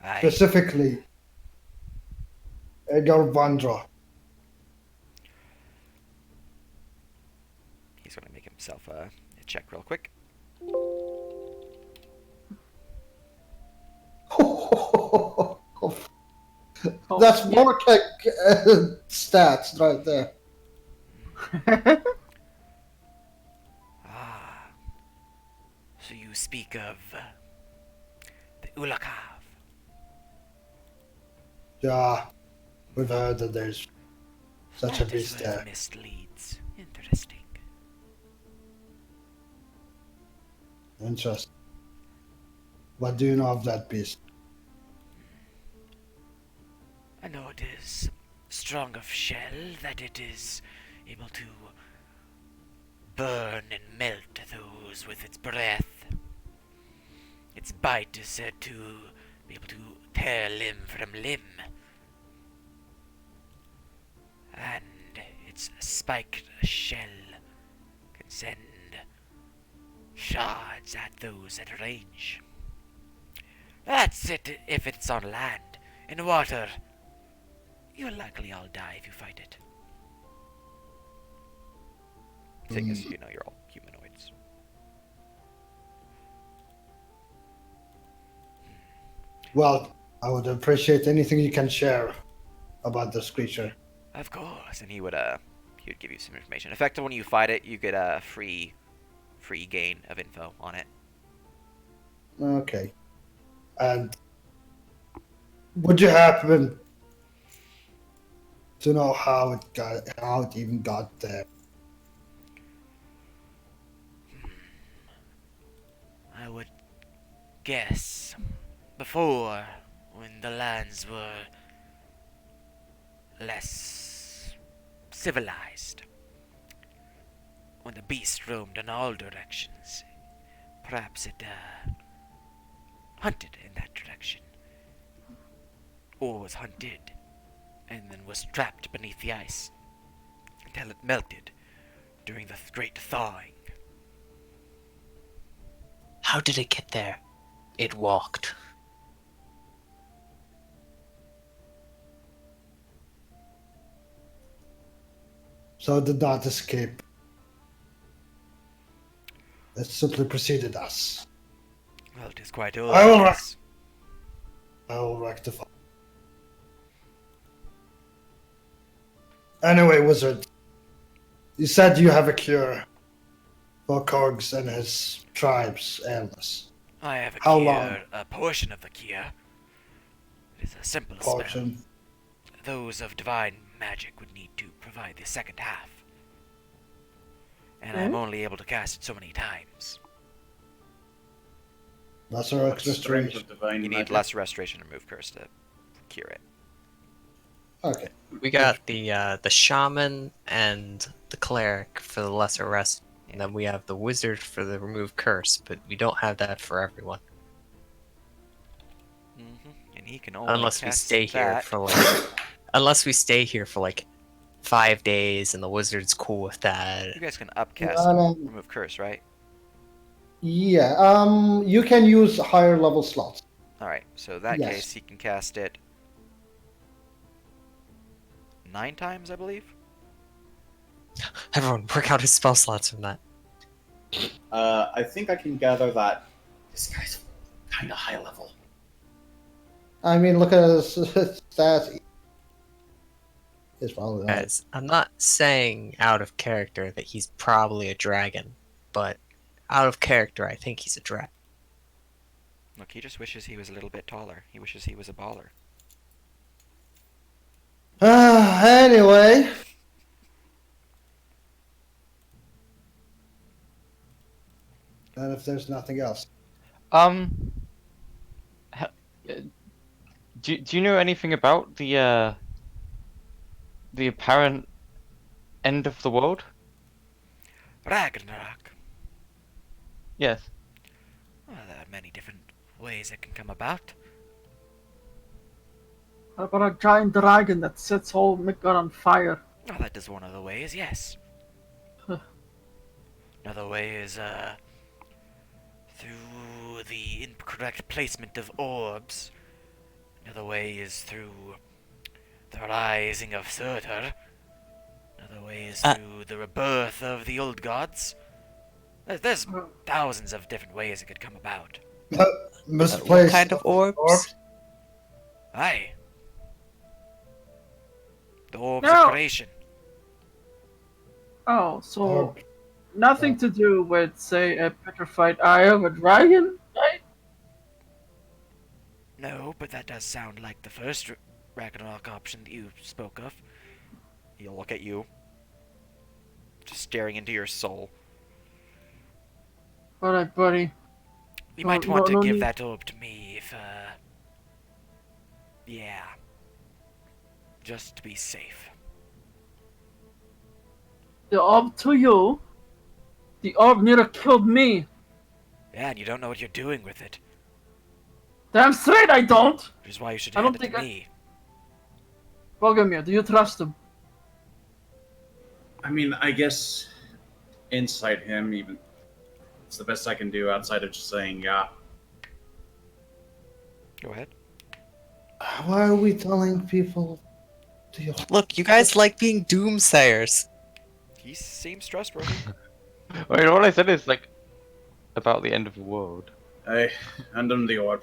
Aye. Specifically, Edgar Vandra. He's going to make himself a check real quick. That's more like stats right there. Ah. So you speak of the Ulakav. Yeah, we've heard that there's such a That is beast where there. the mist leads. Interesting. Interesting. What do you know of that beast? I know it is strong of shell, that it is able to burn and melt those with its breath. Its bite is said to be able to tear limb from limb. And its spiked shell can send shards at those at range. That's it if it's on land. In water, you'll likely all die if you fight it. Seeing as you know you're all humanoids. Well, I would appreciate anything you can share about this creature. Of course. And he would give you some information. Effectively, when you fight it, you get a free gain of info on it. Okay. And would you happen to know how it even got there? I would guess before, when the lands were less civilized, when the beast roamed in all directions, perhaps it hunted in that direction, or was hunted and then was trapped beneath the ice until it melted during the great thawing. How did it get there? It walked. So it did not escape. It simply preceded us. Well, it is quite old. I will yes. I will rectify. Anyway, wizard, you said you have a cure for Korgs and his tribe's illness. I have a How cure, long? a portion of the cure. It is a simple Portion. spell. Those of divine magic would need to provide the second half. And I'm only able to cast it so many times. Lesser What's the strength restoration. of divine You need magic? less restoration and remove curse to cure it. Okay. We got the shaman and the cleric for the lesser rest, and then we have the wizard for the remove curse, but we don't have that for everyone. And he can only Unless we cast stay here that. for like unless we stay here for like 5 days and the wizard's cool with that. You guys can upcast No. remove curse, right? Yeah. You can use higher level slots. Alright, so in that Yes. case, he can cast it 9 times, I believe. Everyone work out his spell slots from that. I think I can gather that this guy's kind of high level. I mean, look at his stats. It's probably not. Guys, I'm not saying out of character that he's probably a dragon, but out of character I think he's a dragon. Look, he just wishes he was a little bit taller. He wishes he was a baller. Anyway. And if there's nothing else. Um, ha- do you know anything about the apparent end of the world? Ragnarok. Yes. Well, there are many different ways it can come about. What about a giant dragon that sets whole Midgard on fire? Oh, that is one of the ways, yes. Another way is, through the incorrect placement of orbs. Another way is through the rising of Surtur. Another way is through the rebirth of the old gods. There's thousands of different ways it could come about. Misplaced. What kind of orbs? Aye. The orbs No. of creation. Oh, so Oh, nothing to do with, say, a petrified eye of a dragon, right? No, but that does sound like the first Ragnarok option that you spoke of. He'll look at you, just staring into your soul. Alright, buddy. You No- might want no to give need- that orb to me if, yeah. Just to be safe. The orb to you. The orb nearly killed me. Yeah, and you don't know what you're doing with it. Damn straight I don't! Which is why you should I hand don't it to think me. Bogomir, do you trust him? I mean, I guess inside him, even it's the best I can do outside of just saying, yeah. Go ahead. why are we telling people? Look, you guys like being doomsayers. He seems trustworthy. Wait, what I said is like about the end of the world. I hand him the orb.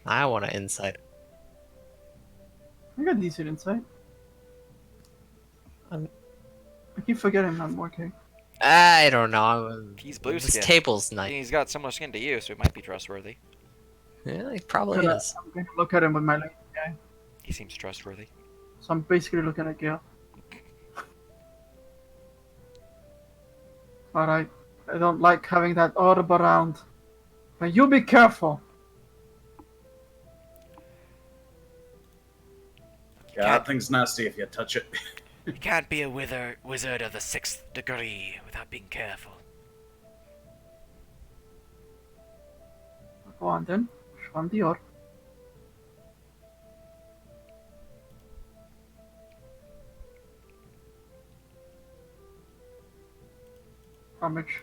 I want to insight. I got decent insight. Um, I keep forgetting I'm working. I don't know. He's blue This skin. table's nice. He's got similar skin to you, so he might be trustworthy. Yeah, he probably is. I'm going to look at him with my left eye. He seems trustworthy. So I'm basically looking at Gale. Alright. I don't like having that orb around. But you be careful. Yeah, that thing's nasty if you touch it. You can't be a wizard of the 6th degree without being careful. Go on then. Show him the orb. Rummage.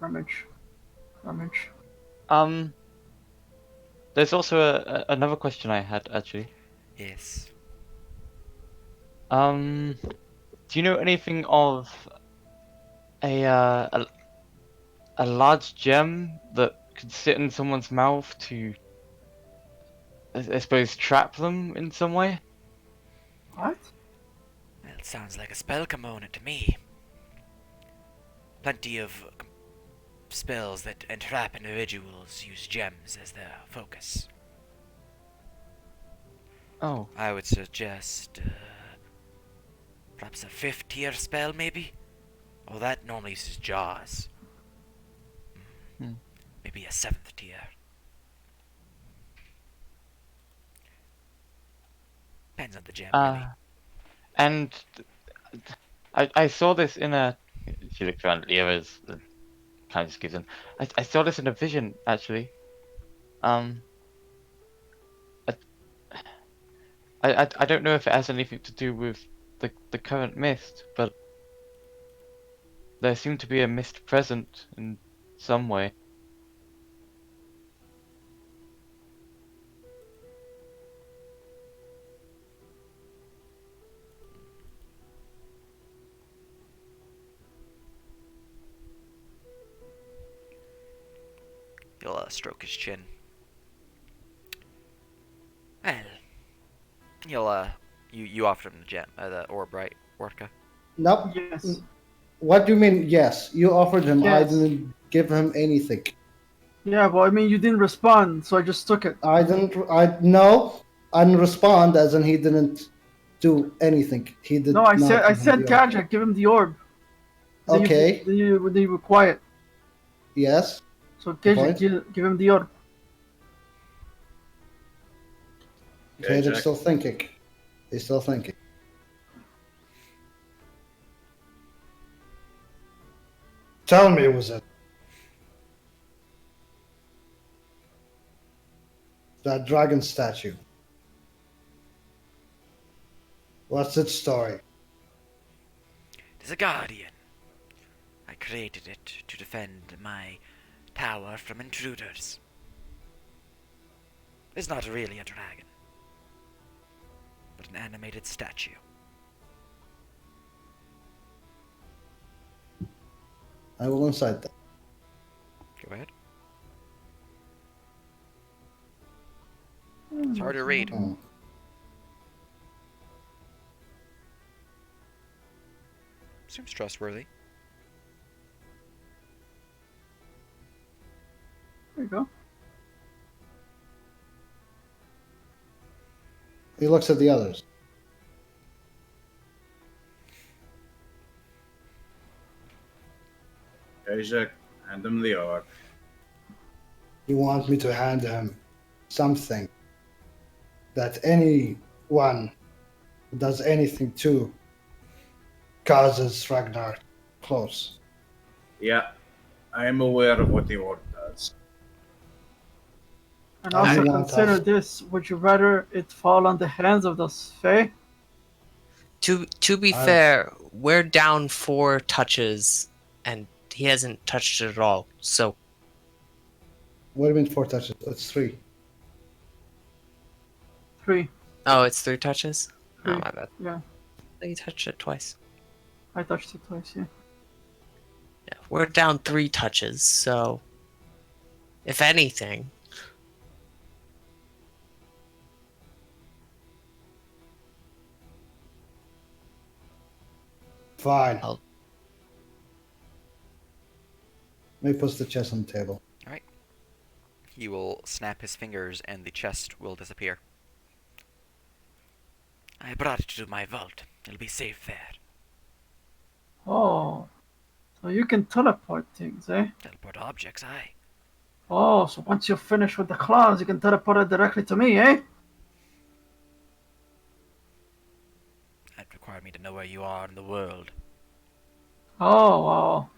Rummage. Rummage. There's also another question I had actually. Yes. Do you know anything of a large gem that could sit in someone's mouth to, I suppose, trap them in some way? What? Well, it sounds like a spell component to me. Plenty of spells that entrap individuals use gems as their focus. Oh, I would suggest perhaps a 5th tier spell, maybe? Oh, that normally uses jaws. Hmm. Maybe a 7th tier. Depends on the gem, really. and I saw this in a. She looks around at Leo's, kind of just gives in. I saw this in a vision actually. I don't know if it has anything to do with the current mist, but there seemed to be a mist present in some way. He'll stroke his chin. Well, He'll you offered him the gem, the orb, right, Orca? Nope. Yes. What do you mean? Yes, you offered him. I Yes. didn't give him anything. Yeah, well, I mean, you didn't respond, so I just took it. I didn't. I didn't respond, as in he didn't do anything. He did No, I not give him said, the orb. Gadget, give him the orb. Okay. Then you were quiet. Yes. So Good Gadget, point. give him the orb. Okay, Okay, they're Jack. still thinking. They're still thinking. Tell me, was it that dragon statue? What's its story? It is a guardian. I created it to defend my tower from intruders. It's not really a dragon, but an animated statue. I will incite that. Go ahead. It's hard to read. Oh. Seems trustworthy. There you go. He looks at the others. Okay, Jack. Hand him the orb. You want me to hand him something that anyone who does anything to causes Ragnar close. Yeah, I am aware of what the orb does. And I also want consider us- this: would you rather it fall on the hands of the Fae? To be I- fair, we're down 4 touches, and he hasn't touched it at all. So What do you mean 4 touches? It's 3. 3. oh, it's 3 touches. Oh 3. my bad. Yeah, He touched it twice. I touched it twice. Yeah. Yeah, we're down 3 touches. So if anything, Fine. I'll- Let me put the chest on the table. He will snap his fingers and the chest will disappear. I brought it to my vault. It'll be safe there. Oh, so you can teleport things, eh? Teleport objects, aye. Oh, so once you're finished with the claws, you can teleport it directly to me, eh? That required me to know where you are in the world. Oh, well,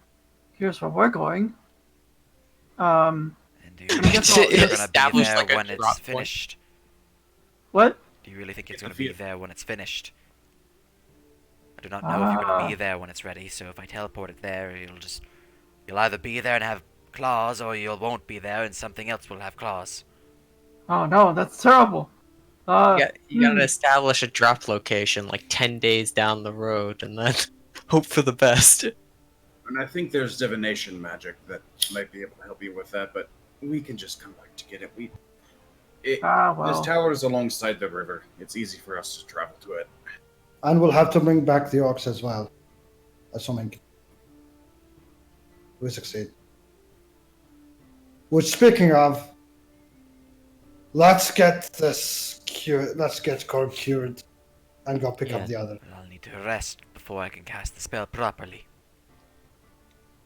here's where we're going. And do I guess I'll- you're gonna be Establish, there like, a when it's drop point. finished? What? Do you really think it's If going to be you- there when it's finished? I do not know if you're going to be Ah. there when it's ready, so if I teleport it there, you'll either be there and have claws, or you won't be there and something else will have claws. Oh no, that's terrible. you gotta establish a drop location like 10 days down the road, and then hope for the best. And I think there's divination magic that might be able to help you with that, but we can just come back to get it. This well. tower is alongside the river. It's easy for us to travel to it. And we'll have to bring back the orcs as well. Assuming we succeed. Which, speaking of, let's get this cured. Let's get Corb cured and go pick Yeah. up the other. But I'll need to rest before I can cast the spell properly.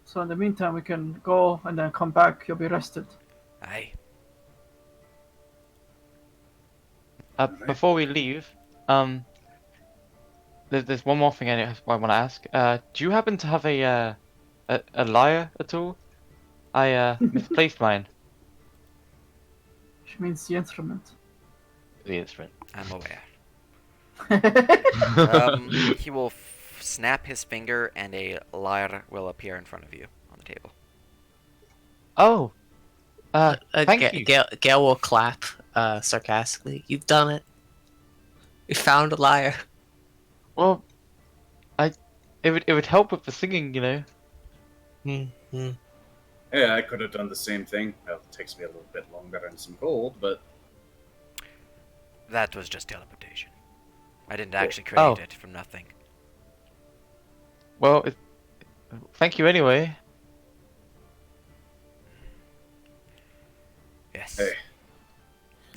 So in the meantime, we can go and then come back. You'll be rested. Aye. Before we leave, there's one more thing I want to ask. Do you happen to have a lyre at all? I misplaced mine. Which means the instrument. The instrument. I'm aware. Oh, He will snap his finger and a lyre will appear in front of you on the table. Oh. Thank you. Gale will clap sarcastically. You've done it. You found a liar. Well, it would help with the singing, you know. Hmm. Yeah, I could have done the same thing. Well, it takes me a little bit longer and some gold, but That was just teleportation. I didn't actually create Oh. it from nothing. Well, thank you anyway.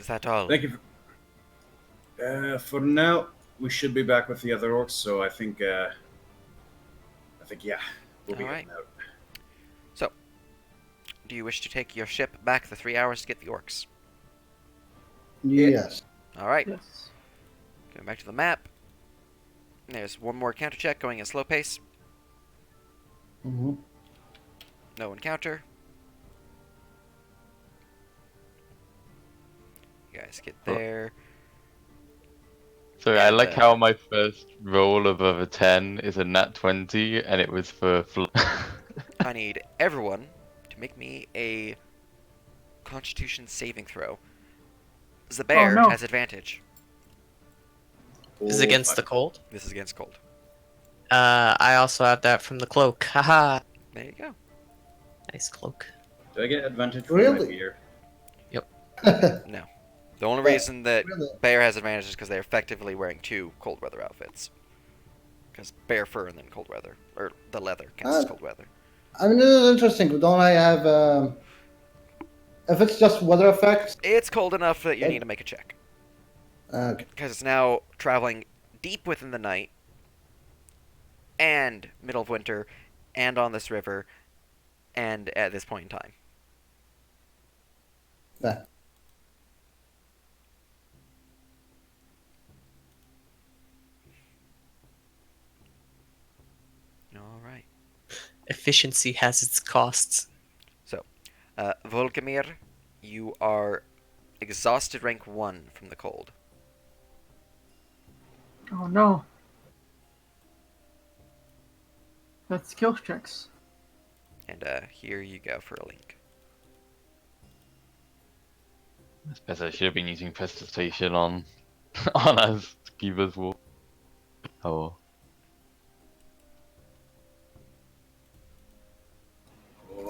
Is that all? Thank you. For now, we should be back with the other orcs. So I think yeah, we'll be All right. heading out. So, do you wish to take your ship back the 3 hours to get the orcs? Yes. All right. Yes. Going back to the map. There's one more counter check going at slow pace. Hmm. No encounter. You guys get there. So I And, like how my first roll above a 10 is a nat 20, and it was for. I need everyone to make me a Constitution saving throw. The bear no. has advantage. Is it against the cold? This is against cold. I also have that from the cloak. Haha. There you go. Nice cloak. Do I get advantage from Really? my beer? No. The only reason that Really? bear has advantage is because they're effectively wearing 2 cold weather outfits. Because bear fur and then cold weather. Or the leather counts as cold weather. I mean, this is interesting. Don't I have? If it's just weather effects. It's cold enough that you need to make a check. Okay. Because it's now traveling deep within the night, and middle of winter, and on this river, and at this point in time. Yeah. All right. Efficiency has its costs. Volkamir, you are exhausted rank 1 from the cold. Oh no. That's skill checks. And here you go for a link. I suppose I should have been using prestidigitation on on us to keep us warm. Oh.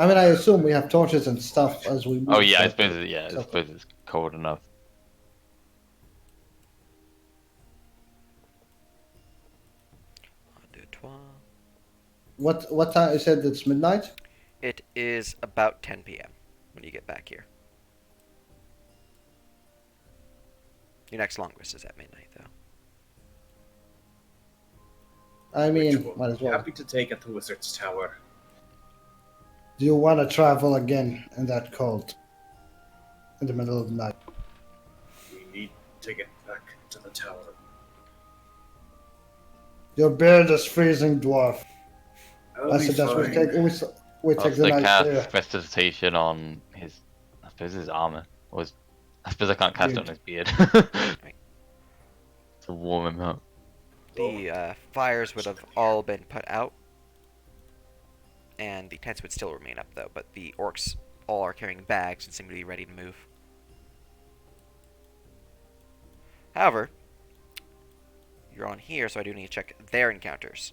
I mean, I assume we have torches and stuff as we move. Oh yeah, I so- suppose I suppose it's cold enough. What time? You said it's midnight. It is about 10 p.m. when you get back here. Your next long rest is at midnight, though. I mean, Which might as well. Happy to take it to Wizard's Tower. Do you want to travel again in that cold? In the middle of the night? We need to get back to the tower. Your beard is freezing, dwarf. I'll I be suggest we fine. take we take the They night cast there. prestidigitation on his, I suppose his armor. Or his, I suppose I can't cast it on his beard. To warm him up. The fires would have all been put out, and the tents would still remain up, though, but the orcs all are carrying bags and seem to be ready to move. However, you're on here, so I do need to check their encounters.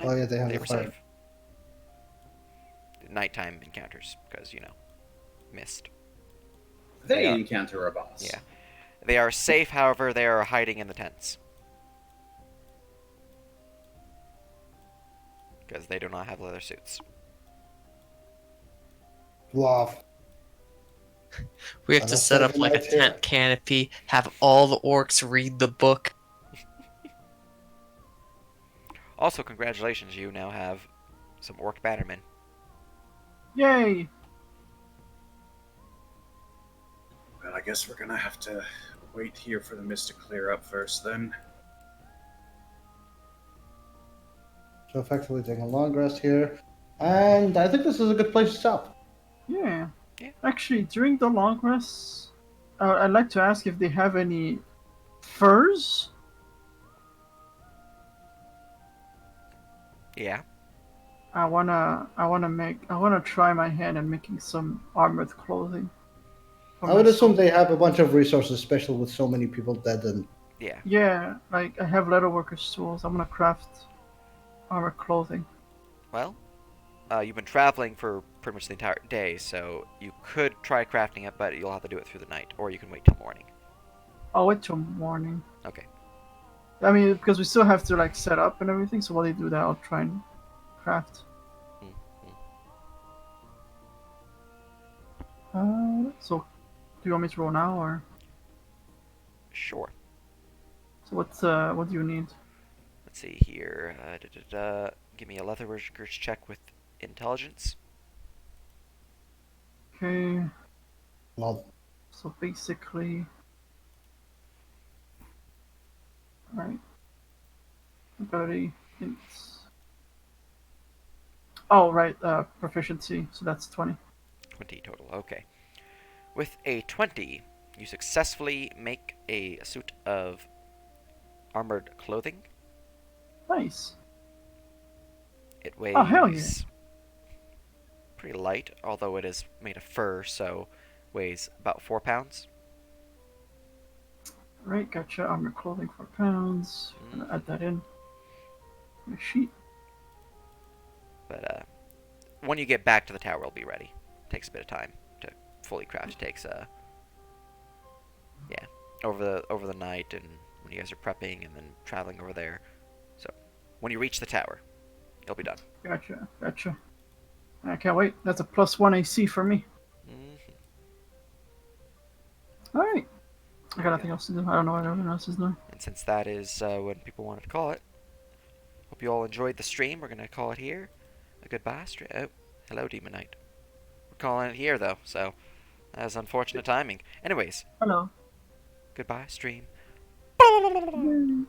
Oh yeah, they have They the were fire. safe. Nighttime encounters, because, you know, mist. They Yeah. encounter a boss. Yeah. They are safe, however, they are hiding in the tents. Because they do not have leather suits. Dwarf. We have Oh, to that's set not up even like a right here. tent canopy, have all the orcs read the book. Also, congratulations, you now have some orc bannermen. Yay! Well, I guess we're gonna have to wait here for the mist to clear up first, then. So effectively taking a long rest here, and I think this is a good place to stop. Yeah. Yeah. Actually, during the long rests, I'd like to ask if they have any furs. Yeah. I wanna try my hand at making some armored clothing. for I would myself. assume they have a bunch of resources, especially with so many people dead. And Yeah. Yeah, like I have leatherworkers tools. I'm gonna craft armored clothing. Well, you've been traveling for pretty much the entire day, so you could try crafting it, but you'll have to do it through the night, or you can wait till morning. I'll wait till morning. Okay. I mean, because we still have to like set up and everything. So while they do that, I'll try and craft. So do you want me to roll now, or Sure. so what do you need? Let's see here. Give me a leatherworker's check with intelligence. Okay, Well, so basically, right, ability, it's, oh right, proficiency, so that's 20. 20 total. Okay. With a 20, you successfully make a suit of armored clothing. Nice. It Oh hell yeah. weighs pretty light, although it is made of fur, so weighs about 4 pounds. Right, gotcha. Armor clothing 4 pounds. Gonna add that in. My sheet. But when you get back to the tower, it'll be ready. Takes a bit of time to fully craft. It takes yeah, over the night, and when you guys are prepping and then traveling over there. So when you reach the tower, it'll be done. Gotcha, gotcha. I can't wait. That's a +1 AC for me. Alright. I got nothing else to do. I don't know what everyone else is doing. And since that is when people wanted to call it, hope you all enjoyed the stream. We're gonna call it here. A goodbye stream. Oh, hello, Demon Knight. We're calling it here though, so that's unfortunate timing. Anyways, Hello. goodbye stream. Yay.